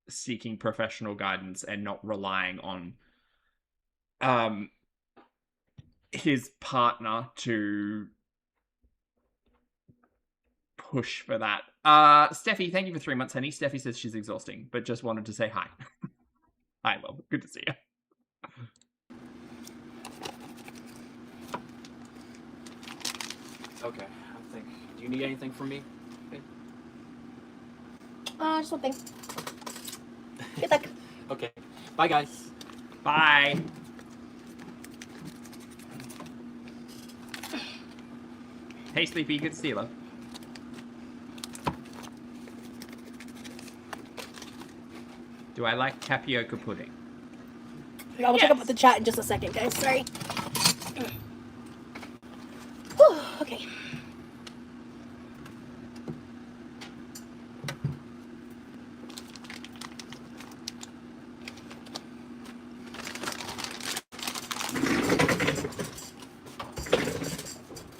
seeking professional guidance and not relying on his partner to push for that. Steffi, thank you for 3 months, honey. Steffi says she's exhausting, but just wanted to say hi. Hi, love. Good to see you. Okay, I think. Do you need anything from me? Okay. Just one thing. Good luck. Okay. Bye, guys. Bye. Hey, Sleepy. Good to see you, love. Do I like tapioca pudding? I will check up with the chat in just a second, guys. Sorry. Whew, okay.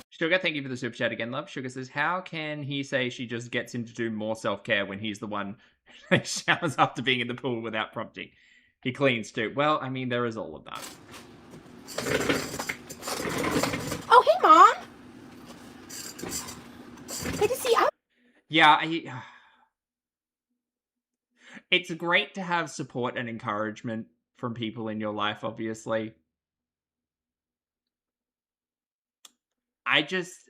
Sugar, thank you for the super chat again, love. Sugar says, how can he say she just gets him to do more self-care when he's the one who showers after being in the pool without prompting? He cleans too. Well, I mean, there is all of that. Oh, hey, Mom. Good to see you. Yeah, it's great to have support and encouragement from people in your life, obviously. I just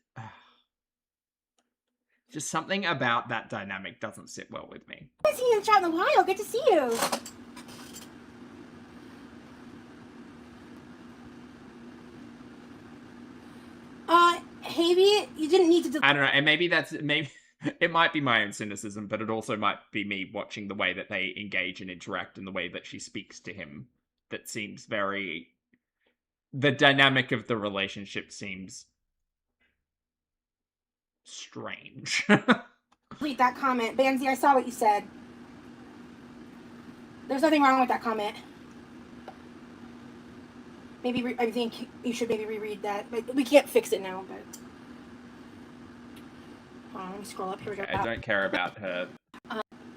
something about that dynamic doesn't sit well with me. I haven't seen you in the chat in a while. Good to see you. Havey, you didn't need to. I don't know, and maybe it might be my own cynicism, but it also might be me watching the way that they engage and interact and the way that she speaks to him. That seems very. The dynamic of the relationship seems strange. Delete that comment. Banzi, I saw what you said. There's nothing wrong with that comment. Maybe I think you should maybe reread that. But we can't fix it now. But let me scroll up. Here we go. I don't care about her.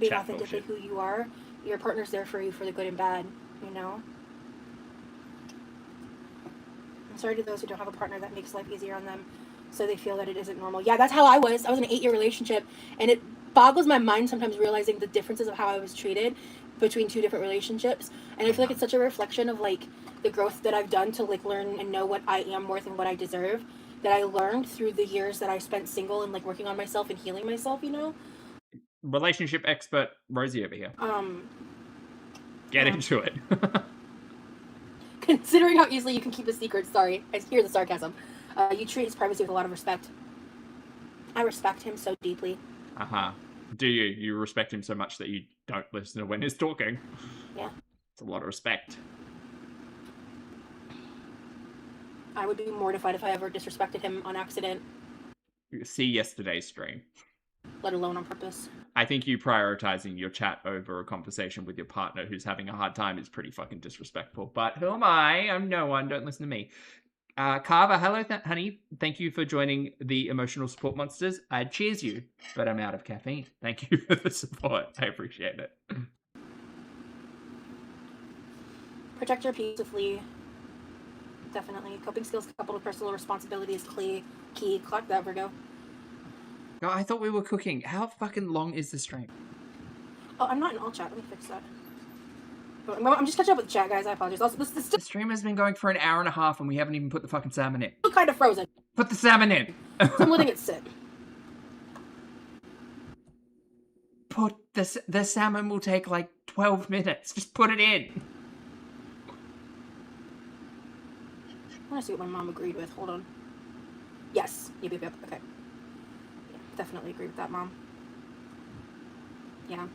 Be authentically who you are. Your partner's there for you for the good and bad. You know. I'm sorry to those who don't have a partner that makes life easier on them, so they feel that it isn't normal. Yeah, that's how I was. I was in an 8-year relationship, and it boggles my mind sometimes realizing the differences of how I was treated between two different relationships. And I feel like it's such a reflection of like the growth that I've done to like learn and know what I am worth and what I deserve, that I learned through the years that I spent single and like working on myself and healing myself, you know. Relationship expert Rosie over here. Get into it. Considering how easily you can keep a secret, sorry, I hear the sarcasm. You treat his privacy with a lot of respect. I respect him so deeply. Uh-huh. Do you? You respect him so much that you don't listen to when he's talking? Yeah. It's a lot of respect. I would be mortified if I ever disrespected him on accident. See yesterday's stream. Let alone on purpose. I think you prioritizing your chat over a conversation with your partner who's having a hard time is pretty fucking disrespectful. But who am I? I'm no one. Don't listen to me. Carver, hello, honey. Thank you for joining the Emotional Support Monsters. I'd cheers you, but I'm out of caffeine. Thank you for the support. I appreciate it. Protect your peace with Lee. Definitely. Coping skills coupled with personal responsibility is key. Clock that, Virgo. No, I thought we were cooking. How fucking long is the stream? Oh, I'm not in all chat. Let me fix that. I'm just catching up with the chat, guys. I apologize. Also, this The stream has been going for an hour and a half and we haven't even put the fucking salmon in. still kind of frozen. Put the salmon in! So I'm letting it sit. Put the salmon will take like 12 minutes. Just put it in. I want to see what my mom agreed with. Hold on. Yes. Yep. Okay. Yeah, definitely agree with that, Mom. Yeah.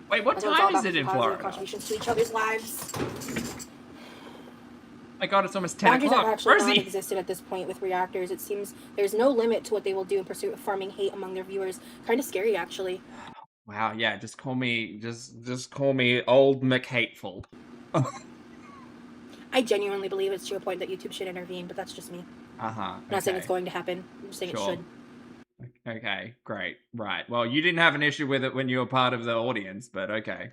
Wait, what time is it in Florida? Contributions to each other's lives. my god, it's almost 10 Boundaries o'clock. are actually Rosie! non-existent at this point with reactors. It seems there's no limit to what they will do in pursuit of farming hate among their viewers. Kind of scary, actually. Wow, yeah, just call me old McHateful. I genuinely believe it's to a point that YouTube should intervene, but that's just me. Uh-huh. I'm not saying it's going to happen. I'm just saying Sure. it should. Okay, great. Right. Well, you didn't have an issue with it when you were part of the audience, but okay.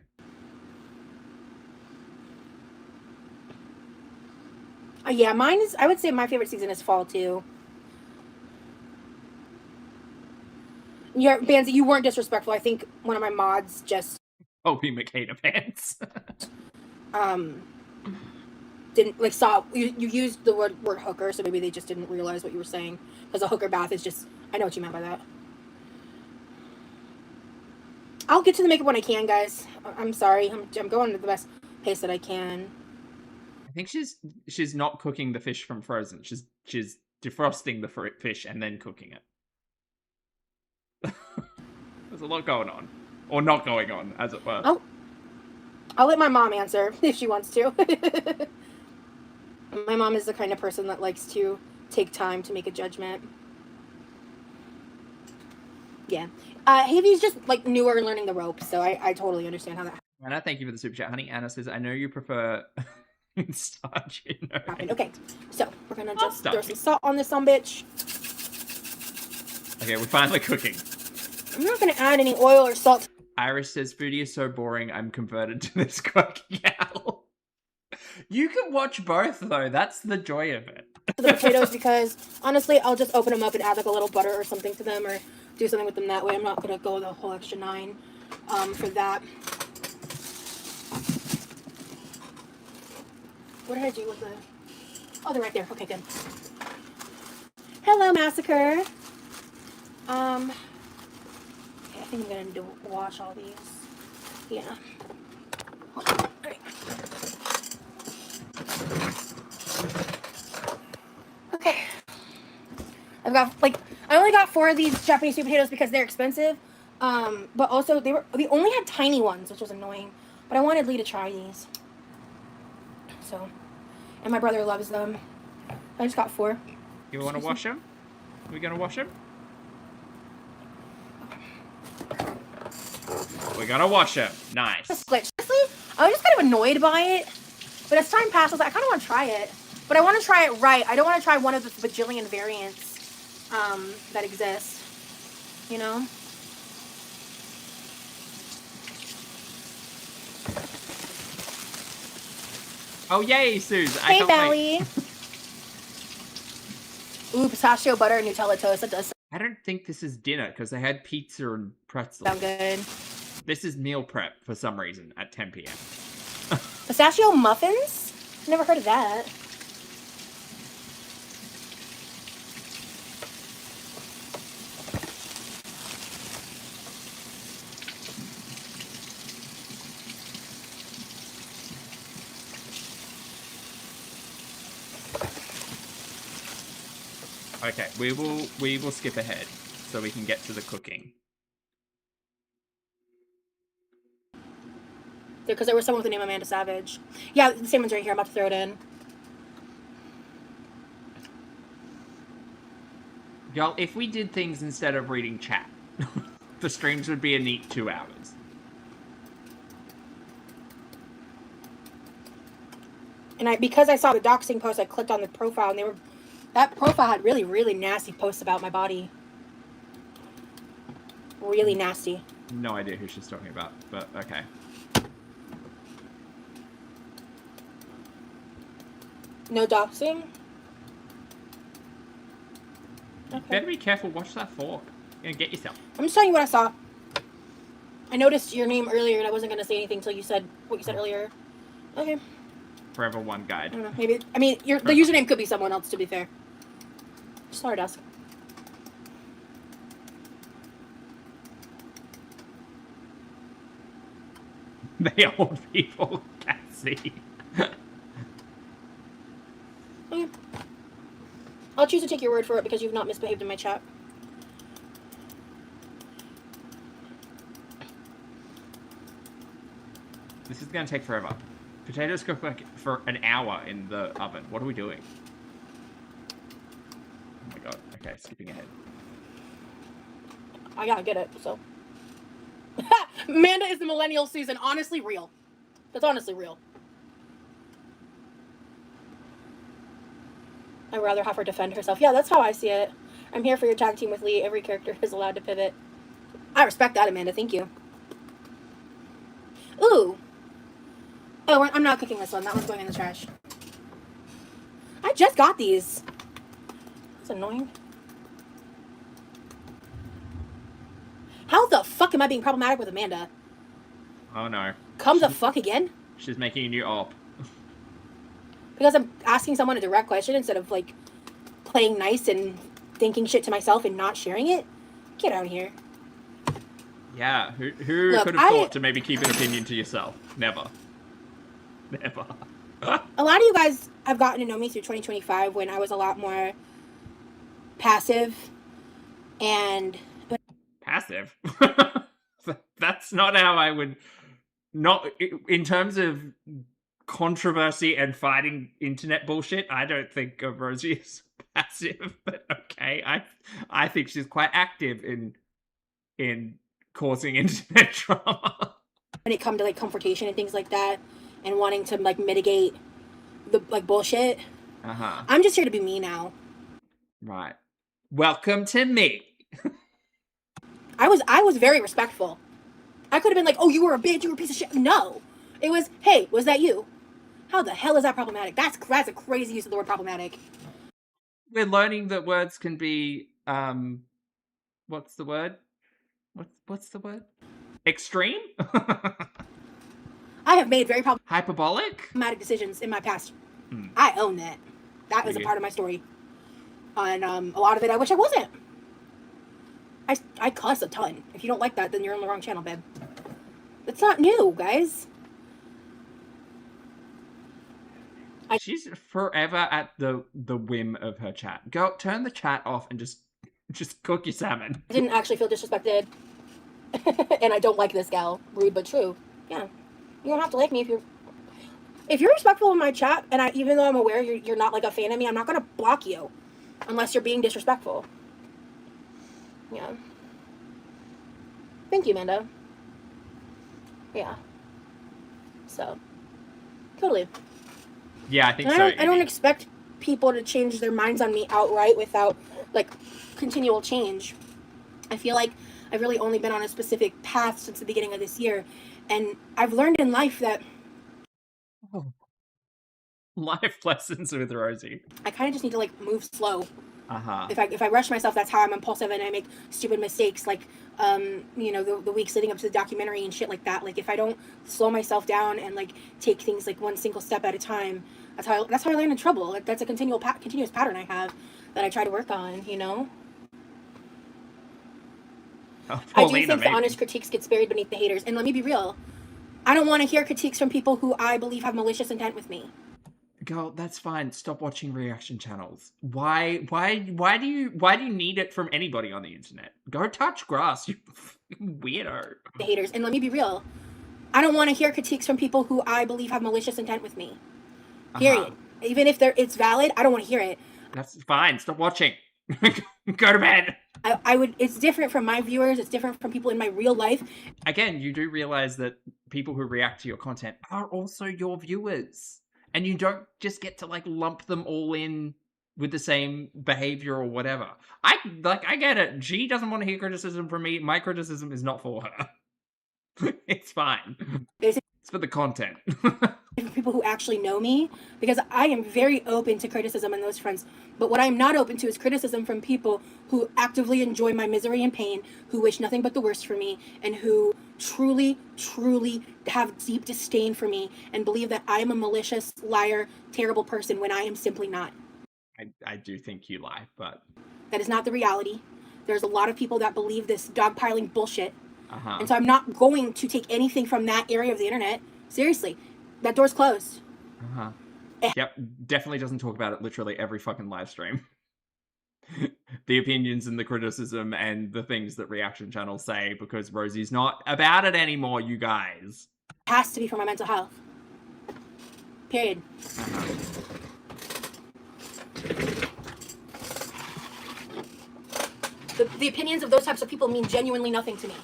Yeah, mine is. I would say my favorite season is fall too. Bandsy, you weren't disrespectful. I think one of my mods just Opie McHater pants. didn't like saw you used the word hooker, so maybe they just didn't realize what you were saying, because a hooker bath is just, I know what you meant by that. I'll get to the makeup when I can, guys. I'm sorry. I'm going at the best pace that I can. I think she's not cooking the fish from frozen. She's defrosting the fish and then cooking it. There's a lot going on, or not going on, as it were. I'll let my mom answer if she wants to. My mom is the kind of person that likes to take time to make a judgment. Yeah. Havy's just like newer and learning the ropes, so I totally understand how that Anna, thank you for the super chat, honey. Anna says, I know you prefer starch. happened. Okay, so we're gonna just throw some salt on this bitch. Okay, we're finally cooking. I'm not gonna add any oil or salt Iris says, foodie is so boring, I'm converted to this quirky owl. You can watch both, though. That's the joy of it. to the potatoes, because honestly, I'll just open them up and add like a little butter or something to them, or do something with them that way. I'm not gonna go the whole extra 9 for that. What did I do with the... Oh, they're right there. Okay, good. Hello, Massacre. Okay, I think I'm gonna wash all these. Yeah. Hold on. All right. Okay. I've got I only got 4 of these Japanese sweet potatoes because they're expensive. But also we only had tiny ones, which was annoying. But I wanted Lee to try these. So, and my brother loves them. I just got 4. You want to wash them? Are we going to wash them? We're going to wash them. Nice. Honestly, I was just kind of annoyed by it. But as time passes, I kind of want to try it. But I want to try it right. I don't want to try one of the bajillion variants that exist. You know? Oh, yay, Suze. Hey, Belly. Ooh, pistachio butter and Nutella toast. That does I don't think this is dinner because they had pizza and pretzels. sound good. This is meal prep for some reason at 10 p.m. Pistachio muffins? Never heard of that. Okay, we will skip ahead so we can get to the cooking. Because there was someone with the name Amanda Savage. Yeah, the same one's right here. I'm about to throw it in. Y'all, if we did things instead of reading chat, the streams would be a neat 2 hours. And because I saw the doxing post, I clicked on the profile, and that profile had really, really nasty posts about my body. Really nasty. No idea who she's talking about, but okay. No doxing? Okay. Better be careful, watch that fork. You're gonna get yourself. I'm just telling you what I saw. I noticed your name earlier, and I wasn't going to say anything until you said what you said earlier. Okay. Forever One Guide. I don't know. Maybe. I mean, the username could be someone else, to be fair. Stardust. They old people can't see. Okay. I'll choose to take your word for it because you've not misbehaved in my chat. This is gonna take forever. Potatoes cook like for an hour in the oven. What are we doing? Oh my god. Okay, skipping ahead. I gotta get it, so. Amanda is the millennial Susan. Honestly real. That's honestly real. I'd rather have her defend herself. Yeah, that's how I see it. I'm here for your tag team with Lee. Every character is allowed to pivot. I respect that, Amanda. Thank you. Ooh. Oh, I'm not cooking this one. That one's going in the trash. I just got these. That's annoying. How the fuck am I being problematic with Amanda? Oh no. Come the fuck again? She's making a new op. Because I'm asking someone a direct question instead of, like, playing nice and thinking shit to myself and not sharing it? Get out of here. Yeah, who Look, could have thought to maybe keep an opinion to yourself? Never. Never. A lot of you guys have gotten to know me through 2025 when I was a lot more passive and... Passive? That's not how I would... Not... In terms of controversy and fighting internet bullshit, I don't think of Rosie as passive, but okay. I think she's quite active in causing internet drama. When it comes to, like, confrontation and things like that, and wanting to, like, mitigate the, like, bullshit. Uh-huh. I'm just here to be me now. Right. Welcome to me. I was very respectful. I could have been like, oh, you were a bitch, you were a piece of shit. No. It was, hey, was that you? How the hell is that problematic? That's a crazy use of the word problematic. We're learning that words can be, what's the word? What's the word? Extreme? I have made very Hyperbolic? problematic decisions in my past. I own that. That was a Okay. part of my story. And a lot of it I wish I wasn't. I cuss a ton. If you don't like that, then you're on the wrong channel, babe. It's not new, guys. She's forever at the whim of her chat. Go turn the chat off and just cook your salmon. I didn't actually feel disrespected. And I don't like this gal. Rude but true. Yeah. You don't have to like me if you're respectful in my chat, and even though I'm aware you're not like a fan of me, I'm not gonna block you unless you're being disrespectful. Yeah. Thank you, Amanda. Yeah. So, totally. Yeah, I think And so. I don't expect people to change their minds on me outright without, like, continual change. I feel like I've really only been on a specific path since the beginning of this year, and I've learned in life that Life lessons with Rosie. I kind of just need to, like, move slow. Uh-huh. If I rush myself, that's how I'm impulsive and I make stupid mistakes, like, you know, the weeks leading up to the documentary and shit like that. Like, if I don't slow myself down and, like, take things, like, one single step at a time, that's how I land in trouble. Like, that's a continuous pattern I have that I try to work on, you know? Oh, I do Paulina, think the maybe. honest critiques gets buried beneath the haters. And let me be real. I don't want to hear critiques from people who I believe have malicious intent with me. Girl, that's fine. Stop watching reaction channels. Why do you need it from anybody on the internet? Go touch grass, you weirdo. The haters. And let me be real. I don't want to hear critiques from people who I believe have malicious intent with me. Period. Even if it's valid, I don't want to hear it. That's fine. Stop watching. Go to bed. I would. It's different from my viewers. It's different from people in my real life. Again, you do realize that people who react to your content are also your viewers. And you don't just get to, like, lump them all in with the same behavior or whatever. I get it. She doesn't want to hear criticism from me. My criticism is not for her. It's fine. It's for the content. For people who actually know me, because I am very open to criticism on those fronts. But what I'm not open to is criticism from people who actively enjoy my misery and pain, who wish nothing but the worst for me, and who truly have deep disdain for me and believe that I am a malicious, liar, terrible person when I am simply not. I do think you lie, but... That is not the reality. There's a lot of people that believe this dogpiling bullshit. Uh-huh. And so I'm not going to take anything from that area of the internet. Seriously. That door's closed. Uh-huh. Yep, definitely doesn't talk about it literally every fucking live stream. The opinions and the criticism and the things that reaction channels say, because Rosie's not about it anymore, you guys. It has to be for my mental health. Period. The opinions of those types of people mean genuinely nothing to me.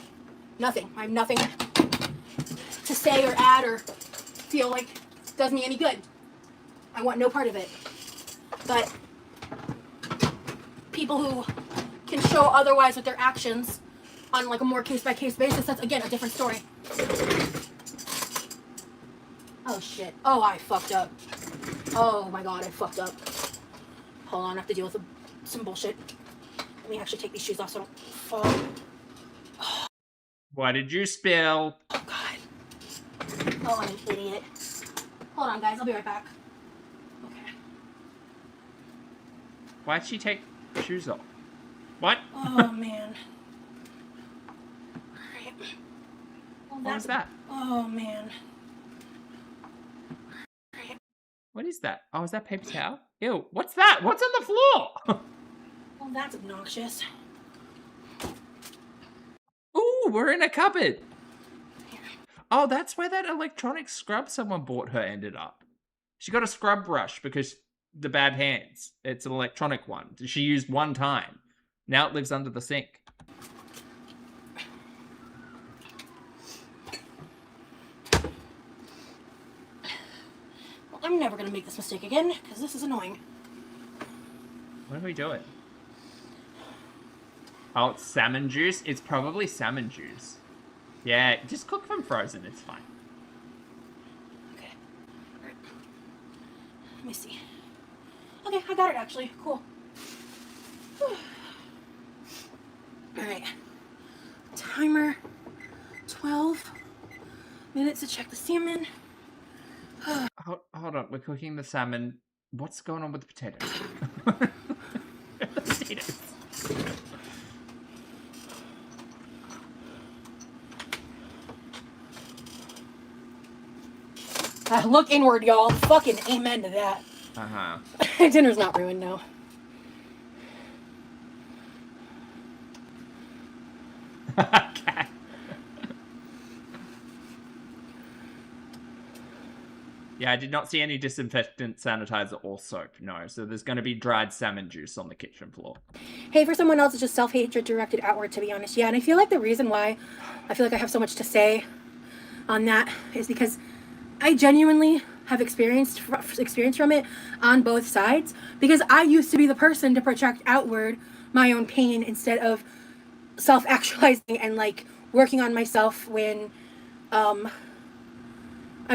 Nothing. I have nothing to say or add or feel like does me any good. I want no part of it. But people who can show otherwise with their actions on like a more case-by-case basis, that's again a different story. Oh shit. Oh, I fucked up. Oh my god, I fucked up. Hold on, I have to deal with some bullshit. Let me actually take these shoes off so I don't fall. What did you spill? Oh god. Oh, I'm an idiot. Hold on, guys. I'll be right back. Okay. Why'd she take shoes off? What? Oh man. Alright. Well, What was that? Oh man. What is that? Oh, is that paper towel? Ew, what's that? What's on the floor? Well, that's obnoxious. Ooh, we're in a cupboard. Oh, that's where that electronic scrub someone bought her ended up. She got a scrub brush because the bad hands. It's an electronic one. She used one time. Now it lives under the sink. Well, I'm never gonna make this mistake again because this is annoying. What are we doing? Oh, it's salmon juice? It's probably salmon juice. Yeah, just cook them frozen. It's fine. Okay. Alright. Let me see. Okay, I got it actually. Cool. Alright. Timer. 12 minutes to check the salmon. Hold on, we're cooking the salmon. What's going on with the potatoes? The potatoes. Look inward, y'all. Fucking amen to that. Uh-huh. Dinner's not ruined now. Okay. Yeah, I did not see any disinfectant, sanitizer, or soap. No, so there's going to be dried salmon juice on the kitchen floor. Hey, for someone else, it's just self-hatred directed outward, to be honest. Yeah, and I feel like the reason why I feel like I have so much to say on that is because I genuinely have experience from it on both sides, because I used to be the person to project outward my own pain instead of self-actualizing and like working on myself when I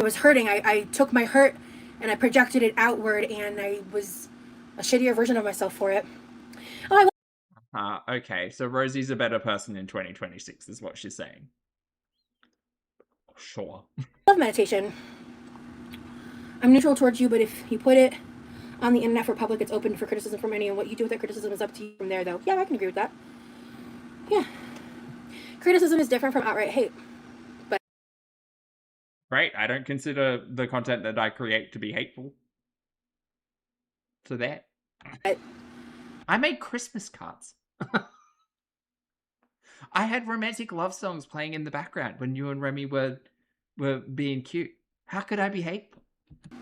was hurting. I took my hurt and I projected it outward, and I was a shittier version of myself for it. Oh, Okay, so Rosie's a better person in 2026 is what she's saying. Sure. I love meditation. I'm neutral towards you, but if you put it on the internet for public, it's open for criticism from anyone. What you do with that criticism is up to you from there, though. Yeah, I can agree with that. Yeah. Criticism is different from outright hate. But Right, I don't consider the content that I create to be hateful. So there. I made Christmas cards. I had romantic love songs playing in the background when you and Remy were being cute. How could I be hateful?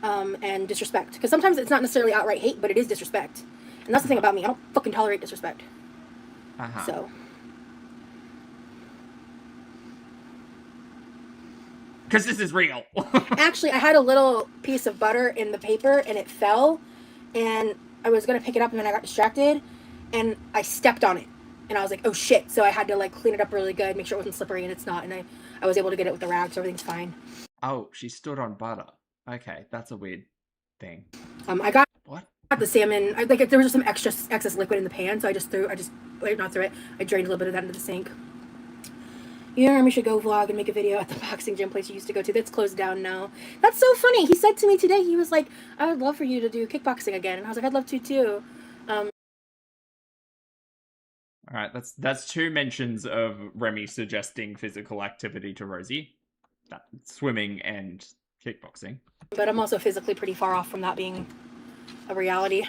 And disrespect. Because sometimes it's not necessarily outright hate, but it is disrespect. And that's the thing about me. I don't fucking tolerate disrespect. Uh-huh. So. Because this is real. Actually, I had a little piece of butter in the paper, and it fell. And I was going to pick it up, and then I got distracted. And I stepped on it. And I was like, oh shit. So I had to like clean it up really good, make sure it wasn't slippery, and it's not. And I was able to get it with the rag, so everything's fine. Oh, she stood on butter. Okay, that's a weird thing. I got What? the salmon. There was just some excess liquid in the pan, so I drained a little bit of that into the sink. You and Remy should go vlog and make a video at the boxing gym place you used to go to. That's closed down now. That's so funny. He said to me today, he was like, I would love for you to do kickboxing again. And I was like, I'd love to too. All right, that's two mentions of Remy suggesting physical activity to Rosie. Swimming and kickboxing. But I'm also physically pretty far off from that being a reality.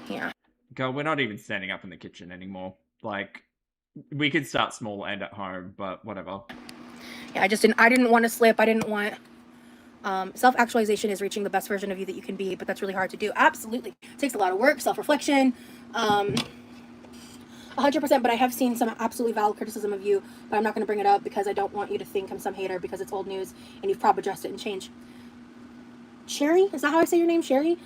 Yeah. Girl, we're not even standing up in the kitchen anymore. Like, we could start small and at home, but whatever. Yeah, I didn't want to slip. I didn't want Self-actualization is reaching the best version of you that you can be, but that's really hard to do. Absolutely. It takes a lot of work, self-reflection, 100%, but I have seen some absolutely valid criticism of you, but I'm not going to bring it up because I don't want you to think I'm some hater because it's old news and you've probably addressed it and changed. Sherry? Is that how I say your name? Sherry?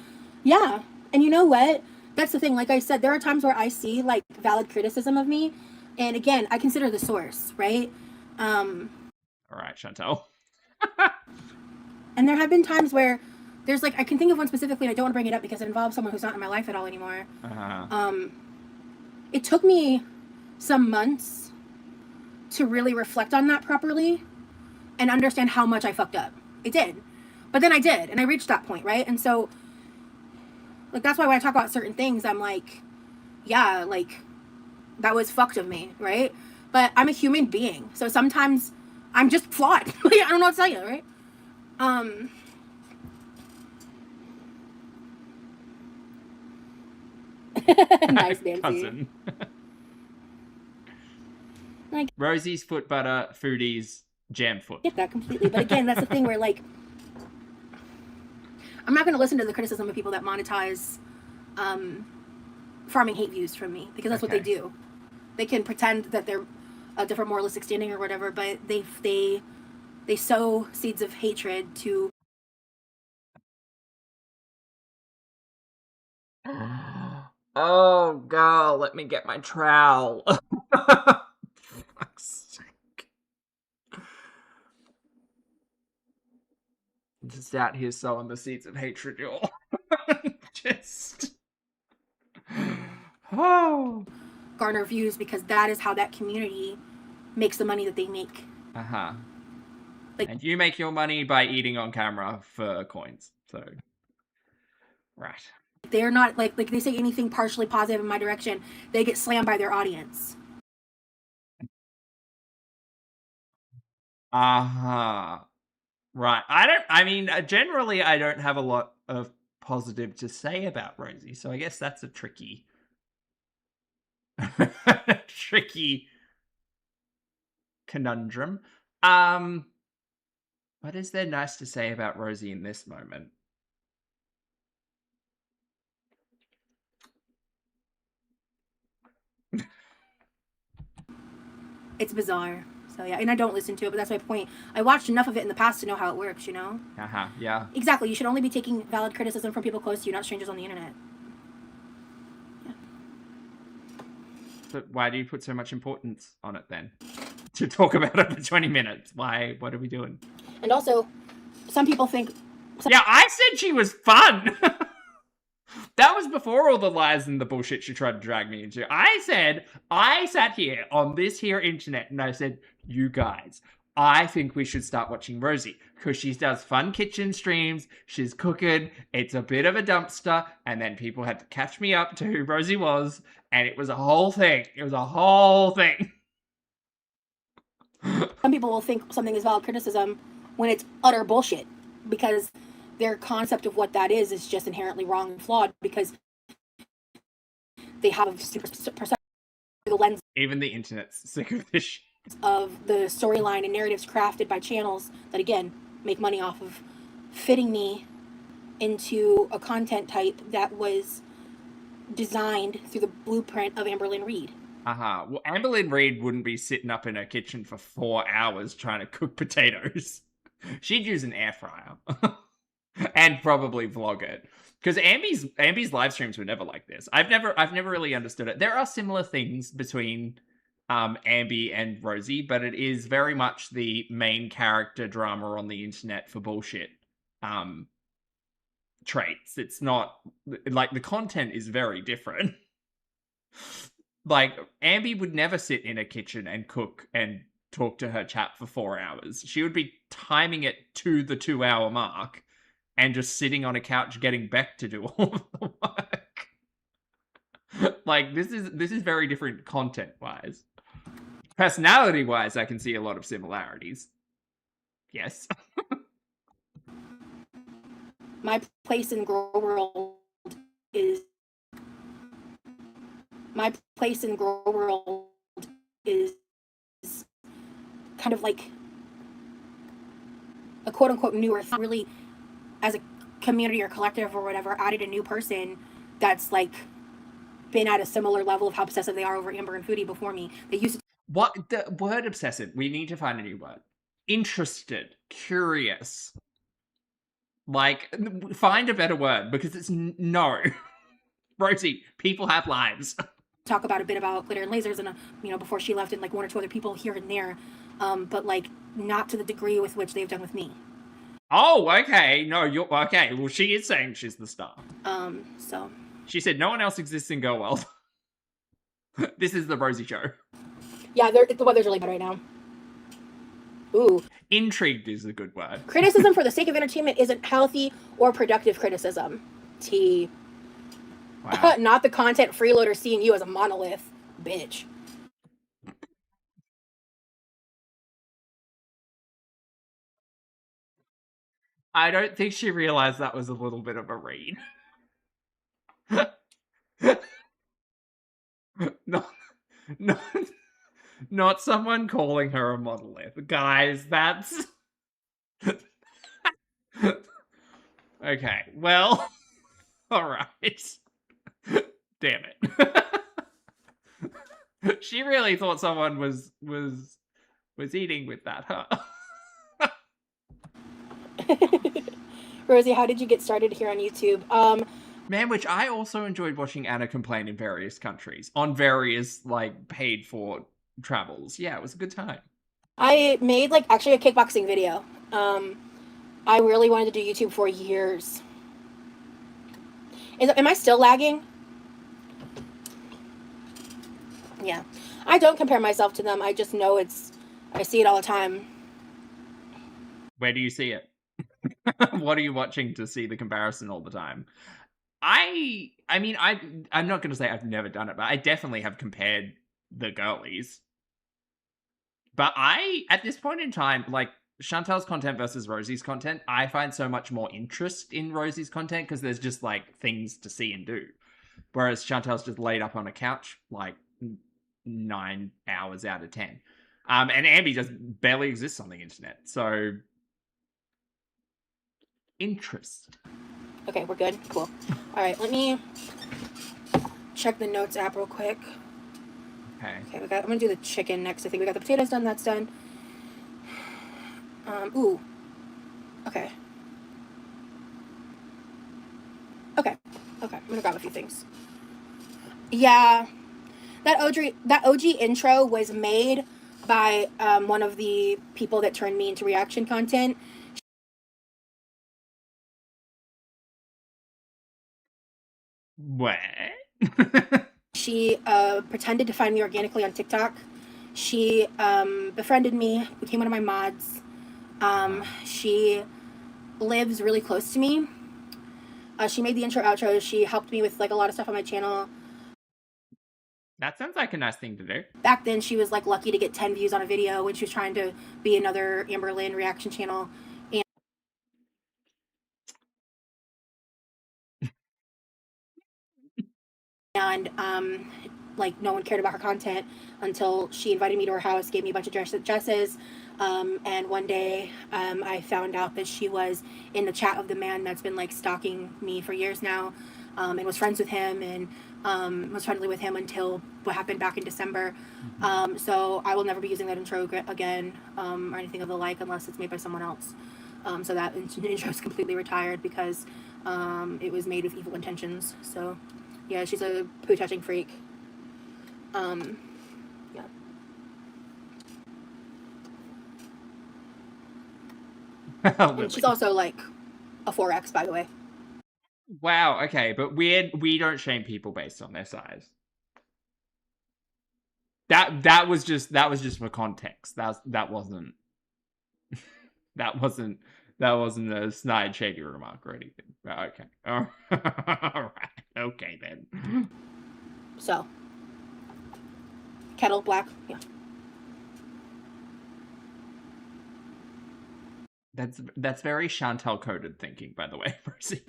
Yeah. And you know what? That's the thing. Like I said, there are times where I see like valid criticism of me. And again, I consider the source, right? All right, Chantel. And there have been times where there's like, I can think of one specifically and I don't want to bring it up because it involves someone who's not in my life at all anymore. It took me some months to really reflect on that properly and understand how much I fucked up. It did. But then I did, and I reached that point, right? And so, like, that's why when I talk about certain things, I'm like, yeah, like, that was fucked of me, right? But I'm a human being, so sometimes I'm just flawed. Like, I don't know what to tell you, right? Nice, Nancy. Cousin. Like, Rosie's foot butter, foodies, jam foot. I get that completely, but again, that's the thing where, like, I'm not going to listen to the criticism of people that monetize farming hate views from me, because that's what they do. They can pretend that they're a different moralistic standing or whatever, but they sow seeds of hatred to. Oh, girl, let me get my trowel. Fuck's sake. Just out here sowing the seeds of hatred, y'all. Just. Oh. Garner views, because that is how that community makes the money that they make. Uh-huh. Like, and you make your money by eating on camera for coins. So, right. They're not, like they say anything partially positive in my direction, they get slammed by their audience. Uh-huh. Right. Generally, I don't have a lot of positive to say about Rosie, so I guess that's a tricky conundrum. What is there nice to say about Rosie in this moment? It's bizarre. So yeah, and I don't listen to it, but that's my point. I watched enough of it in the past to know how it works, you know? Uh-huh, yeah. Exactly. You should only be taking valid criticism from people close to you, not strangers on the internet. Yeah. But why do you put so much importance on it then? To talk about it for 20 minutes. Why? What are we doing? And also, some people think... Yeah, I said she was fun! That was before all the lies and the bullshit she tried to drag me into. I sat here on this here internet and I said, you guys, I think we should start watching Rosie because she does fun kitchen streams. She's cooking. It's a bit of a dumpster. And then people had to catch me up to who Rosie was. And it was a whole thing. It was a whole thing. Some people will think something is valid criticism when it's utter bullshit because their concept of what that is just inherently wrong and flawed because they have a super perception through the lens. Even the internet's sick of this shit. Of the storyline and narratives crafted by channels that, again, make money off of fitting me into a content type that was designed through the blueprint of Amberlynn Reed. Uh-huh. Well, Amberlynn Reed wouldn't be sitting up in her kitchen for 4 hours trying to cook potatoes. She'd use an air fryer. And probably vlog it. Because Ambi's live streams were never like this. I've never really understood it. There are similar things between Ambi and Rosie, but it is very much the main character drama on the internet for bullshit traits. It's not like the content is very different. Like Ambi would never sit in a kitchen and cook and talk to her chat for 4 hours. She would be timing it to the 2-hour mark and just sitting on a couch getting Beck to do all of the work. Like this is very different content wise. Personality wise, I can see a lot of similarities. Yes. My place in Grow World is kind of like a quote unquote newer really as a community or collective or whatever added a new person that's like been at a similar level of how obsessive they are over Amber and Foodie before me. They used to What the word obsessive? We need to find a new word. Interested, curious. Like, find a better word because it's no. Rosie, people have lives. talk about a bit about glitter and lasers and before she left and like one or two other people here and there, but like not to the degree with which they've done with me. Oh, okay. No, you're okay. Well, she is saying she's the star. So She said no one else exists in Girl World. This is the Rosie show. yeah, the weather's really bad right now. Ooh. Intrigued is a good word. Criticism for the sake of entertainment isn't healthy or productive criticism. T. Wow. Not the content freeloader seeing you as a monolith, bitch. I don't think she realized that was a little bit of a read. No, not someone calling her a monolith. Guys, that's... Okay, well... Alright. Damn it. She really thought someone was eating with that, huh? Rosie, how did you get started here on YouTube? Man, which I also enjoyed watching Anna complain in various countries on various, like, paid for travels. Yeah, it was a good time. I made, like, actually a kickboxing video. I really wanted to do YouTube for years. Am I still lagging? Yeah. I don't compare myself to them. I just know I see it all the time. Where do you see it? What are you watching to see the comparison all the time? I'm not going to say I've never done it, but I definitely have compared the girlies. But at this point in time, like, Chantal's content versus Rosie's content, I find so much more interest in Rosie's content because there's just, like, things to see and do. Whereas Chantal's just laid up on a couch, like, 9 hours out of 10. And Ambi just barely exists on the internet, so... interest. Okay, we're good. Cool. All right, let me check the notes app real quick. Okay. Okay, I'm gonna do the chicken next. I think we got the potatoes done. That's done. Ooh. Okay. Okay. I'm gonna grab a few things. Yeah, that OG intro was made by one of the people that turned me into reaction content. What? She pretended to find me organically on TikTok. She befriended me, became one of my mods. She lives really close to me. She made the intro outro. She helped me with like a lot of stuff on my channel. That sounds like a nice thing to do. Back then, she was like lucky to get 10 views on a video when she was trying to be another Amber Lynn reaction channel. And like no one cared about her content until she invited me to her house, gave me a bunch of dresses. And one day I found out that she was in the chat of the man that's been like stalking me for years now, and was friends with him and was friendly with him until what happened back in December. So I will never be using that intro again or anything of the like unless it's made by someone else. So that intro is completely retired because it was made with evil intentions. So yeah, she's a poo-touching freak. Yeah. And she's also like a 4X, by the way. Wow, okay, but we don't shame people based on their size. That was just for context. That wasn't that wasn't a snide, shady remark or anything. Okay. All right. Okay then. So, kettle black, yeah. That's very Chantal coded thinking, by the way, Percy.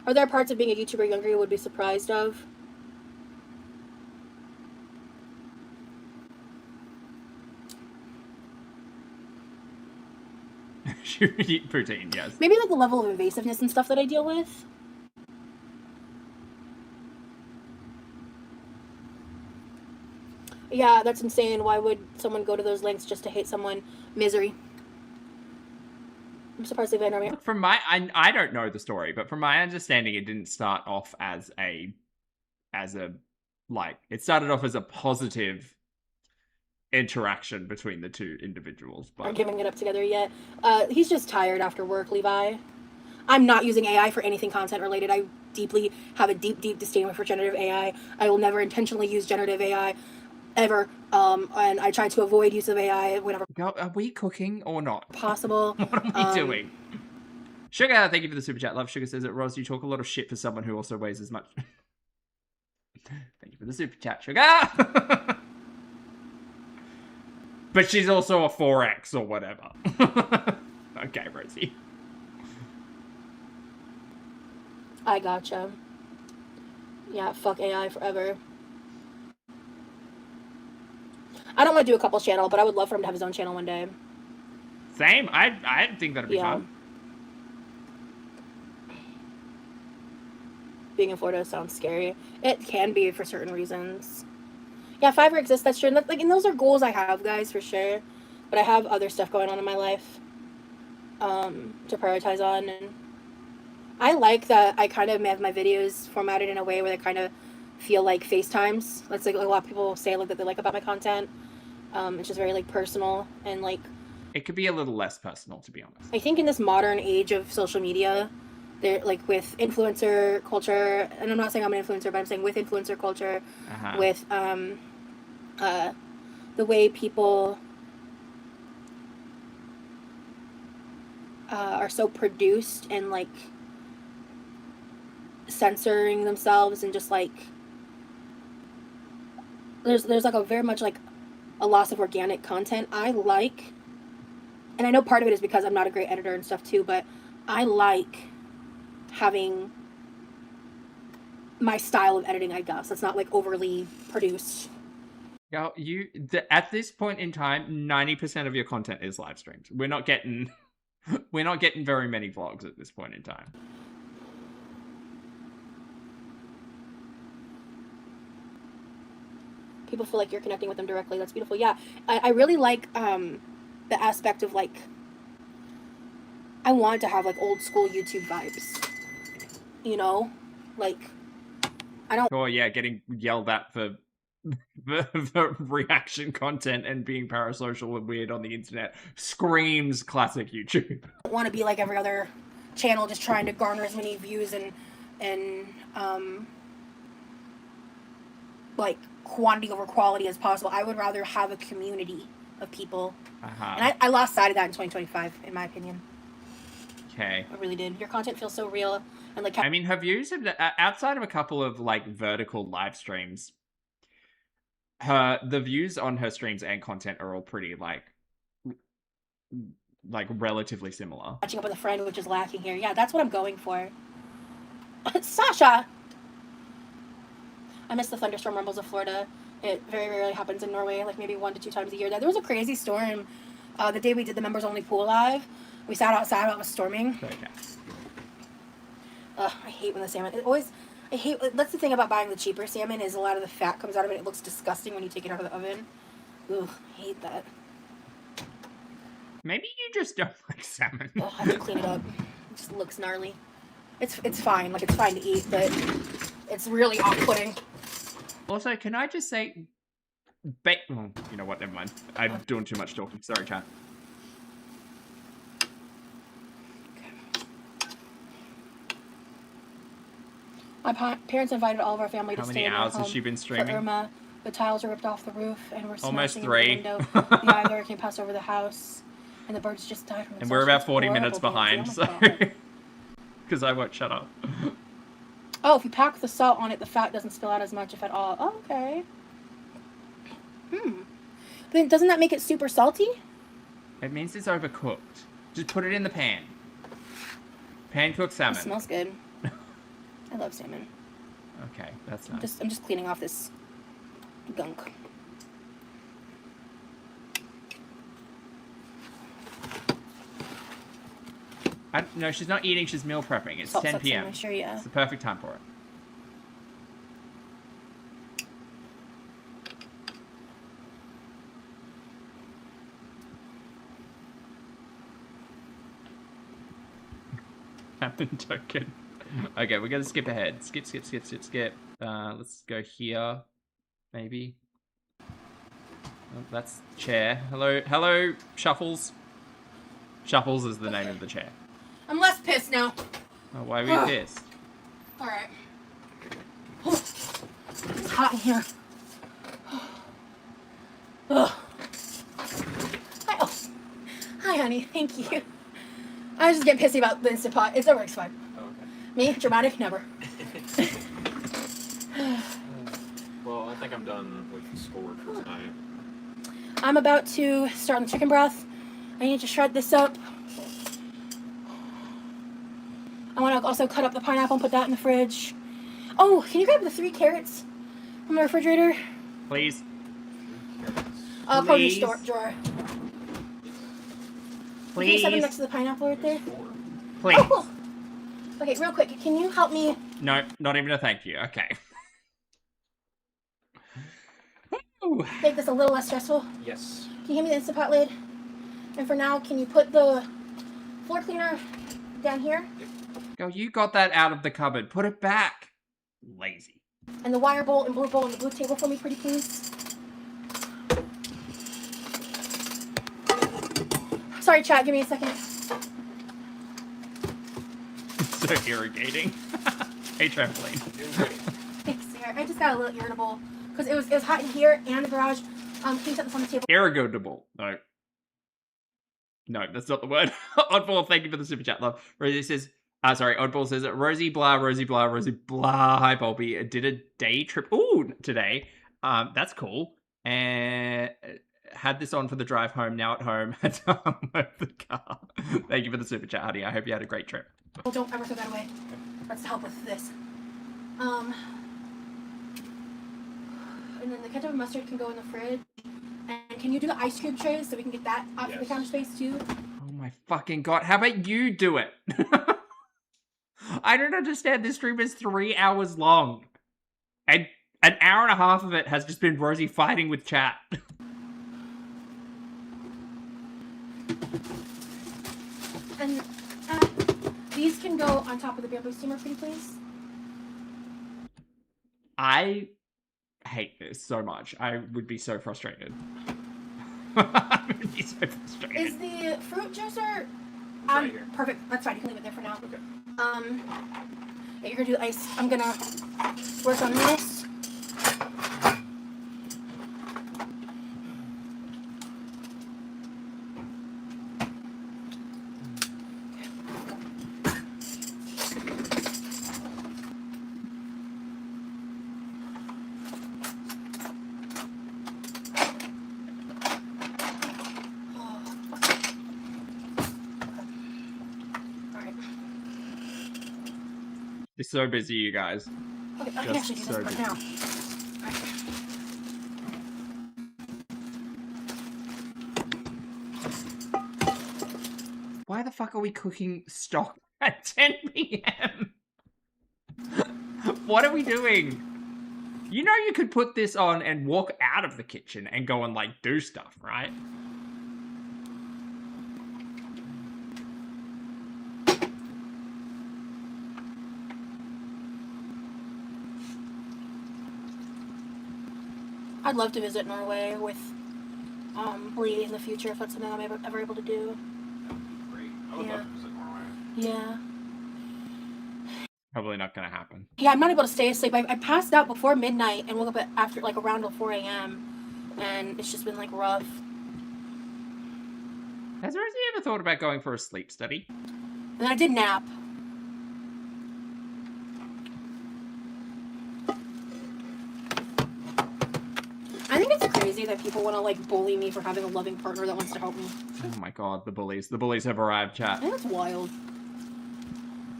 Are there parts of being a YouTuber younger you would be surprised of? eat poutine, yes. Maybe like the level of invasiveness and stuff that I deal with. Yeah, that's insane. Why would someone go to those lengths just to hate someone? Misery. I'm surprised they've been Look, from my, I don't know the story, but from my understanding, it didn't start off as a, like, it started off as a positive interaction between the two individuals. But aren't giving it up together yet. He's just tired after work, Levi. I'm not using AI for anything content related. I deeply have a deep disdain for generative AI. I will never intentionally use generative AI ever. And I try to avoid use of AI whenever are we cooking or not? possible. What are we doing? Sugar, thank you for the super chat. Love Sugar says that Roz, you talk a lot of shit for someone who also weighs as much. Thank you for the super chat, Sugar. But she's also a 4X or whatever. Okay, Rosie. I gotcha. Yeah, fuck AI forever. I don't want to do a couples channel, but I would love for him to have his own channel one day. Same. I think that'd be fun. Being in Florida sounds scary. It can be for certain reasons. Yeah, Fiverr exists, that's true. And those are goals I have, guys, for sure. But I have other stuff going on in my life to prioritize on. And I like that I kind of have my videos formatted in a way where they kind of feel like FaceTimes. That's like a lot of people say like that they like about my content. It's just very like personal and like. It could be a little less personal, to be honest. I think in this modern age of social media, they're like with influencer culture, and I'm not saying I'm an influencer, but I'm saying with influencer culture, with the way people are so produced and like censoring themselves and just like there's like a very much like a loss of organic content. I like, and I know part of it is because I'm not a great editor and stuff too, but I like having my style of editing, I guess. It's not like overly produced. Girl, at this point in time, 90% of your content is live streams. We're not getting very many vlogs at this point in time. People feel like you're connecting with them directly. That's beautiful. Yeah, I really like the aspect of like I want to have like old school YouTube vibes. You know, like I don't. Oh yeah, getting yelled at for reaction content and being parasocial and weird on the internet screams classic YouTube. I want to be like every other channel, just trying to garner as many views and like quantity over quality as possible. I would rather have a community of people. And I lost sight of that in 2025, in my opinion. Okay. I really did. Your content feels so real. And like, I mean, her views have, outside of a couple of like vertical live streams, the views on her streams and content are all pretty like relatively similar. Catching up with a friend, which is lacking here. Yeah, that's what I'm going for. Sasha! I miss the thunderstorm rumbles of Florida. It very rarely happens in Norway, like maybe 1 to 2 times a year. There was a crazy storm the day we did the members only pool live. We sat outside while it was storming. Okay. I hate when the salmon. That's the thing about buying the cheaper salmon is a lot of the fat comes out of it. It looks disgusting when you take it out of the oven. Ugh, I hate that. Maybe you just don't like salmon. I have to clean it up. It just looks gnarly. It's fine. Like, it's fine to eat, but it's really off-putting. Also, can I just say, well, you know what? Never mind. I'm doing too much talking. Sorry, chat. My parents invited all of our family to How stay many in their hours home has she been for streaming? Irma. The tiles are ripped off the roof, and we're Almost smashing 3. in the window. The eye of the hurricane passed over the house, and the birds just died from And we're about 40 minutes horrible, behind, Nancy. so... Oh my God. Because I won't shut up. Oh, if you pack the salt on it, the fat doesn't spill out as much, if at all. Oh, okay. Then doesn't that make it super salty? It means it's overcooked. Just put it in the pan. Pan-cooked salmon. It smells good. I love salmon. Okay, that's nice. I'm just cleaning off this gunk. No, she's not eating. She's meal prepping. It's Salt 10 sucks in, p.m. I'm sure, yeah. It's the perfect time for it. Happen token. Okay, we're gonna skip ahead. Skip. Let's go here. Maybe. Oh, that's chair. Hello, Shuffles. Shuffles is the name of the chair. I'm less pissed now. Oh, why are we pissed? Alright. It's hot in here. Ugh. Hi, oh. Hi, honey. Thank you. I was just getting pissy about the Instant Pot. It's over. It's fine. Okay. Me, dramatic, never. Well, I think I'm done with schoolwork for tonight. I'm about to start on the chicken broth. I need to shred this up. I want to also cut up the pineapple and put that in the fridge. Oh, can you grab the 3 carrots from the refrigerator? Please. Produce Please. drawer. Can you Please. set them next to the pineapple right there? Please. Oh, cool. Okay, real quick, can you help me? No, not even a thank you. Okay. Ooh. Make this a little less stressful? Yes. Can you hand me the Instant Pot lid? And for now, can you put the floor cleaner down here? Girl, you got that out of the cupboard. Put it back. Lazy. And the wire bowl and blue bowl on the blue table for me, pretty please. Sorry, chat, give me a second. So irrigating. Hey, trampoline. Thanks, Sarah. I just got a little irritable because it was hot in here and the garage. Can you set this on the table? Irritable. No. No, that's not the word. Oddball, thank you for the super chat, love. Rosie says, Oddball says, Rosie blah. Hi, Bobby. Did a day trip. Ooh, today. That's cool. And had this on for the drive home. Now at home. Had to unload the car. Thank you for the super chat, honey. I hope you had a great trip. Oh, don't ever throw that away. That's to help with this. And then the ketchup and mustard can go in the fridge. And can you do the ice cube trays so we can get that off of the counter space too? Oh my fucking god. How about you do it? I don't understand. This stream is 3 hours long. And an hour and a half of it has just been Rosie fighting with chat. And these can go on top of the bamboo steamer, pretty please. I hate this so much. I would be so frustrated. I would be so frustrated. Is the fruit juicer right here. perfect? That's fine. You can leave it there for now. Okay. Yeah, you're gonna do the ice. I'm gonna work on this. It's so busy, you guys. Okay, I can Just actually do so this busy. right now. Why the fuck are we cooking stock at 10 p.m.? What are we doing? You know you could put this on and walk out of the kitchen and go and, like, do stuff, right? I'd love to visit Norway with Lee in the future if that's something I'm ever able to do. Great. I would Yeah. love to visit Norway. Yeah. Probably not gonna happen. Yeah, I'm not able to stay asleep. I passed out before midnight and woke up after like around 4 a.m. and it's just been like rough. Has Rosie ever thought about going for a sleep study? And then I did nap. I think it's crazy that people want to like bully me for having a loving partner that wants to help me. Oh my god, the bullies. The bullies have arrived, I chat. think that's wild.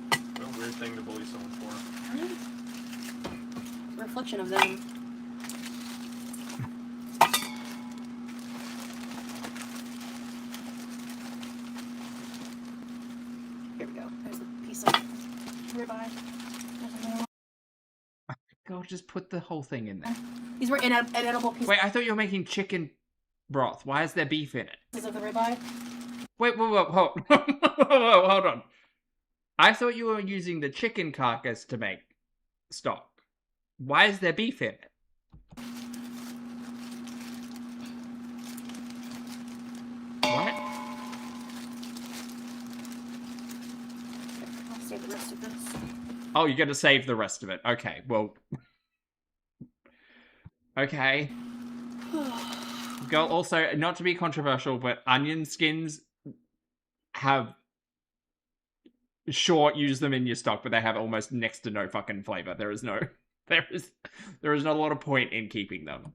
What a weird thing to bully someone for. Reflection of them. Here. Go just put the whole thing in there. These were inedible pieces Wait, I thought you were making chicken broth. Why is there beef in it? of the ribeye. Wait, hold hold on. I thought you were using the chicken carcass to make stock. Why is there beef in it? What? I'll save the rest of this. Oh, you're going to save the rest of it. Okay, well. Okay. Girl, also, not to be controversial, but onion skins have... Sure, use them in your stock, but they have almost next to no fucking flavor. There is not a lot of point in keeping them.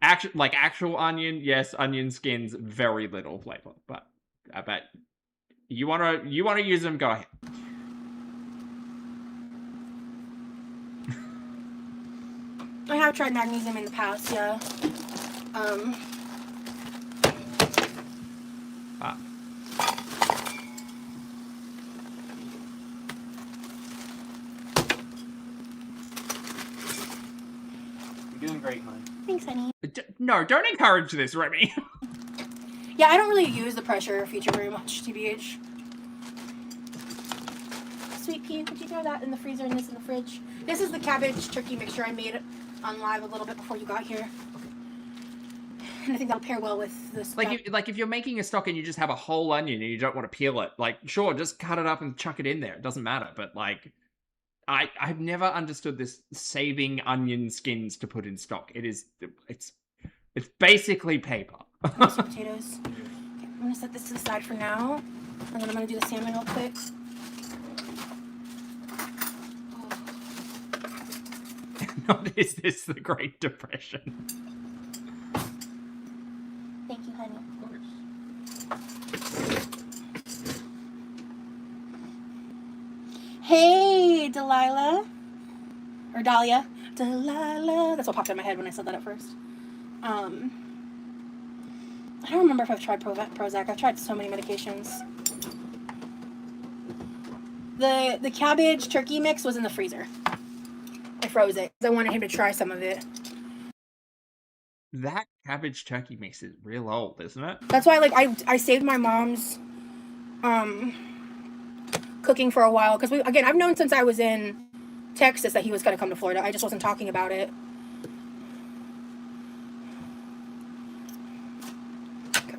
Actual onion, yes, onion skins, very little flavor. But I bet you wanna use them, go ahead. I have tried magnesium in the past, yeah. You're doing great, honey. Thanks, honey. No, don't encourage this, Remy. Yeah, I don't really use the pressure feature very much, TBH. Sweet pea, would you throw that in the freezer and this in the fridge? This is the cabbage turkey mixture I made on live a little bit before you got here. And I think that'll pair well with this. Like if you're making a stock and you just have a whole onion and you don't want to peel it, like, sure, just cut it up and chuck it in there. It doesn't matter. But, like, I've never understood this saving onion skins to put in stock. It's basically paper. Some potatoes. Okay, I'm gonna set this to the side for now. And then I'm gonna do the salmon real quick. Not is this the Great Depression? Thank you, honey. Hey, Delilah. Or Dahlia. Delilah. That's what popped in my head when I said that at first. I don't remember if I've tried Prozac. I've tried so many medications. The cabbage turkey mix was in the freezer. I froze it because I wanted him to try some of it. That cabbage turkey mix is real old, isn't it? That's why, like, I saved my mom's cooking for a while because I've known since I was in Texas that he was gonna come to Florida. I just wasn't talking about it. Okay.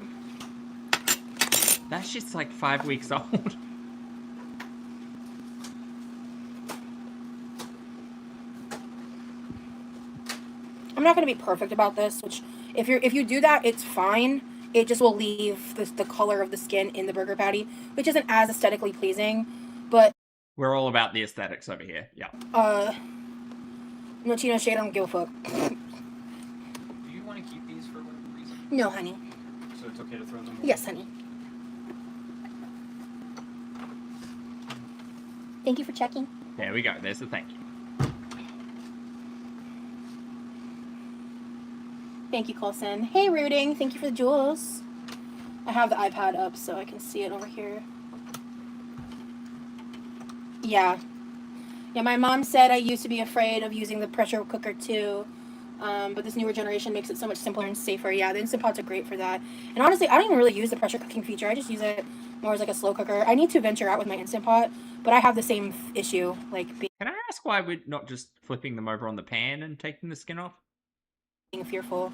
That shit's like 5 weeks old. I'm not gonna be perfect about this, which if you do that, it's fine. It just will leave the color of the skin in the burger patty, which isn't as aesthetically pleasing, but We're all about the aesthetics over here. Yeah. no Chino shade, I don't give a fuck. Do you want to keep these for whatever reason? No, honey. So it's okay to throw them away? Yes, honey. Thank you for checking. There we go. There's the thank you. Thank you, Colson. Hey, Rooting. Thank you for the jewels. I have the iPad up so I can see it over here. Yeah. Yeah, my mom said I used to be afraid of using the pressure cooker too. But this newer generation makes it so much simpler and safer. Yeah, the Instant Pots are great for that. And honestly, I don't even really use the pressure cooking feature. I just use it more as like a slow cooker. I need to venture out with my Instant Pot, but I have the same issue. Like being Can I ask why we're not just flipping them over on the pan and taking the skin off? fearful.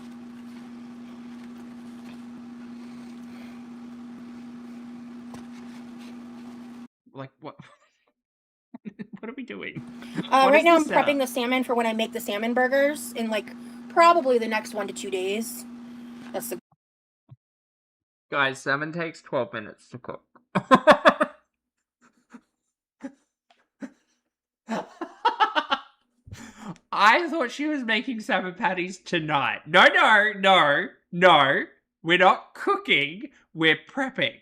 Like, what? What are we doing? Right now I'm prepping the salmon for when I make the salmon burgers in like probably the next 1 to 2 days. That's the Guys, salmon takes 12 minutes to cook. I thought she was making salmon patties tonight. No. We're not cooking. We're prepping.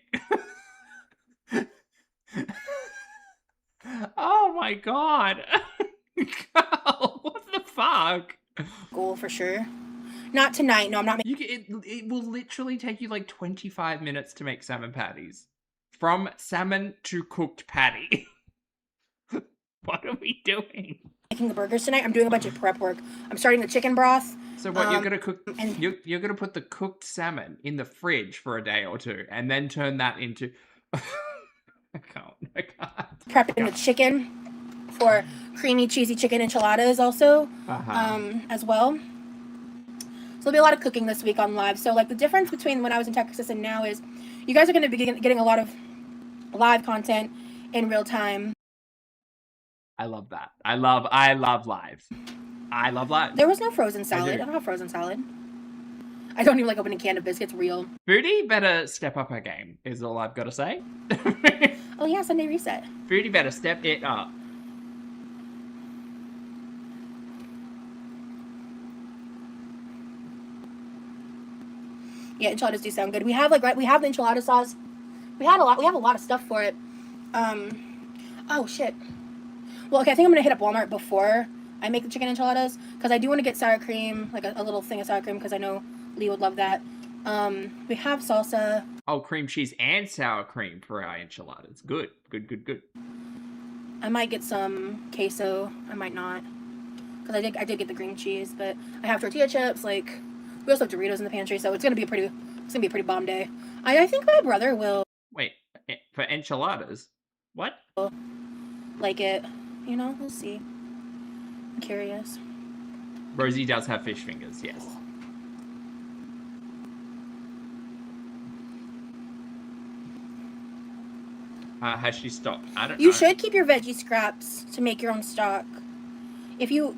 Oh my god. Girl, what the fuck? goal for sure. Not tonight. No, I'm not making. It will literally take you like 25 minutes to make salmon patties. From salmon to cooked patty. What are we doing? making the burgers tonight. I'm doing a bunch of prep work. I'm starting the chicken broth. So what you're gonna cook? and- You're gonna put the cooked salmon in the fridge for a day or two, and then turn that into. I can't. Prepping the chicken for creamy, cheesy chicken enchiladas also, as well. So there'll be a lot of cooking this week on live. So like the difference between when I was in Texas and now is you guys are going to be getting a lot of live content in real time. I love that. I love live. I love live. There was no frozen salad. I don't have frozen salad. I don't even like opening a can of biscuits real. Booty better step up her game, is all I've got to say. Oh yeah, Sunday reset. Booty better step it up. Yeah, enchiladas do sound good. We have the enchilada sauce. We have a lot of stuff for it. Oh shit. Well, okay, I think I'm gonna hit up Walmart before I make the chicken enchiladas because I do want to get sour cream, like a little thing of sour cream because I know Lee would love that. We have salsa. Oh, cream cheese and sour cream for our enchiladas. Good. I might get some queso. I might not because I did get the green cheese, but I have tortilla chips. Like we also have Doritos in the pantry, so it's gonna be a pretty bomb day. I think my brother will. Wait, for enchiladas? What? Like it, you know. We'll see. I'm curious. Rosie does have fish fingers. Yes. Has she stopped? I don't know. You should keep your veggie scraps to make your own stock. If you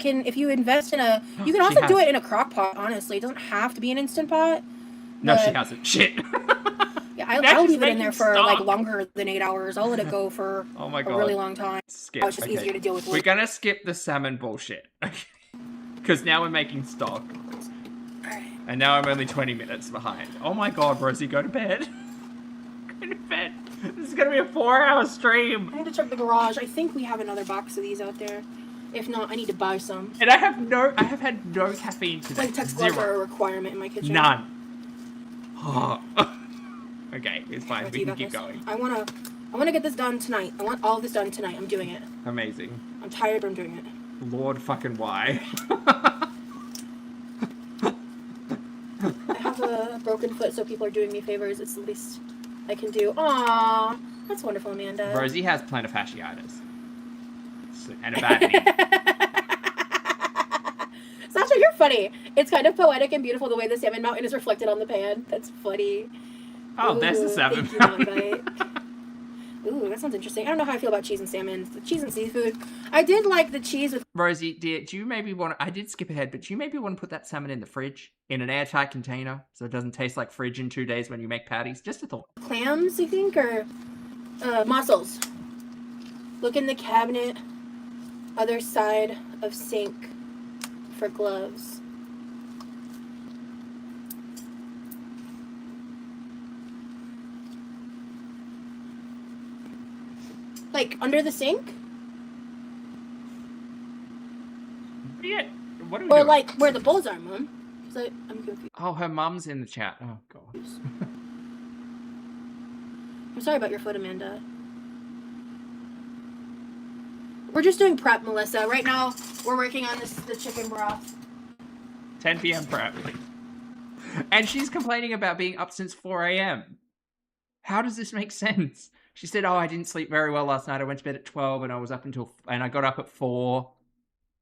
invest in a, you can also do it in a crock pot. Honestly, it doesn't have to be an instant pot. No, she hasn't. Shit. Yeah, I'll leave it in there for like longer than 8 hours. I'll let it go for oh my God. a really long time. Skip. It's just easier to deal with. We're gonna skip the salmon bullshit. Because now we're making stock. And now I'm only 20 minutes behind. Oh my God, Rosie, go to bed. Go to bed. This is gonna be a 4-hour stream. I need to check the garage. I think we have another box of these out there. If not, I need to buy some. And I have had no caffeine today. Latex gloves are a requirement in my kitchen. None. Oh. Okay, it's fine. We can keep going. I wanna get this done tonight. I want all of this done tonight. I'm doing it. Amazing. I'm tired, but I'm doing it. Lord fucking why? I have a broken foot, so people are doing me favors. It's the least I can do. Aww, that's wonderful, Amanda. Rosie has plantar fasciitis. And a bad knee. Sasha, you're funny. It's kind of poetic and beautiful the way the salmon mountain is reflected on the pan. That's funny. Oh, there's the salmon mountain. Ooh, that sounds interesting. I don't know how I feel about cheese and salmon. The cheese and seafood. I did like the cheese with... Rosie, dear, do you maybe want to... I did skip ahead, but do you maybe want to put that salmon in the fridge? In an airtight container? So it doesn't taste like fridge in 2 days when you make patties? Just a thought. Clams, you think? Or mussels? Look in the cabinet. Other side of sink for gloves. Like under the sink? Yeah. What are we Or doing? like where the bowls are, Mom. I'm confused. Oh, her mum's in the chat. Oh, God. I'm sorry about your foot, Amanda. We're just doing prep, Melissa. Right now, we're working on the chicken broth. 10 p.m. prep. And she's complaining about being up since 4 a.m. How does this make sense? She said, oh, I didn't sleep very well last night. I went to bed at 12 and I got up at 4.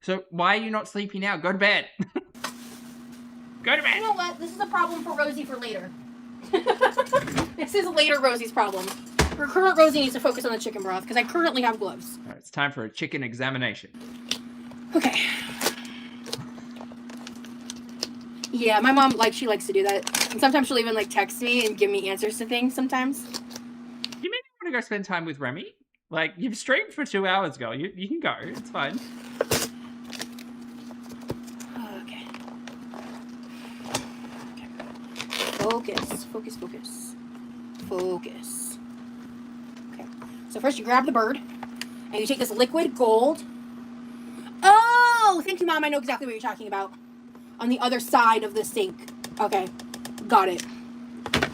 So why are you not sleeping now? Go to bed. Go to bed. You know what? This is a problem for Rosie for later. This is later Rosie's problem. Her current Rosie needs to focus on the chicken broth because I currently have gloves. All right, it's time for a chicken examination. Okay. Yeah, my mom, she likes to do that. And sometimes she'll even, text me and give me answers to things sometimes. You maybe want to go spend time with Remy? You've streamed for 2 hours, girl. You can go. It's fine. Okay. Focus. Okay. So first you grab the bird, and you take this liquid gold. Oh, thank you, Mom. I know exactly what you're talking about. On the other side of the sink. Okay. Got it.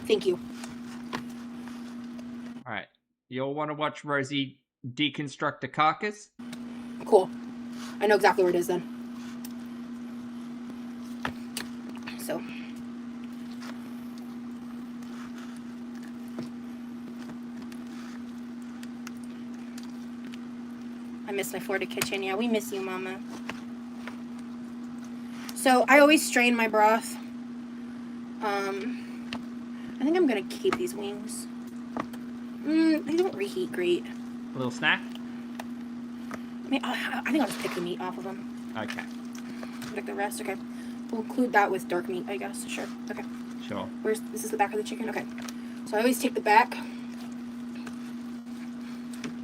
Thank you. All right. You all want to watch Rosie deconstruct a carcass? Cool. I know exactly where it is then. So. I miss my Florida kitchen. Yeah, we miss you, Mama. So I always strain my broth. I think I'm gonna keep these wings. They don't reheat great. A little snack? I mean, I think I'll just pick the meat off of them. Okay. Pick the rest. Okay. We'll include that with dark meat, I guess. Sure. Okay. Sure. This is the back of the chicken? Okay. So I always take the back.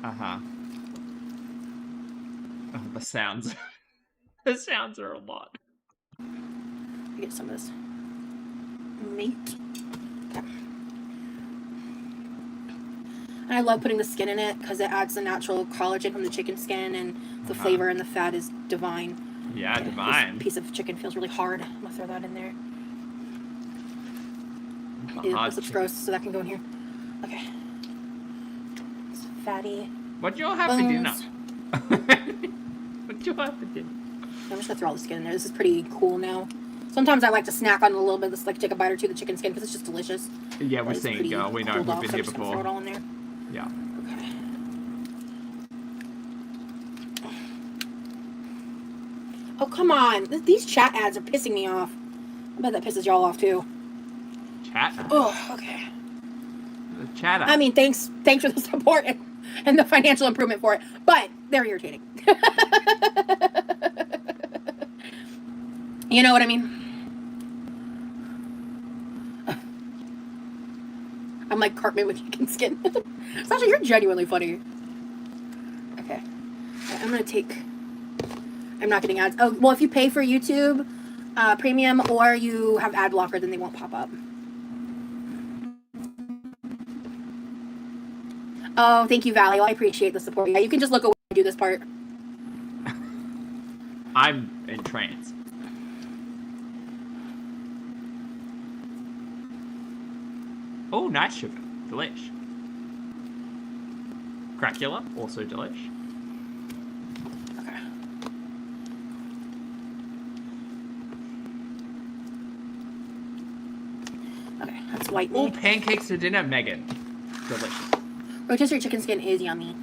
Uh-huh. Oh, the sounds. The sounds are a lot. Get some of this meat. Okay. And I love putting the skin in it because it adds the natural collagen from the chicken skin, and the flavor and the fat is divine. Yeah, divine. This piece of chicken feels really hard. I'm gonna throw that in there. Ew, this looks gross, so that can go in here. Okay. It's fatty. What do you all have for dinner? What do you all have for dinner? I'm just gonna throw all the skin in there. This is pretty cool now. Sometimes I like to snack on a little bit of this, like take a bite or two of the chicken skin because it's just delicious. Yeah, we're seeing it, girl. We know. We've been here I'm just gonna before. throw it all in there. Yeah. Okay. Oh, come on. These chat ads are pissing me off. I bet that pisses y'all off, too. Chat? Oh, okay. Chat. I mean, thanks for the support and the financial improvement for it, but they're irritating. You know what I mean? I'm like Cartman with chicken skin. Sasha, you're genuinely funny. Okay. I'm gonna take... I'm not getting ads. Oh, well, if you pay for YouTube Premium or you have ad blocker, then they won't pop up. Oh, thank you, Valley. Well, I appreciate the support. Yeah, you can just look away and do this part. I'm in trance. Oh, nice sugar. Delish. Cracula, also delish. Okay. Okay, that's white Oh, meat. pancakes for dinner, Megan. Delicious. Rotisserie chicken skin is yummy.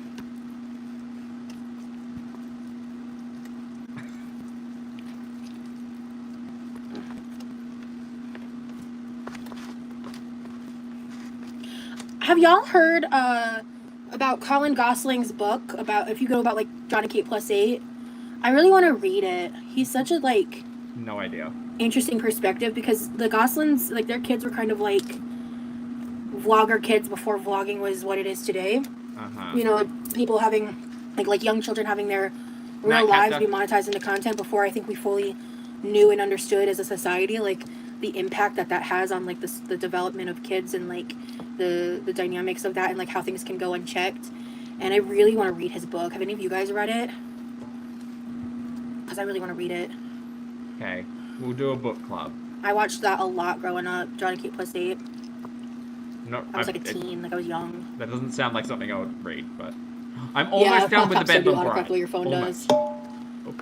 Have y'all heard about Colin Gosling's book about if you go about like Johnny Kate +8? I really want to read it. He's such a like No idea. interesting perspective because the Goslings, like their kids were kind of like vlogger kids before vlogging was what it is today. Uh-huh. You know, people having like young children having their real lives be monetized into content before I think we fully knew and understood as a society like the impact that has on like the development of kids and like the dynamics of that and like how things can go unchecked. And I really want to read his book. Have any of you guys read it? Because I really want to read it. Okay, we'll do a book club. I watched that a lot growing up. Johnny Kate +8. No, I was like a teen, like I was young. That doesn't sound like something I would read, but I'm almost done with the Bedlam Bride. What your phone Almost. does. Oh.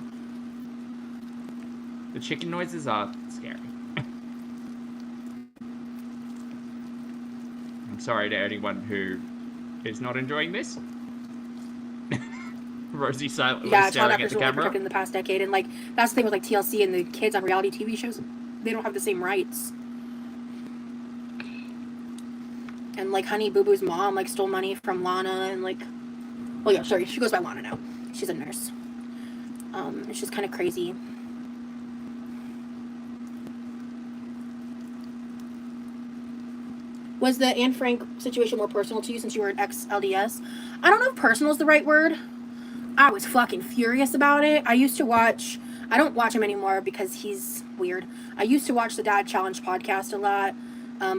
The chicken noises are scary. I'm sorry to anyone who is not enjoying this. Rosie silently staring at the really camera. protected in the past decade, and like that's the thing with like TLC and the kids on reality TV shows, they don't have the same rights. And like Honey Boo Boo's mom like stole money from Lana and like, well yeah, sorry, she goes by Lana now. She's a nurse. It's just kind of crazy. Was the Anne Frank situation more personal to you since you were an ex-LDS? I don't know if personal is the right word. I was fucking furious about it. I used to watch, I don't watch him anymore because he's weird. I used to watch the Dad Challenge podcast a lot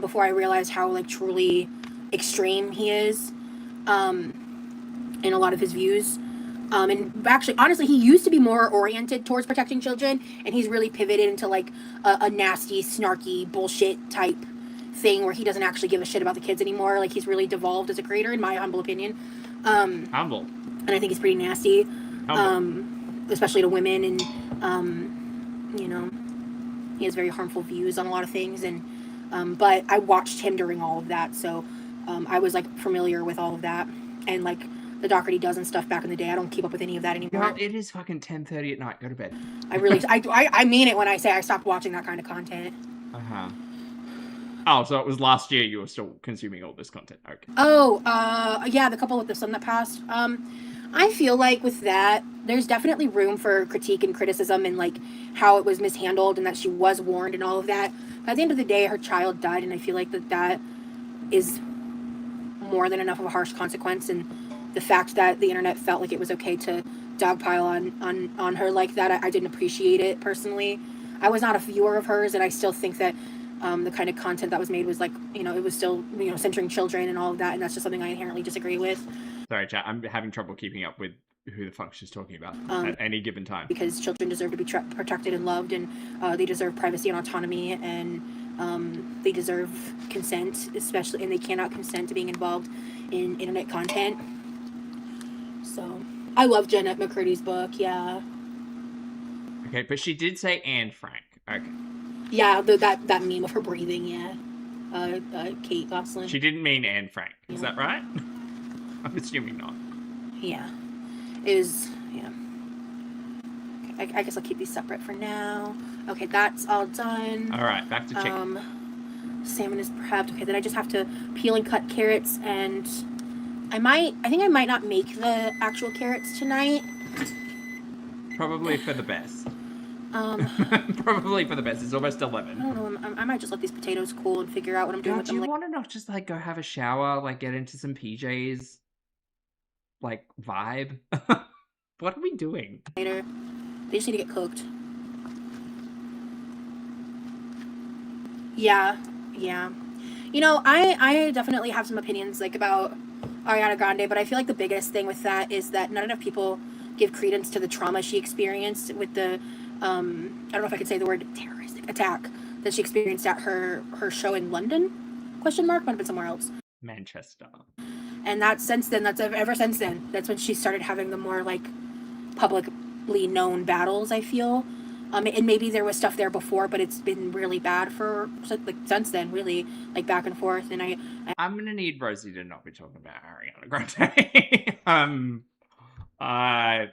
before I realized how like truly extreme he is in a lot of his views. And actually, honestly, he used to be more oriented towards protecting children, and he's really pivoted into like a nasty, snarky, bullshit type thing where he doesn't actually give a shit about the kids anymore. Like he's really devolved as a creator, in my humble opinion. Humble. And I think he's pretty nasty. especially to women, and you know, he has very harmful views on a lot of things, and but I watched him during all of that, so I was like familiar with all of that, and like the Doherty does and stuff back in the day. I don't keep up with any of that anymore. Girl, it is fucking 10:30 at night. Go to bed. I really, I mean it when I say I stopped watching that kind of content. Uh-huh. Oh, so it was last year you were still consuming all this content. Okay. Oh, yeah, the couple with the sun that passed. I feel like with that, there's definitely room for critique and criticism and like how it was mishandled and that she was warned and all of that. But at the end of the day, her child died, and I feel like that is more than enough of a harsh consequence. And the fact that the internet felt like it was okay to dogpile on her like that, I didn't appreciate it personally. I was not a viewer of hers, and I still think that the kind of content that was made was like, you know, it was still, you know, centering children and all of that, and that's just something I inherently disagree with. Sorry, chat. I'm having trouble keeping up with who the fuck she's talking about at any given time. Because children deserve to be protected and loved, and they deserve privacy and autonomy, and they deserve consent, especially, and they cannot consent to being involved in internet content. So, I love Jeanette McCurdy's book, yeah. Okay, but she did say Anne Frank. Okay. Yeah, that meme of her breathing, yeah. Kate Gosselin. She didn't mean Anne Frank. Is that right? I'm assuming not. Yeah. Yeah. Okay, I guess I'll keep these separate for now. Okay, that's all done. All right, back to chicken. Salmon is prepped. Okay, then I just have to peel and cut carrots, and I think I might not make the actual carrots tonight. Probably for the best. Probably for the best. It's almost 11. I don't know. I might just let these potatoes cool and figure out what I'm doing with them. Do you want to not just like go have a shower, like get into some PJs, like vibe? What are we doing? Later, they just need to get cooked. Yeah. You know, I definitely have some opinions like about Ariana Grande, but I feel like the biggest thing with that is that not enough people give credence to the trauma she experienced with the I don't know if I could say the word terroristic attack that she experienced at her show in London? Question mark? Might have been somewhere else. Manchester. And ever since then, that's when she started having the more like publicly known battles, I feel. And maybe there was stuff there before, but it's been really bad for like since then, really, like back and forth. And I'm gonna need Rosie to not be talking about Ariana Grande. I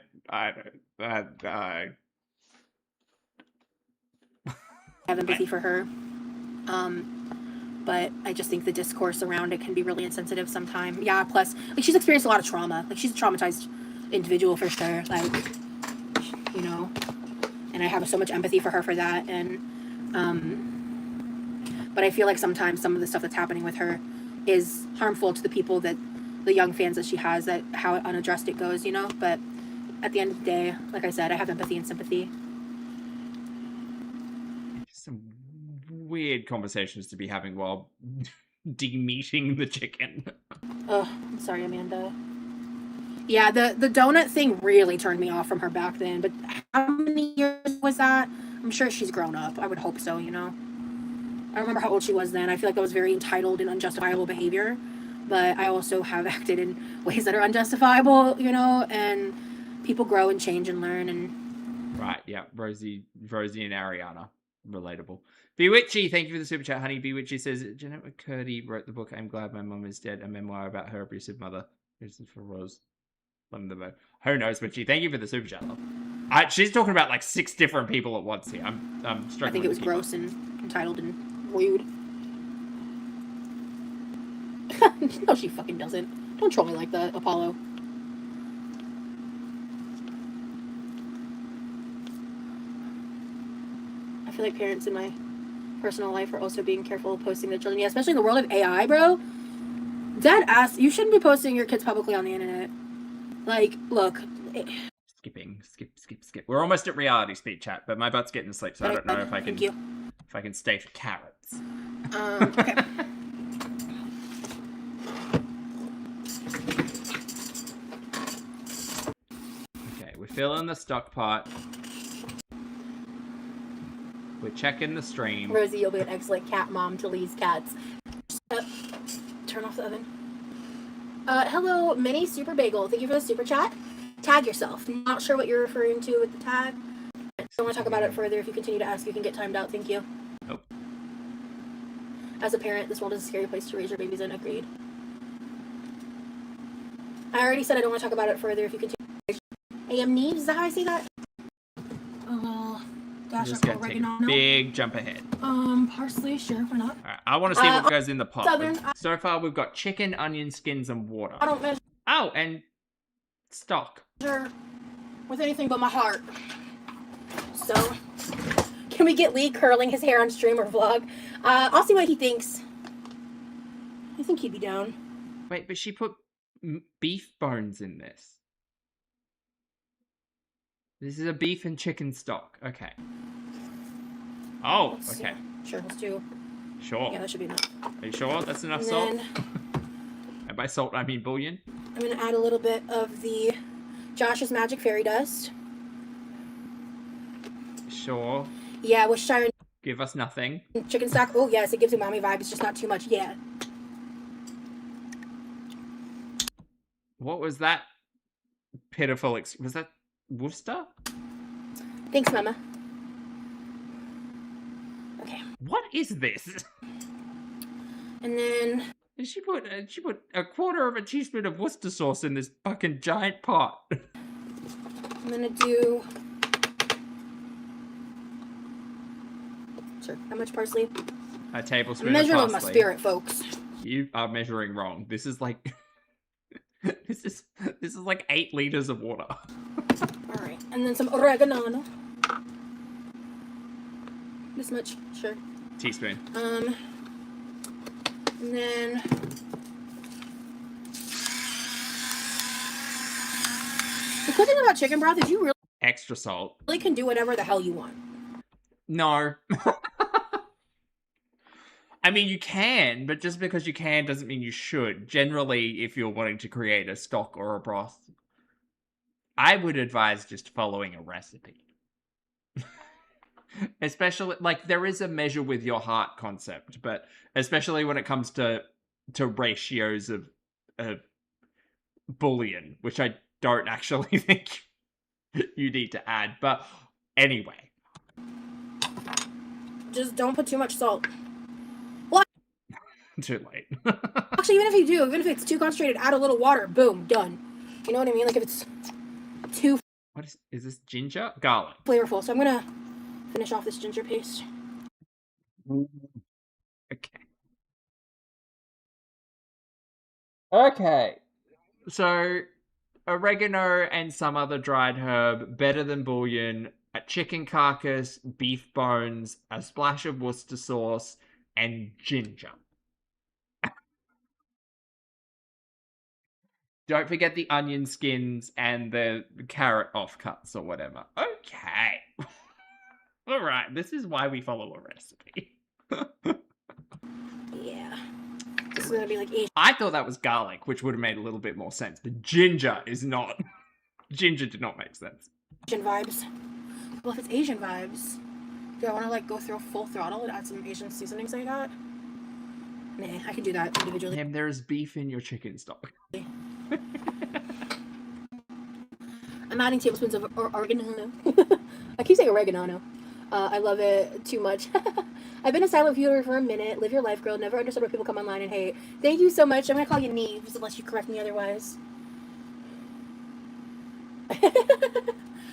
have empathy for her. But I just think the discourse around it can be really insensitive sometimes. Yeah, plus, like, she's experienced a lot of trauma. Like, she's a traumatized individual for sure. Like, you know, and I have so much empathy for her for that. And, but I feel like sometimes some of the stuff that's happening with her is harmful to the people that, the young fans that she has, that how unaddressed it goes, you know? But at the end of the day, like I said, I have empathy and sympathy. Some weird conversations to be having while de-meating the chicken. Oh, I'm sorry, Amanda. Yeah, the donut thing really turned me off from her back then, but how many years was that? I'm sure she's grown up. I would hope so, you know? I remember how old she was then. I feel like that was very entitled and unjustifiable behavior, but I also have acted in ways that are unjustifiable, you know, and people grow and change and learn. And right, yeah, Rosie and Ariana. Relatable. Bewitchy, thank you for the super chat, honey. Bewitchy says, Jeanette McCurdy wrote the book I'm Glad My Mom Is Dead, a memoir about her abusive mother. This is for Rose. Who knows, Witchy? Thank you for the super chat, love. She's talking about like 6 different people at once here. I'm struggling. I think it was gross and entitled and rude. No, she fucking doesn't. Don't troll me like that, Apollo. I feel like parents in my personal life are also being careful of posting their children. Yeah, especially in the world of AI, bro. Dead ass, you shouldn't be posting your kids publicly on the internet. Like, look. Skip. We're almost at reality speed chat, but my butt's getting asleep, so I don't know if I can. Thank you. If I can stay for carrots. Okay. Okay, we're filling the stock pot. We're checking the stream. Rosie, you'll be an excellent cat mom to Lee's cats. Turn off the oven. Hello, Mini Super Bagel. Thank you for the super chat. Tag yourself. I'm not sure what you're referring to with the tag. I don't want to talk about it further. If you continue to ask, you can get timed out. Thank you. Oh. As a parent, this world is a scary place to raise your babies in. Agreed. I already said I don't want to talk about it further. If you continue. AM Neves, is that how I say that? Oh, dash Just of gonna take a oregano. big jump ahead. Parsley, sure, why not? Alright, I want to see what goes in the pot. Southern, So far, we've got chicken, onion skins, and water. I don't measure Oh, and stock. with anything but my heart. So, can we get Lee curling his hair on stream or vlog? I'll see what he thinks. I think he'd be down. Wait, but she put beef bones in this. This is a beef and chicken stock. Okay. Oh, Let's okay. see. Sure, let's do. Sure. Yeah, that should be enough. Are you sure that's enough And salt? then And by salt, I mean bouillon. I'm gonna add a little bit of the Josh's Magic Fairy Dust. Sure. Yeah, Worcestershire Give us nothing. chicken stock. Oh yes, it gives you mommy vibes. It's just not too much. Yeah. What was that pitiful was that Worcester? Thanks, Mama. Okay. What is this? And then She put a quarter of a teaspoon of Worcester sauce in this fucking giant pot. I'm gonna do. Sure. How much parsley? A tablespoon I'm measuring of with my parsley. spirit, folks. You are measuring wrong. This is like this is like 8 liters of water. All right, and then some oregano. This much, sure. Teaspoon. And then the cool thing about chicken broth is you Extra salt. really can do whatever the hell you want. No. I mean, you can, but just because you can doesn't mean you should. Generally, if you're wanting to create a stock or a broth, I would advise just following a recipe. Especially, like, there is a measure with your heart concept, but especially when it comes to ratios of bouillon, which I don't actually think you need to add. But anyway. Just don't put too much salt. Too late. Actually, even if you do, even if it's too concentrated, add a little water. Boom, done. You know what I mean? Like if it's too What is this ginger? Garlic. flavorful. So I'm gonna finish off this ginger paste. Okay. Okay. So, oregano and some other dried herb, better than bouillon, a chicken carcass, beef bones, a splash of Worcester sauce, and ginger. Don't forget the onion skins and the carrot offcuts or whatever. Okay. All right, this is why we follow a recipe. Yeah. This is gonna be like Asian I thought that was garlic, which would have made a little bit more sense, but ginger is not. Ginger did not make sense. vibes. Well, if it's Asian vibes, do I want to like go through full throttle and add some Asian seasonings I got? Nah, I can do that individually. Damn, there is beef in your chicken stock. I'm adding tablespoons of oregano. I keep saying oregano. I love it too much. I've been a silent viewer for a minute. Live your life, girl. Never understood why people come online and hate. Thank you so much. I'm gonna call you Neves unless you correct me otherwise.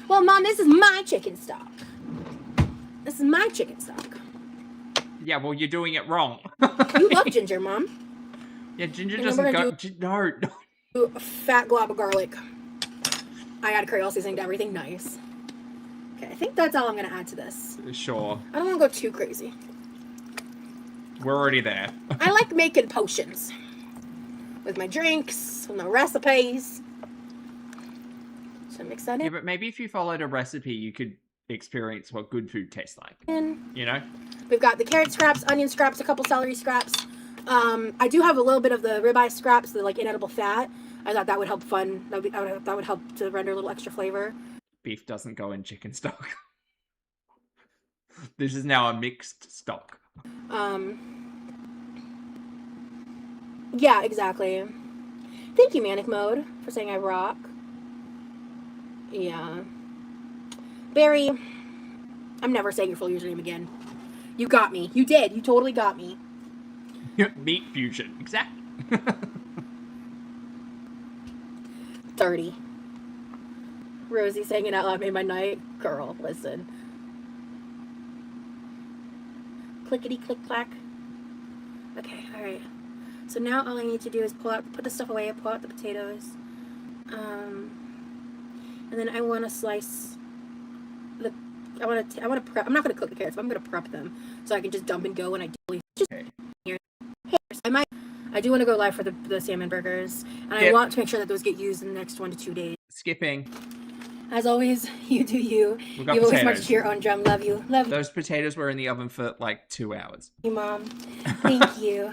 Well, Mom, this is my chicken stock. This is my chicken stock. Yeah, well, you're doing it wrong. You love ginger, Mom. Yeah, ginger And doesn't we're go. gonna No. Do a fat glob of garlic. I add curry seasoning to everything. Nice. Okay, I think that's all I'm gonna add to this. Sure. I don't want to go too crazy. We're already there. I like making potions with my drinks, with my recipes. So mix that Yeah, in. but maybe if you followed a recipe, you could experience what good food tastes like. You know? We've got the carrot scraps, onion scraps, a couple celery scraps. I do have a little bit of the ribeye scraps, the like inedible fat. I thought that would help that would help to render a little extra flavor. Beef doesn't go in chicken stock. This is now a mixed stock. Yeah, exactly. Thank you, Manic Mode, for saying I rock. Yeah. Barry, I'm never saying your full username again. You got me. You did. You totally got me. Meat fusion, exactly. 30. Rosie saying it out loud made my night. Girl, listen. Clickety click clack. Okay, alright. So now all I need to do is put the stuff away, pull out the potatoes. And then I want to slice I want to prep. I'm not going to cook the carrots, but I'm going to prep them so I can just dump and go when I do. Just Okay. here. I do want to go live for the salmon burgers, and I Yep. want to make sure that those get used in the next 1 to 2 days. Skipping. As always, you do you. We've got You always potatoes. march to your own drum. Love you. Love Those potatoes were in the oven for like 2 hours. you, Mom. Thank you.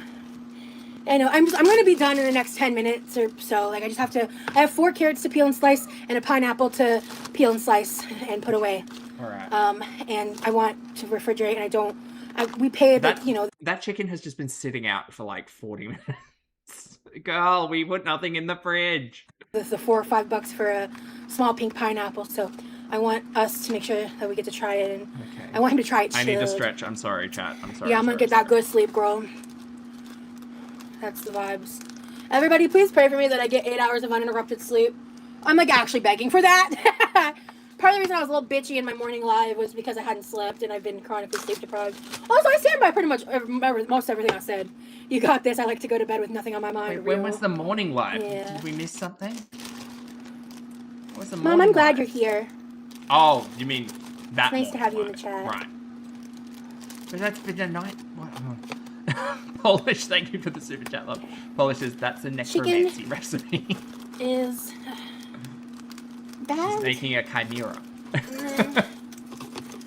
I know. I'm going to be done in the next 10 minutes or so. Like, I have 4 carrots to peel and slice and a pineapple to peel and slice and put away. All right. And I want to refrigerate, and we pay That- you know. That chicken has just been sitting out for like 40 minutes. Girl, we put nothing in the fridge. The $4 or $5 for a small pink pineapple. So I want us to make sure that we get to try it, and Okay. I want him to try it. I need to chilled. stretch. I'm sorry, chat. I'm sorry. Yeah, I'm gonna get that good sleep, girl. That's the vibes. Everybody, please pray for me that I get 8 hours of uninterrupted sleep. I'm like actually begging for that. Part of the reason I was a little bitchy in my morning live was because I hadn't slept and I've been chronically sleep deprived. Also, I stand by pretty much most everything I said. You got this. I like to go to bed with nothing on my mind. Wait, when was the morning live? Yeah. Did we miss something? What was the Mom, morning I'm glad live? you're here. Oh, you mean that? It's nice to have you in the live. chat. Right. But that's been a night. What? Polish, thank you for the super chat, love. Polish says that's a necromancy recipe. Is bad. He's making a chimera.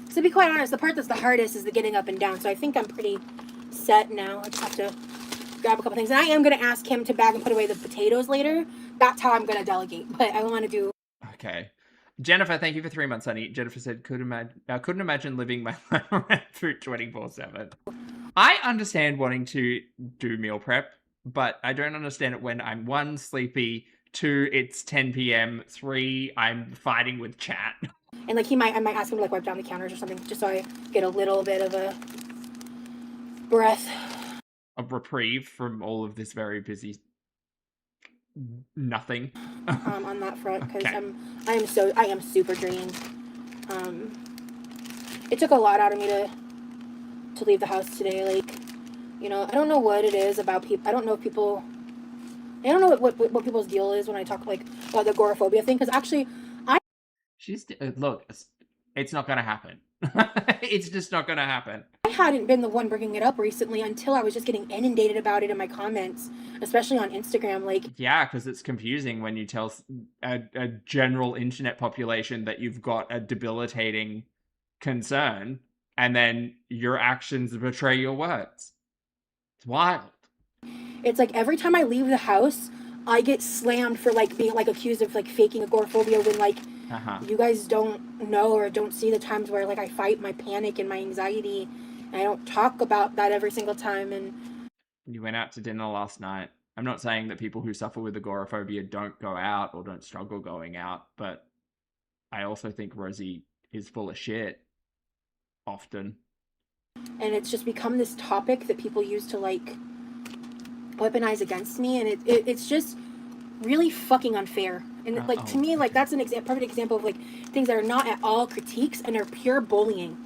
So to be quite honest, the part that's the hardest is the getting up and down. So I think I'm pretty set now. I just have to grab a couple things. And I am going to ask him to bag and put away the potatoes later. That's how I'm going to delegate. But I want to do... Okay. Jennifer, thank you for 3 months, honey. Jennifer said, couldn't imagine living my life around food 24/7. I understand wanting to do meal prep, but I don't understand it when I'm 1, sleepy, 2, it's 10 p.m, 3, I'm fighting with chat. And like I might ask him to like wipe down the counters or something, just so I get a little bit of a breath. A reprieve from all of this very busy nothing. On that front, because Okay. I am super drained. It took a lot out of me to leave the house today. Like, you know, I don't know what it is about people. I don't know what people's deal is when I talk like about the agoraphobia thing. Because actually, Look, it's not gonna happen. It's just not gonna happen. I hadn't been the one bringing it up recently until I was just getting inundated about it in my comments, especially on Instagram. Like, Yeah, because it's confusing when you tell a general internet population that you've got a debilitating concern, and then your actions betray your words. It's wild. it's like every time I leave the house, I get slammed for like being like accused of like faking agoraphobia when like you guys don't know or don't see the times where like I fight my panic and my anxiety, and I don't talk about that every single time. And You went out to dinner last night. I'm not saying that people who suffer with agoraphobia don't go out or don't struggle going out, but I also think Rosie is full of shit often. and it's just become this topic that people use to like weaponize against me, and it's just really fucking unfair. And like to me, like that's an perfect example of like things that are not at all critiques and are pure bullying.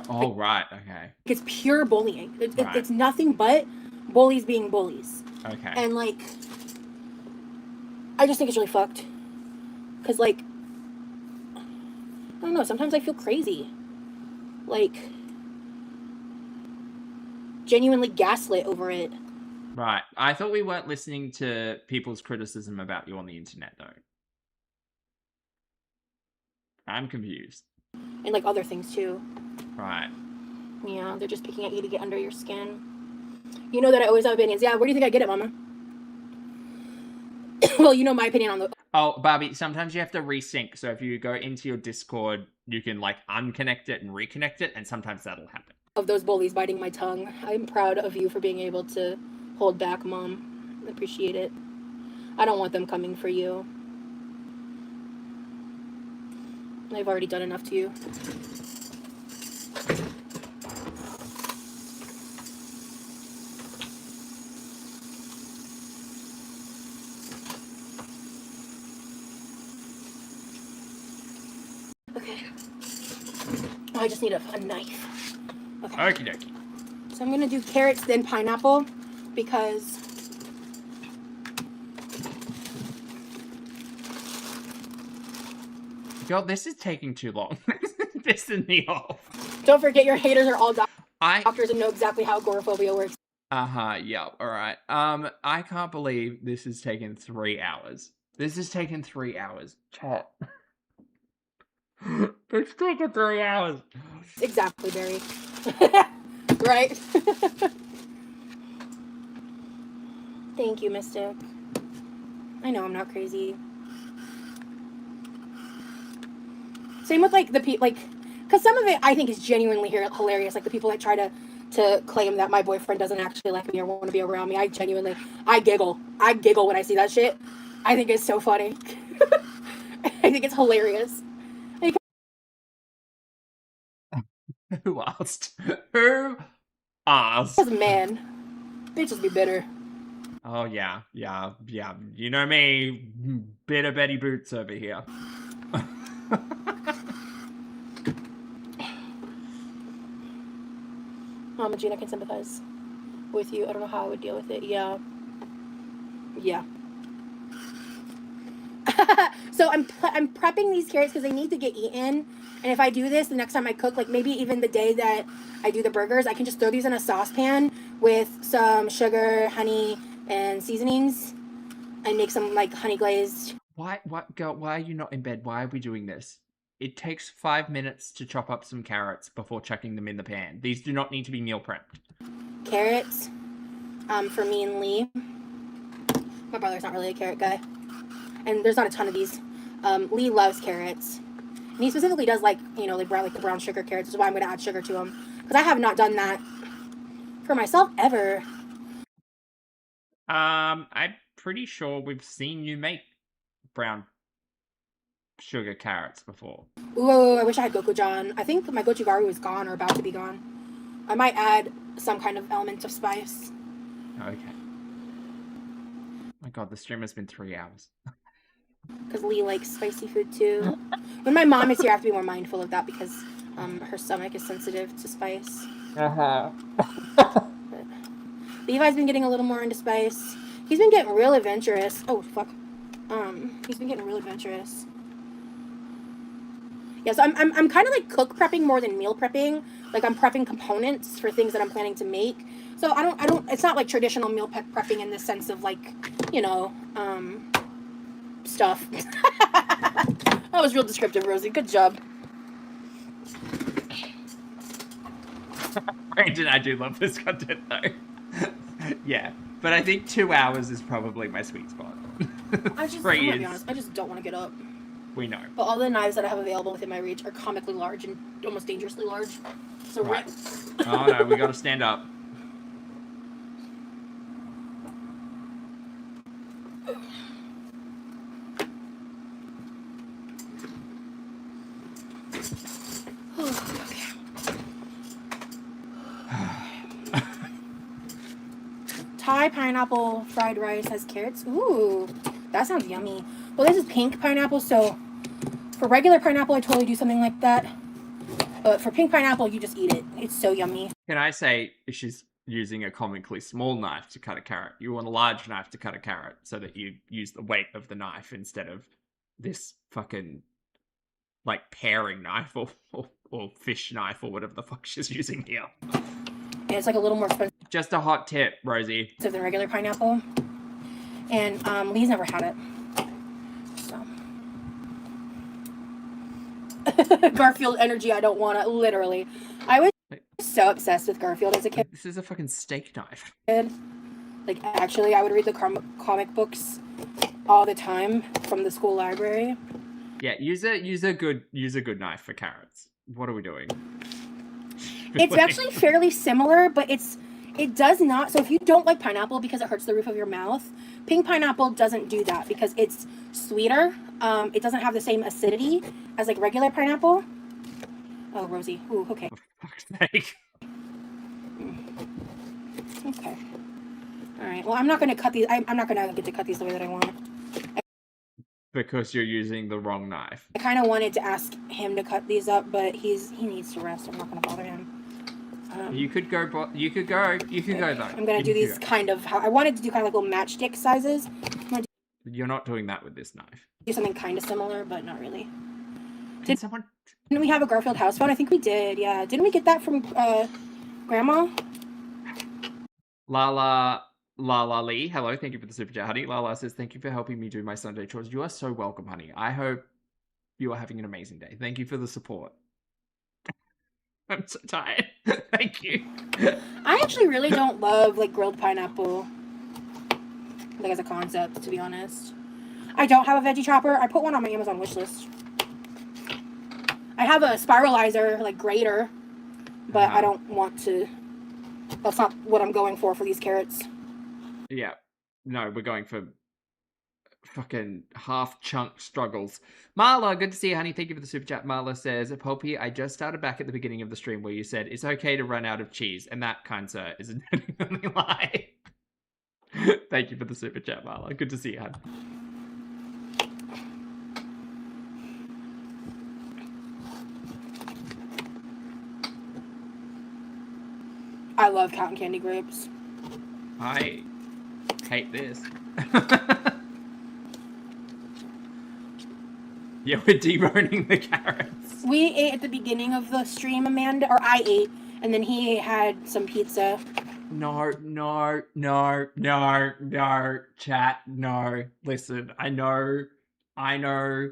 Oh, right. Okay. It's pure bullying. Right. It's nothing but bullies being bullies. Okay. And like, I just think it's really fucked. Cause like, I don't know. Sometimes I feel crazy. Like, genuinely gaslit over it. Right. I thought we weren't listening to people's criticism about you on the internet, though. I'm confused. And like other things too. Right. Yeah, they're just picking at you to get under your skin. You know that I always have opinions. Yeah, where do you think I get it, Mama? Well, you know my opinion on the... Oh, Barbie, sometimes you have to resync. So if you go into your Discord, you can like unconnect it and reconnect it, and sometimes that'll happen. Of those bullies biting my tongue. I'm proud of you for being able to hold back, Mom. I appreciate it. I don't want them coming for you. I've already done enough to you. Okay. Oh, I just need a knife. Okay. Okie dokie. So I'm gonna do carrots, then pineapple, because God, this is taking too long. Pissing me off. don't forget your haters are all I doctors and know exactly how agoraphobia works. yeah, alright. I can't believe this has taken 3 hours. This has taken 3 hours. Chat. It's taken 3 hours. Exactly, Barry. Right? Thank you, Mystic. I know I'm not crazy. Same with like the people, like, because some of it I think is genuinely hilarious. Like the people that try to claim that my boyfriend doesn't actually like me or want to be around me. I giggle. I giggle when I see that shit. I think it's so funny. I think it's hilarious. Who asked? Who asked? Because man, bitches be bitter. Oh, yeah. You know me, bitter Betty Boots over here. Mama Gina can sympathize with you. I don't know how I would deal with it. Yeah. So I'm prepping these carrots because they need to get eaten. And if I do this the next time I cook, like maybe even the day that I do the burgers, I can just throw these in a saucepan with some sugar, honey, and seasonings, and make some like honey glazed. Why, girl, why are you not in bed? Why are we doing this? It takes 5 minutes to chop up some carrots before chucking them in the pan. These do not need to be meal prepped. Carrots, for me and Lee. My brother's not really a carrot guy. And there's not a ton of these. Lee loves carrots. And he specifically does like, you know, like the brown sugar carrots, which is why I'm going to add sugar to them. Because I have not done that for myself ever. I'm pretty sure we've seen you make brown sugar carrots before. Ooh, I wish I had gochujang. I think my gochugaru is gone or about to be gone. I might add some kind of element of spice. Okay. My god, the stream has been 3 hours. Because Lee likes spicy food too. When my mom is here, I have to be more mindful of that because her stomach is sensitive to spice. Levi's been getting a little more into spice. He's been getting real adventurous. Oh, fuck. He's been getting real adventurous. Yeah, so I'm kind of like cook prepping more than meal prepping. Like I'm prepping components for things that I'm planning to make. So I don't, it's not like traditional meal prepping in the sense of like, you know, stuff. That was real descriptive, Rosie. Good job. Granted, I do love this content though. Yeah, but I think 2 hours is probably my sweet spot. I'm gonna be honest, I just don't want to get up. We know. But all the knives that I have available within my reach are comically large and almost dangerously large. So right. Oh no, we gotta stand up. Thai pineapple fried rice has carrots. Ooh, that sounds yummy. Well, this is pink pineapple, so for regular pineapple, I totally do something like that. But for pink pineapple, you just eat it. It's so yummy. Can I say she's using a comically small knife to cut a carrot? You want a large knife to cut a carrot so that you use the weight of the knife instead of this fucking, like, paring knife or fish knife or whatever the fuck she's using here. And it's like a little more expensive. Just a hot tip, Rosie. Than regular pineapple. And Lee's never had it. So. Garfield energy, I don't want it, literally. I was so obsessed with Garfield as a kid. This is a fucking steak knife. Like, actually, I would read the comic books all the time from the school library. Yeah, use a good knife for carrots. What are we doing? It's actually fairly similar, but it does not. So if you don't like pineapple because it hurts the roof of your mouth, pink pineapple doesn't do that because it's sweeter. it doesn't have the same acidity as like regular pineapple. Oh, Rosie. Ooh, okay. For fuck's sake. Okay. All right. Well, I'm not gonna cut these. I'm not gonna get to cut these the way that I want. Because you're using the wrong knife. I kind of wanted to ask him to cut these up, but he needs to rest. I'm not gonna bother him. You could go. You could go though. I'm gonna do these kind of how I wanted to do, kind of like little matchstick sizes. You're not doing that with this knife. Do something kind of similar, but not really. Can someone? Didn't we have a Garfield house phone? I think we did. Yeah. Didn't we get that from Grandma? Lala Lee, hello, thank you for the super chat, honey. Lala says, thank you for helping me do my Sunday chores. You are so welcome, honey. I hope you are having an amazing day. Thank you for the support. I'm so tired. Thank you. I actually really don't love like grilled pineapple, like as a concept, to be honest. I don't have a veggie chopper. I put one on my Amazon wish list. I have a spiralizer, like grater, but I don't want to. That's not what I'm going for these carrots. Yeah. No, we're going for fucking half chunk struggles. Marla, good to see you, honey. Thank you for the super chat. Marla says, Pulpy, I just started back at the beginning of the stream where you said it's okay to run out of cheese, and that, kind sir, is a genuinely lie. Thank you for the super chat, Marla. Good to see you, honey. I love cotton candy grapes. I hate this. Yeah, we're deboning the carrots. We ate at the beginning of the stream, Amanda, or I ate, and then he had some pizza. No, chat, no. Listen, I know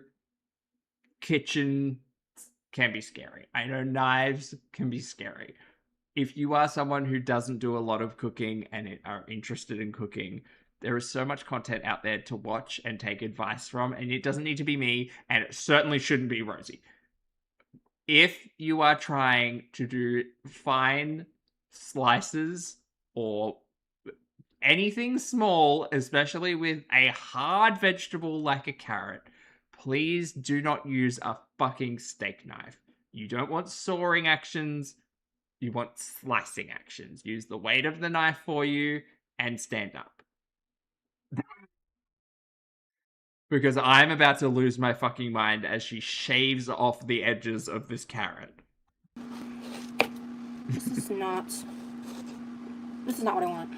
kitchen can be scary. I know knives can be scary. If you are someone who doesn't do a lot of cooking and are interested in cooking, there is so much content out there to watch and take advice from, and it doesn't need to be me, and it certainly shouldn't be Rosie. If you are trying to do fine slices or anything small, especially with a hard vegetable like a carrot, please do not use a fucking steak knife. You don't want sawing actions. You want slicing actions. Use the weight of the knife for you and stand up. Because I'm about to lose my fucking mind as she shaves off the edges of this carrot. This is not what I want.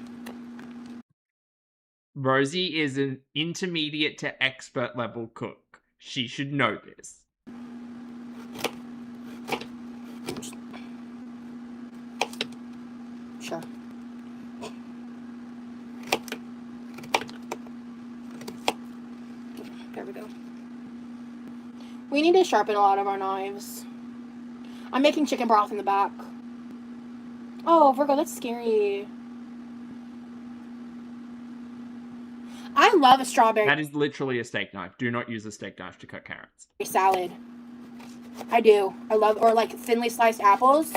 Rosie is an intermediate to expert level cook. She should know this. Sure. There we go. We need to sharpen a lot of our knives. I'm making chicken broth in the back. Oh, Virgo, that's scary. I love a strawberry That is literally a steak knife. Do not use a steak knife to cut carrots. salad. I do. I love, or like thinly sliced apples.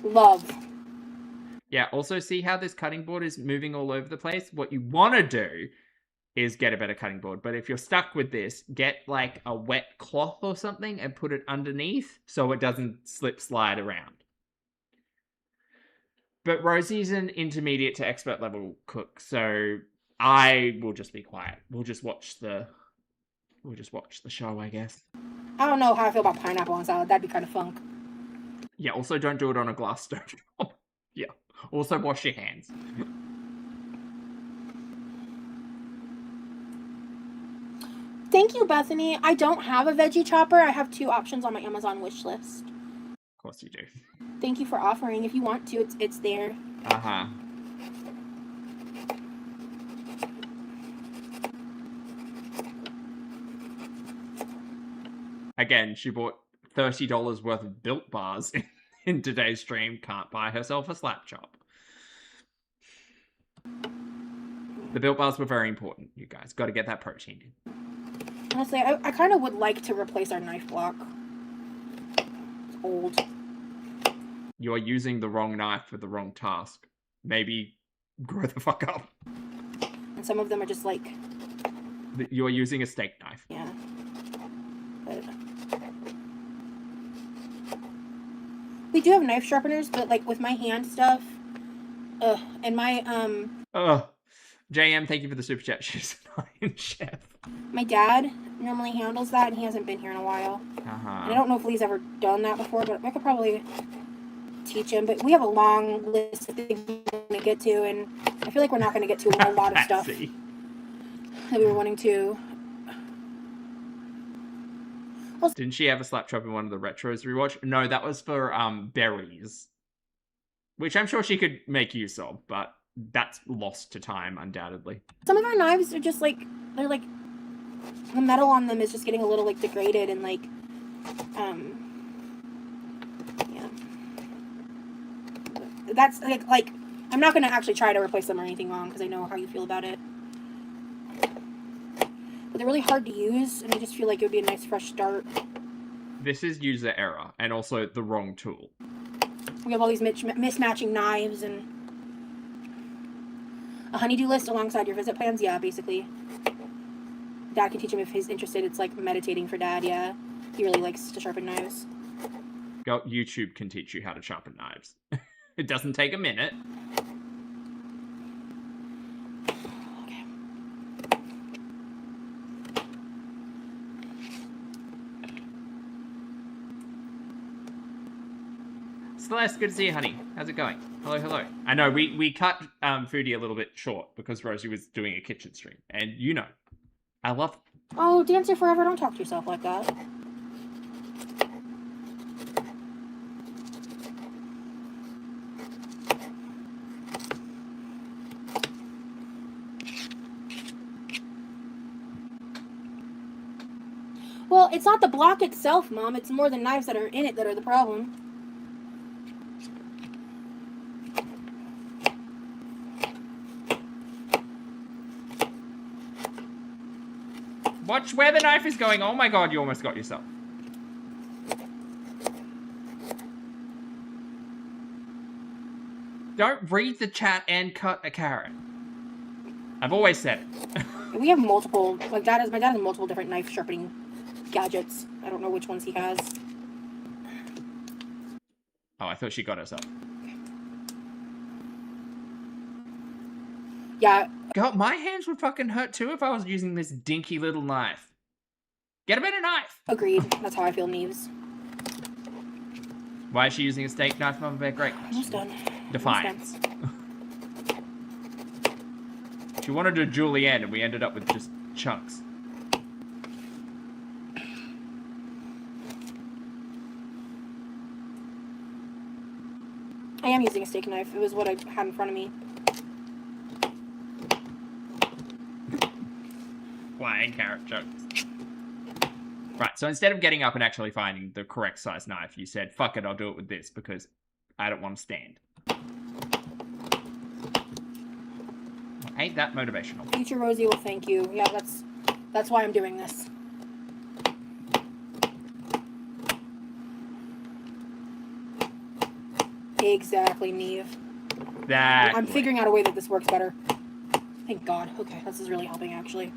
Love. Yeah, also see how this cutting board is moving all over the place? What you want to do is get a better cutting board. But if you're stuck with this, get like a wet cloth or something and put it underneath so it doesn't slide around. But Rosie's an intermediate to expert level cook, so I will just be quiet. We'll just watch the show, I guess. I don't know how I feel about pineapple on salad. That'd be kind of funk. Yeah, also don't do it on a glass stove. Yeah. Also wash your hands. Thank you, Bethany. I don't have a veggie chopper. I have 2 options on my Amazon wish list. Of course you do. Thank you for offering. If you want to, it's there. Uh-huh. Again, she bought $30 worth of Built Bars in today's stream. Can't buy herself a slap chop. The Built Bars were very important, you guys. Got to get that protein in. Honestly, I kind of would like to replace our knife block. It's old. You're using the wrong knife for the wrong task. Maybe grow the fuck up. And some of them are just like... You're using a steak knife. Yeah. But we do have knife sharpeners, but like with my hand stuff, and my Oh, JM, thank you for the super chat. She's an iron chef. my dad normally handles that, and he hasn't been here in a while. And I don't know if Lee's ever done that before, but I could probably teach him. But we have a long list of things we want to get to, and I feel like we're not going to get to a lot of stuff that we were wanting to. Didn't she have a slap chop in one of the retros we watched? No, that was for berries, which I'm sure she could make use of, but that's lost to time, undoubtedly. Some of our knives are just like, they're like, the metal on them is just getting a little like degraded and like, yeah. That's like I'm not gonna actually try to replace them or anything wrong because I know how you feel about it. But they're really hard to use, and I just feel like it would be a nice fresh start. This is user error, and also the wrong tool. We have all these mismatching knives and a honeydew list alongside your visit plans. Yeah, basically. Dad can teach him if he's interested. It's like meditating for Dad. Yeah, he really likes to sharpen knives. YouTube can teach you how to sharpen knives. It doesn't take a minute. Okay. Celeste, good to see you, honey. How's it going? Hello, hello. I know we cut Foodie a little bit short because Rosie was doing a kitchen stream, and you know, I love. Oh, Dancer Forever! Don't talk to yourself like that. Well, it's not the block itself, Mom. It's more the knives that are in it that are the problem. Watch where the knife is going. Oh my god, you almost got yourself. Don't read the chat and cut a carrot. I've always said it. We have multiple, like my dad has multiple different knife sharpening gadgets. I don't know which ones he has. Oh, I thought she got herself. Yeah. God, my hands would fucking hurt too if I was using this dinky little knife. Get a better knife. Agreed. That's how I feel, Neves. Why is she using a steak knife, Mama Bear? Great question. Almost done. Defiance. She wanted a julienne, and we ended up with just chunks. I am using a steak knife. It was what I had in front of me. Flying carrot chunks. Right, so instead of getting up and actually finding the correct size knife, you said, fuck it, I'll do it with this because I don't want to stand. Ain't that motivational? Future Rosie will thank you. Yeah, that's why I'm doing this. Exactly, Neve. I'm figuring out a way that this works better. Thank God. Okay, this is really helping, actually.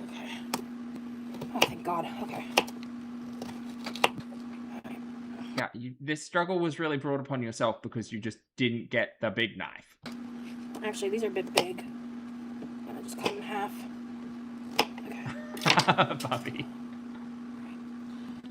Okay. Oh, thank God. Okay. Yeah, this struggle was really brought upon yourself because you just didn't get the big knife. Actually, these are a bit big. I'm gonna just cut them in half. Okay. Puppy.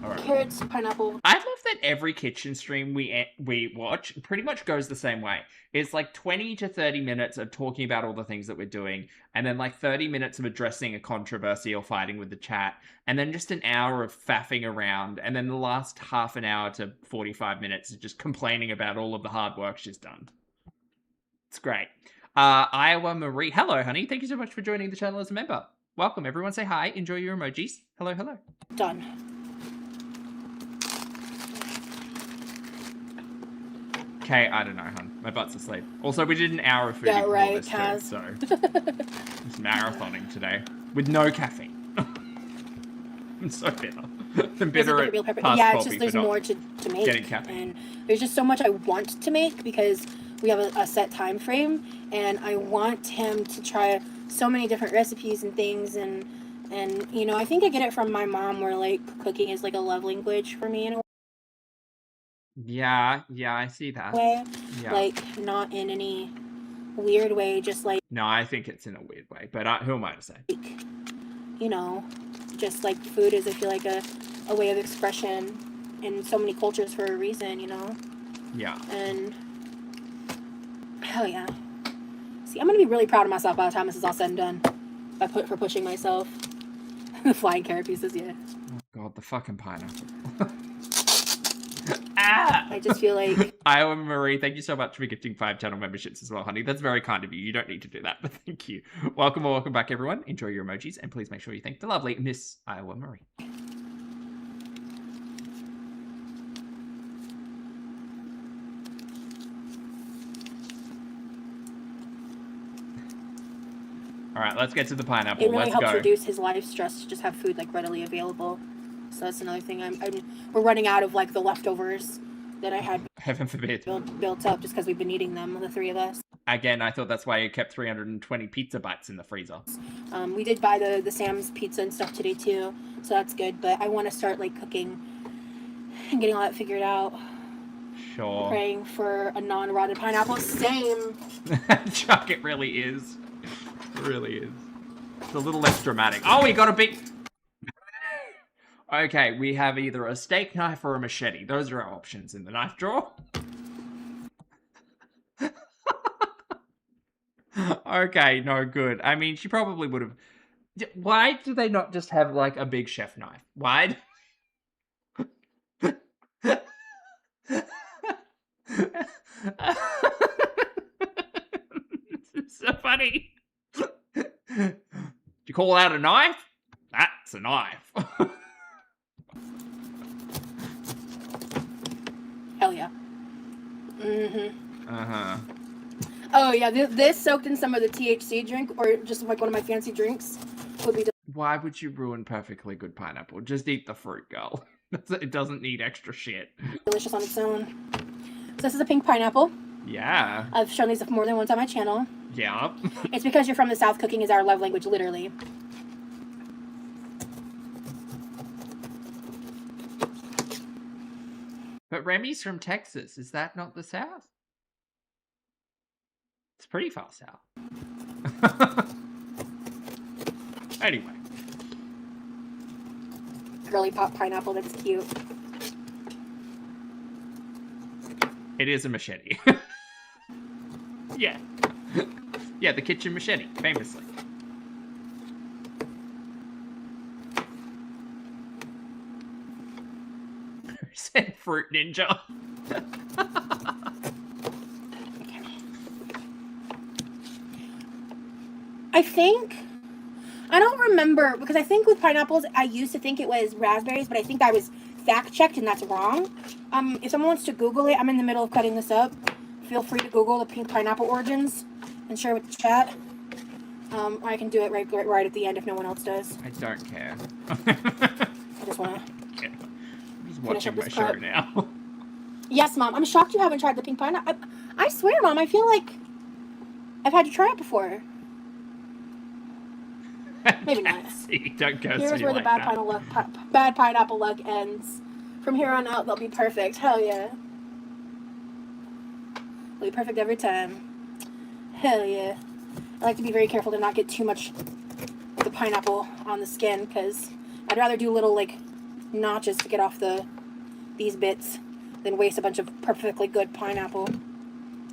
All right. Carrots, pineapple. I love that every kitchen stream we watch pretty much goes the same way. It's like 20 to 30 minutes of talking about all the things that we're doing, and then like 30 minutes of addressing a controversy or fighting with the chat, and then just an hour of faffing around, and then the last half an hour to 45 minutes is just complaining about all of the hard work she's done. It's great. Iowa Marie. Hello, honey. Thank you so much for joining the channel as a member. Welcome. Everyone say hi. Enjoy your emojis. Hello, hello. Done. Okay, I don't know, hon. My butt's asleep. Also, we did an hour of food Yeah, before right, this Kaz. too, so just marathoning today with no caffeine. I'm so bitter. I'm bitter at past yeah, it's coffee just there's for not more to make, getting caffeine. and there's just so much I want to make because we have a set time frame, and I want him to try so many different recipes and things, and And, you know, I think I get it from my mom where, like, cooking is, like, a love language for me in a Yeah, I see that. way. Yeah. Like, not in any weird way, just, like, No, I think it's in a weird way, but who am I to say? you know, just, like, food is, I feel like, a way of expression in so many cultures for a reason, you know? Yeah. And, hell yeah. See, I'm gonna be really proud of myself by the time this is all said and done. For pushing myself. The flying carrot pieces, yeah. Oh god, the fucking pineapple. Ah! I just feel like... Iowa Marie, thank you so much for gifting 5 channel memberships as well, honey. That's very kind of you. You don't need to do that, but thank you. Welcome back, everyone. Enjoy your emojis, and please make sure you thank the lovely Miss Iowa Marie. All right, let's get to the pineapple. It really let's helps go. reduce his life stress to just have food, like, readily available. So that's another thing. We're running out of, like, the leftovers that I had Heaven forbid. built up just because we've been eating them, the three of us. Again, I thought that's why you kept 320 pizza bites in the freezer. We did buy the Sam's pizza and stuff today too, so that's good. But I want to start, like, cooking and getting all that figured out. Sure. Praying for a non-rotted pineapple. Same. Chuck, it really is. It really is. It's a little less dramatic. Oh, we got a big... Okay, we have either a steak knife or a machete. Those are our options in the knife drawer. Okay, no good. I mean, she probably would have... Why do they not just have, like, a big chef knife? Why? It's so funny. Do you call that a knife? That's a knife. Hell yeah. Mm-hmm. Uh-huh. Oh yeah, this soaked in some of the THC drink, or just like one of my fancy drinks, would be Why would you ruin perfectly good pineapple? Just eat the fruit, girl. It doesn't need extra shit. delicious on its own. So this is a pink pineapple. Yeah. I've shown these more than once on my channel. Yeah. It's because you're from the South. Cooking is our love language, literally. But Remy's from Texas. Is that not the South? It's pretty far south. Anyway. Girly pop pineapple, that's cute. It is a machete. Yeah. Yeah, the kitchen machete, famously. Said fruit ninja. I don't remember, because I think with pineapples, I used to think it was raspberries, but I think I was fact-checked and that's wrong. If someone wants to Google it, I'm in the middle of cutting this up. Feel free to Google the pink pineapple origins and share with the chat. I can do it right at the end if no one else does. I don't care. I just want to... Yeah. I'm just watching my show now. Yes, Mom. I'm shocked you haven't tried the pink pineapple. I swear, Mom, I feel like I've had you try it before. Maybe not. See, don't go Here's see where the like bad pineapple luck ends. From here on out, they'll be perfect. Hell yeah. They'll be perfect every time. Hell yeah. I like to be very careful to not get too much of the pineapple on the skin, because I'd rather do little, like, notches to get off these bits than waste a bunch of perfectly good pineapple.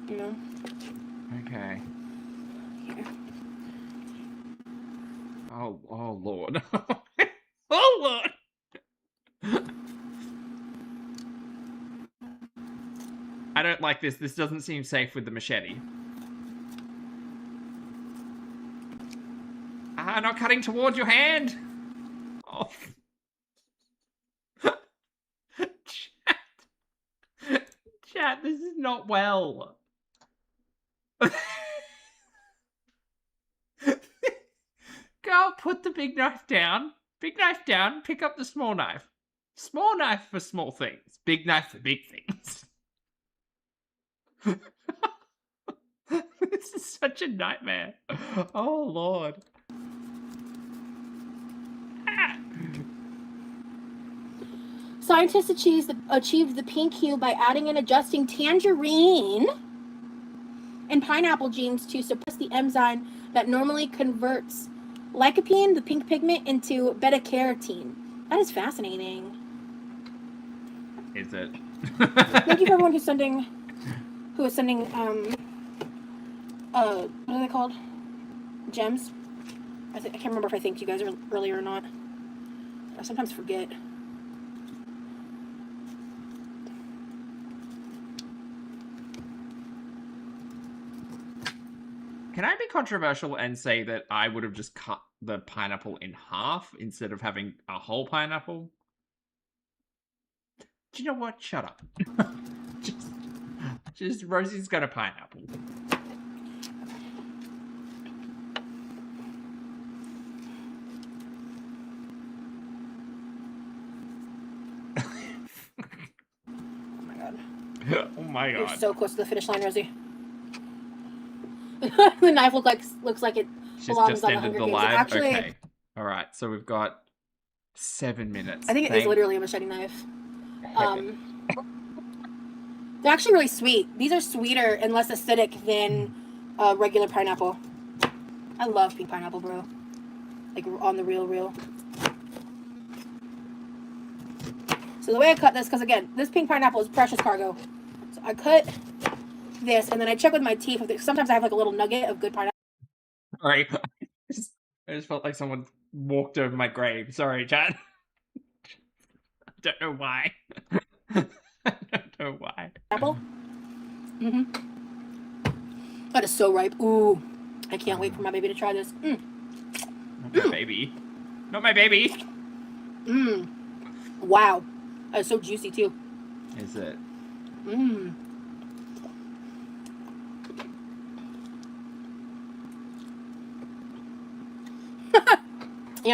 You know? Okay. Here. Oh Lord. Oh Lord. I don't like this. This doesn't seem safe with the machete. Not cutting towards your hand. Oh. Chat, this is not well. Girl, put the big knife down. Big knife down, pick up the small knife. Small knife for small things. Big knife for big things. This is such a nightmare. Oh, Lord. Scientists achieved the pink hue by adding and adjusting tangerine and pineapple genes to suppress the enzyme that normally converts lycopene, the pink pigment, into beta-carotene. That is fascinating. Is it? Thank you for everyone who is sending, what are they called? Gems? I can't remember if I thanked you guys earlier or not. I sometimes forget. Can I be controversial and say that I would have just cut the pineapple in half instead of having a whole pineapple? Do you know what? Shut up. just Rosie's got a pineapple. Oh my god. You're so close to the finish line, Rosie. The knife looks like it She's belongs just on the ended Hunger the Games. live? Actually, Okay. Alright, so we've got 7 minutes. I think it is literally a machete knife. They're actually really sweet. These are sweeter and less acidic than regular pineapple. I love pink pineapple, bro. Like, on the real. So the way I cut this, because again, this pink pineapple is precious cargo. So I cut this, and then I check with my teeth. Sometimes I have like a little nugget of good pineapple. Sorry. I just felt like someone walked over my grave. Sorry, chat. I don't know why. I don't know why. Apple? Mm-hmm. That is so ripe. Ooh. I can't wait for my baby to try this. Not my baby. Not my baby! Wow. That is so juicy, too. Is it? You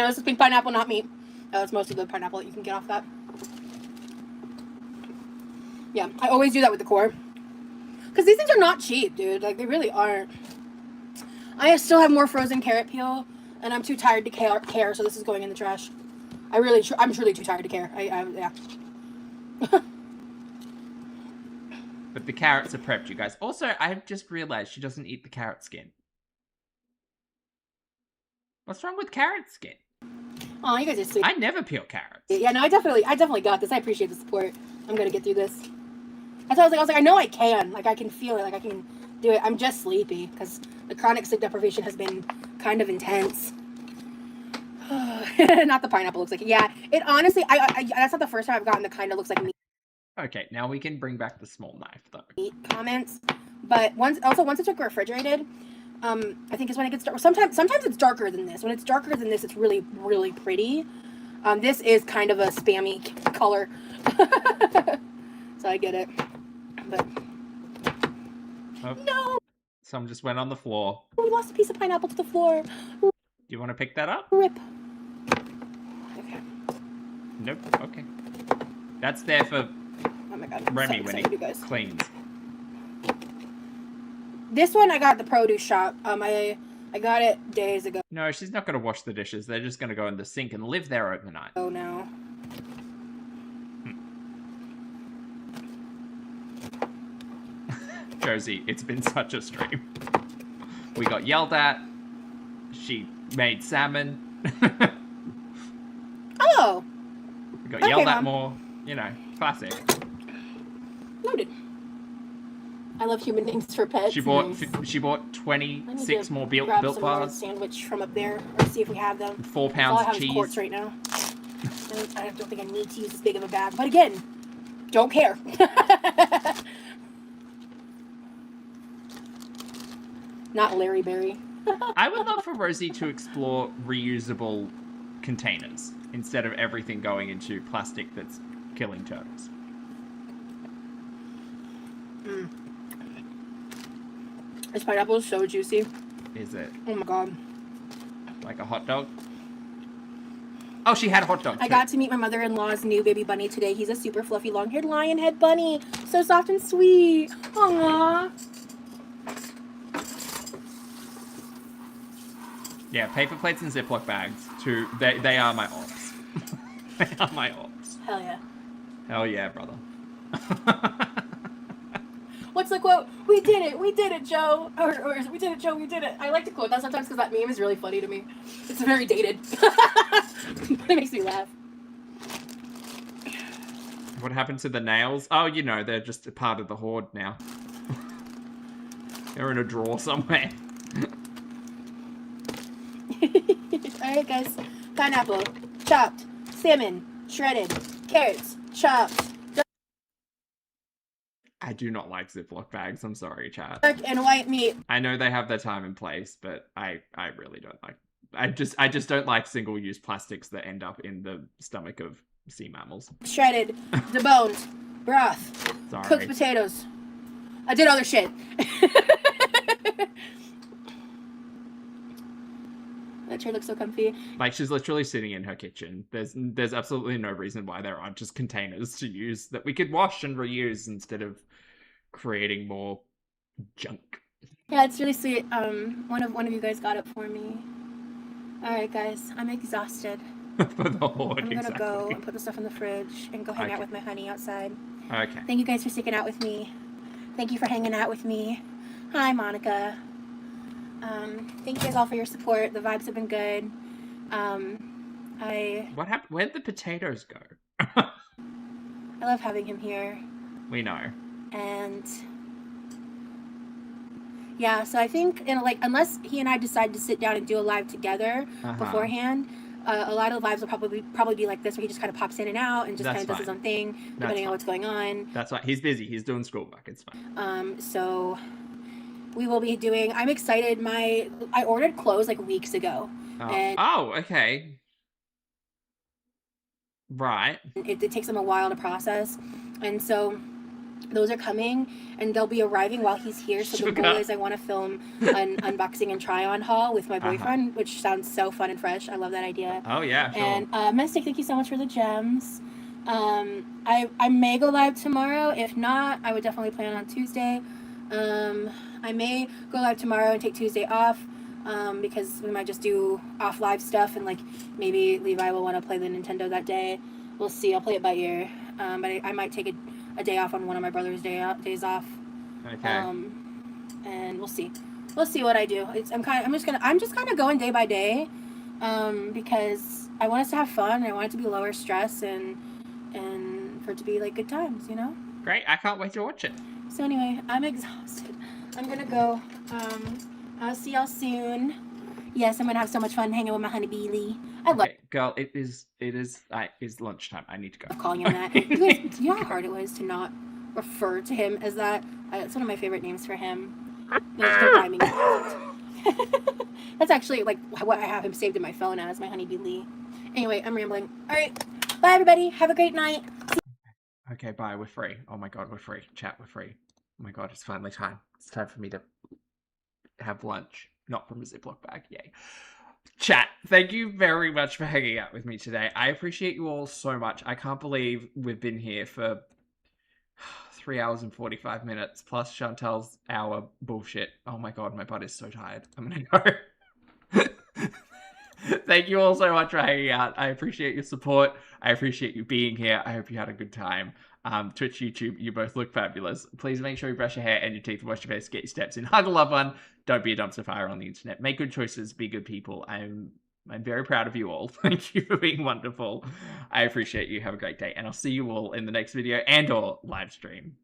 know, this is pink pineapple, not meat. That's most of the pineapple that you can get off that. Yeah, I always do that with the core. Because these things are not cheap, dude. Like, they really aren't. I still have more frozen carrot peel, and I'm too tired to care, so this is going in the trash. I'm truly too tired to care. Yeah. But the carrots are prepped, you guys. Also, I've just realized she doesn't eat the carrot skin. What's wrong with carrot skin? Oh, you guys are sweet. I never peel carrots. Yeah, no, I definitely got this. I appreciate the support. I'm gonna get through this. That's why I was like, I know I can. Like, I can feel it. Like, I can do it. I'm just sleepy because the chronic sleep deprivation has been kind of intense. Not the pineapple looks like it. Yeah, it honestly, I that's not the first time I've gotten the kind of looks like meat Okay, now we can bring back the small knife, though. comments. But once it's like refrigerated, I think is when it gets dark. Sometimes it's darker than this. When it's darker than this, it's really, really pretty. This is kind of a spammy color. So I get it. But Oh, no, some just went on the floor. we lost a piece of pineapple to the floor. Do you want to pick that up? Rip. Okay. Nope. Okay. That's there for Oh my god. I'm Remy so when excited, he you guys. cleans. This one I got at the produce shop. I got it days ago. No, she's not going to wash the dishes. They're just going to go in the sink and live there overnight. Oh no. Josie, it's been such a stream. We got yelled at. She made salmon. Oh. We got Okay, yelled at Mom. more. You know, classic. Noted. I love human names for pets. She bought Nice. she bought I need 26 to more built grab some more bars, sandwich from up there, or see if we have them. 4 All I pounds have of is quarts cheese. right now. I don't think I need to use this big of a bag, but again, don't care. Not Larry Berry. I would love for Rosie to explore reusable containers instead of everything going into plastic that's killing turtles. This pineapple is so juicy. Is it Oh my god. like a hot dog? Oh, she had a hot dog. I too. got to meet my mother-in-law's new baby bunny today. He's a super fluffy, long-haired lion head bunny. So soft and sweet. Aww. Yeah, paper plates and Ziploc bags. They are my ops. They are my ops. Hell yeah. Hell yeah, brother. What's the quote? We did it, Joe. Or we did it, Joe, we did it. I like to quote that sometimes because that meme is really funny to me. It's very dated. But it makes me laugh. What happened to the nails? Oh, you know, they're just a part of the hoard now. They're in a drawer somewhere. Alright, guys. Pineapple, chopped. Salmon, shredded. Carrots, chopped. I do not like Ziploc bags. I'm sorry, chat. Dark and white meat. I know they have their time and place, but I really don't like. I just don't like single-use plastics that end up in the stomach of sea mammals. Shredded, deboned, broth, Sorry. cooked potatoes. I did other shit. That chair looks so comfy. Like, she's literally sitting in her kitchen. There's absolutely no reason why there aren't just containers to use that we could wash and reuse instead of creating more junk. Yeah, it's really sweet. One of you guys got it for me. Alright, guys, I'm exhausted. For the hoard, I'm gonna exactly. go and put the stuff in the fridge and go hang out with my honey outside. Okay. Thank you guys for sticking out with me. Thank you for hanging out with me. Hi, Monica. Thank you guys all for your support. The vibes have been good. What happened? Where'd the potatoes go? I love having him here. We know. And yeah, so I think unless he and I decide to sit down and do a live together beforehand, a lot of the lives will probably be like this, where he just kind of pops in and out and just kind of does his own thing, depending on what's going on. That's right. He's busy. He's doing schoolwork. It's fine. So we will be doing. I'm excited. I ordered clothes like weeks ago. Okay. Right. It takes them a while to process, and so those are coming, and they'll be arriving while he's here. So the goal is I want to film an unboxing and try on haul with my boyfriend, which sounds so fun and fresh. I love that idea. Oh yeah, sure. And Mystic, thank you so much for the gems. I may go live tomorrow. If not, I would definitely plan on Tuesday. I may go live tomorrow and take Tuesday off, because we might just do off live stuff, and like maybe Levi will want to play the Nintendo that day. We'll see. I'll play it by ear. But I might take a day off on one of my brother's days off. Okay. And we'll see. We'll see what I do. I'm just kind of going day by day, because I want us to have fun. And I want it to be lower stress and for it to be like good times, you know? Great. I can't wait to watch it. So anyway, I'm exhausted. I'm gonna go. I'll see y'all soon. Yes, I'm gonna have so much fun hanging with my honey Beely. I love girl. It is lunchtime. I need to go. calling him that. You guys, do you know how hard it was to not refer to him as that? It's one of my favorite names for him. There's no rhyming. That's actually like what I have him saved in my phone as, my honeybee Lee. Anyway, I'm rambling. All right, bye everybody. Have a great night. Okay, bye. We're free. Oh my god, we're free. Chat, we're free. Oh my god, it's finally time. It's time for me to have lunch, not from a Ziploc bag. Yay. Chat, thank you very much for hanging out with me today. I appreciate you all so much. I can't believe we've been here for 3 hours and 45 minutes, plus Chantel's hour bullshit. Oh my god, my butt is so tired. I'm gonna go. Thank you all so much for hanging out. I appreciate your support. I appreciate you being here. I hope you had a good time. Twitch, YouTube, you both look fabulous. Please make sure you brush your hair and your teeth, wash your face, get your steps in. Hug a loved one. Don't be a dumpster fire on the internet. Make good choices. Be good people. I'm very proud of you all. Thank you for being wonderful. I appreciate you. Have a great day. And I'll see you all in the next video and or live stream.